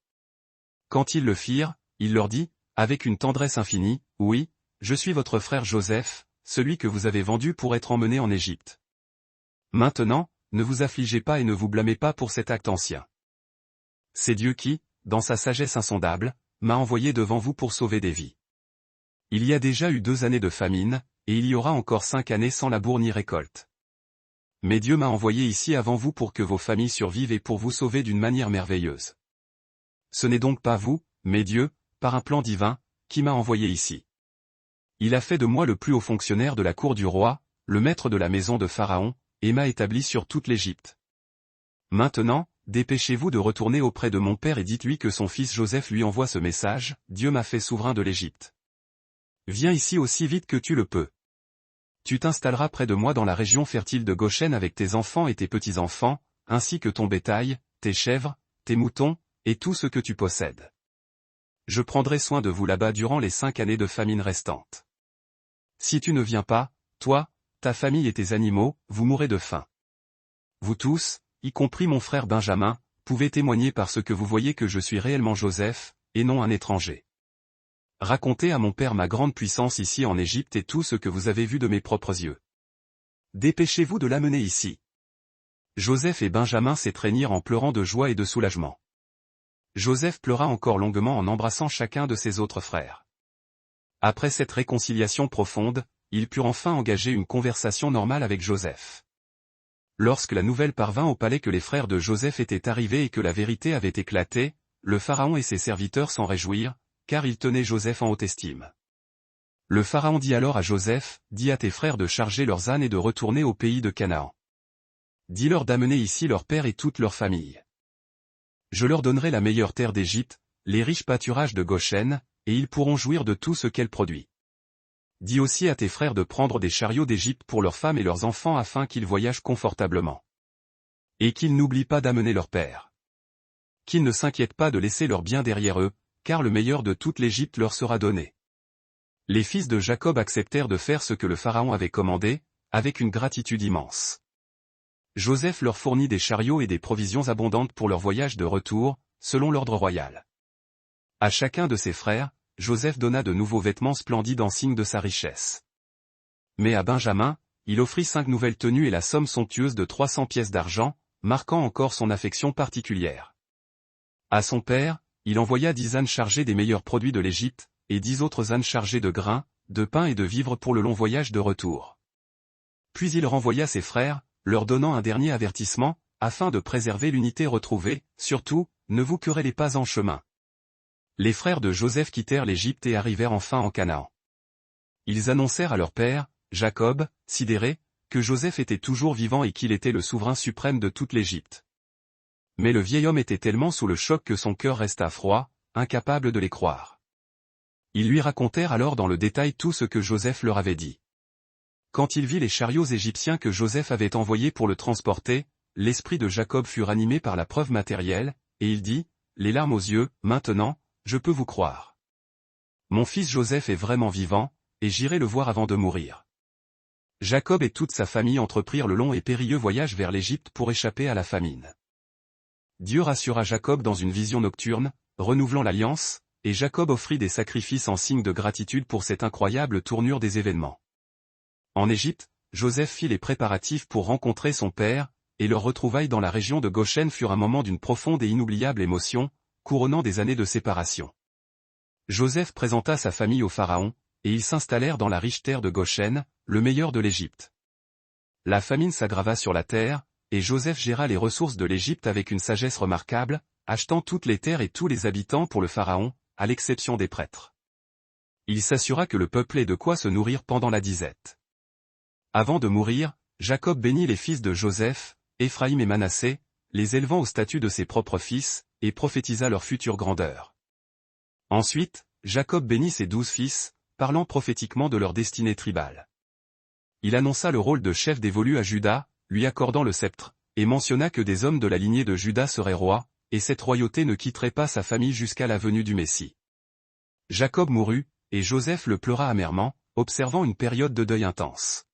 Quand ils le firent, il leur dit, avec une tendresse infinie, « Oui, je suis votre frère Joseph, celui que vous avez vendu pour être emmené en Égypte. Maintenant, ne vous affligez pas et ne vous blâmez pas pour cet acte ancien. C'est Dieu qui, dans sa sagesse insondable, m'a envoyé devant vous pour sauver des vies. Il y a déjà eu 2 années de famine, et il y aura encore 5 années sans labour ni récolte. Mais Dieu m'a envoyé ici avant vous pour que vos familles survivent et pour vous sauver d'une manière merveilleuse. Ce n'est donc pas vous, mais Dieu, par un plan divin, qui m'a envoyé ici. Il a fait de moi le plus haut fonctionnaire de la cour du roi, le maître de la maison de Pharaon, et m'a établi sur toute l'Égypte. Maintenant, dépêchez-vous de retourner auprès de mon père et dites-lui que son fils Joseph lui envoie ce message, Dieu m'a fait souverain de l'Égypte. Viens ici aussi vite que tu le peux. Tu t'installeras près de moi dans la région fertile de Goshen avec tes enfants et tes petits-enfants, ainsi que ton bétail, tes chèvres, tes moutons, et tout ce que tu possèdes. Je prendrai soin de vous là-bas durant les 5 années de famine restantes. Si tu ne viens pas, toi, ta famille et tes animaux, vous mourrez de faim. Vous tous, y compris mon frère Benjamin, pouvez témoigner parce que vous voyez que je suis réellement Joseph, et non un étranger. Racontez à mon père ma grande puissance ici en Égypte et tout ce que vous avez vu de mes propres yeux. Dépêchez-vous de l'amener ici. » Joseph et Benjamin s'étreignirent en pleurant de joie et de soulagement. Joseph pleura encore longuement en embrassant chacun de ses autres frères. Après cette réconciliation profonde, ils purent enfin engager une conversation normale avec Joseph. Lorsque la nouvelle parvint au palais que les frères de Joseph étaient arrivés et que la vérité avait éclaté, le pharaon et ses serviteurs s'en réjouirent, car ils tenaient Joseph en haute estime. Le pharaon dit alors à Joseph, « Dis à tes frères de charger leurs ânes et de retourner au pays de Canaan. Dis-leur d'amener ici leur père et toute leur famille. Je leur donnerai la meilleure terre d'Égypte, les riches pâturages de Goshen, et ils pourront jouir de tout ce qu'elle produit. Dis aussi à tes frères de prendre des chariots d'Égypte pour leurs femmes et leurs enfants afin qu'ils voyagent confortablement. Et qu'ils n'oublient pas d'amener leur père. Qu'ils ne s'inquiètent pas de laisser leurs biens derrière eux, car le meilleur de toute l'Égypte leur sera donné. » Les fils de Jacob acceptèrent de faire ce que le pharaon avait commandé, avec une gratitude immense. Joseph leur fournit des chariots et des provisions abondantes pour leur voyage de retour, selon l'ordre royal. À chacun de ses frères, Joseph donna de nouveaux vêtements splendides en signe de sa richesse. Mais à Benjamin, il offrit 5 nouvelles tenues et la somme somptueuse de 300 pièces d'argent, marquant encore son affection particulière. À son père, il envoya 10 ânes chargés des meilleurs produits de l'Égypte, et 10 autres ânes chargés de grains, de pain et de vivres pour le long voyage de retour. Puis il renvoya ses frères, leur donnant un dernier avertissement, afin de préserver l'unité retrouvée, surtout, ne vous querellez pas en chemin. Les frères de Joseph quittèrent l'Égypte et arrivèrent enfin en Canaan. Ils annoncèrent à leur père, Jacob, sidéré, que Joseph était toujours vivant et qu'il était le souverain suprême de toute l'Égypte. Mais le vieil homme était tellement sous le choc que son cœur resta froid, incapable de les croire. Ils lui racontèrent alors dans le détail tout ce que Joseph leur avait dit. Quand il vit les chariots égyptiens que Joseph avait envoyés pour le transporter, l'esprit de Jacob fut ranimé par la preuve matérielle, et il dit, les larmes aux yeux, maintenant, je peux vous croire. Mon fils Joseph est vraiment vivant, et j'irai le voir avant de mourir. Jacob et toute sa famille entreprirent le long et périlleux voyage vers l'Égypte pour échapper à la famine. Dieu rassura Jacob dans une vision nocturne, renouvelant l'alliance, et Jacob offrit des sacrifices en signe de gratitude pour cette incroyable tournure des événements. En Égypte, Joseph fit les préparatifs pour rencontrer son père, et leurs retrouvailles dans la région de Goshen furent un moment d'une profonde et inoubliable émotion, couronnant des années de séparation. Joseph présenta sa famille au pharaon, et ils s'installèrent dans la riche terre de Goshen, le meilleur de l'Égypte. La famine s'aggrava sur la terre, et Joseph géra les ressources de l'Égypte avec une sagesse remarquable, achetant toutes les terres et tous les habitants pour le pharaon, à l'exception des prêtres. Il s'assura que le peuple ait de quoi se nourrir pendant la disette. Avant de mourir, Jacob bénit les fils de Joseph, Éphraïm et Manassé, les élevant au statut de ses propres fils, et prophétisa leur future grandeur. Ensuite, Jacob bénit ses 12 fils, parlant prophétiquement de leur destinée tribale. Il annonça le rôle de chef dévolu à Juda, lui accordant le sceptre, et mentionna que des hommes de la lignée de Juda seraient rois, et cette royauté ne quitterait pas sa famille jusqu'à la venue du Messie. Jacob mourut, et Joseph le pleura amèrement, observant une période de deuil intense.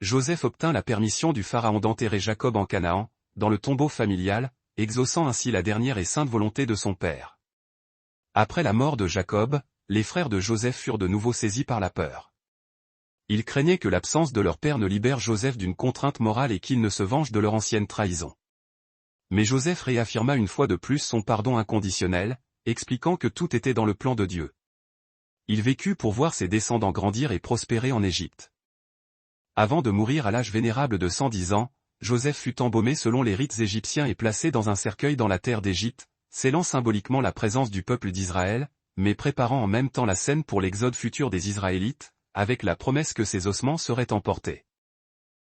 Joseph obtint la permission du pharaon d'enterrer Jacob en Canaan, dans le tombeau familial, exaucant ainsi la dernière et sainte volonté de son père. Après la mort de Jacob, les frères de Joseph furent de nouveau saisis par la peur. Ils craignaient que l'absence de leur père ne libère Joseph d'une contrainte morale et qu'il ne se venge de leur ancienne trahison. Mais Joseph réaffirma une fois de plus son pardon inconditionnel, expliquant que tout était dans le plan de Dieu. Il vécut pour voir ses descendants grandir et prospérer en Égypte. Avant de mourir à l'âge vénérable de 110 ans, Joseph fut embaumé selon les rites égyptiens et placé dans un cercueil dans la terre d'Égypte, scellant symboliquement la présence du peuple d'Israël, mais préparant en même temps la scène pour l'exode futur des Israélites, avec la promesse que ses ossements seraient emportés.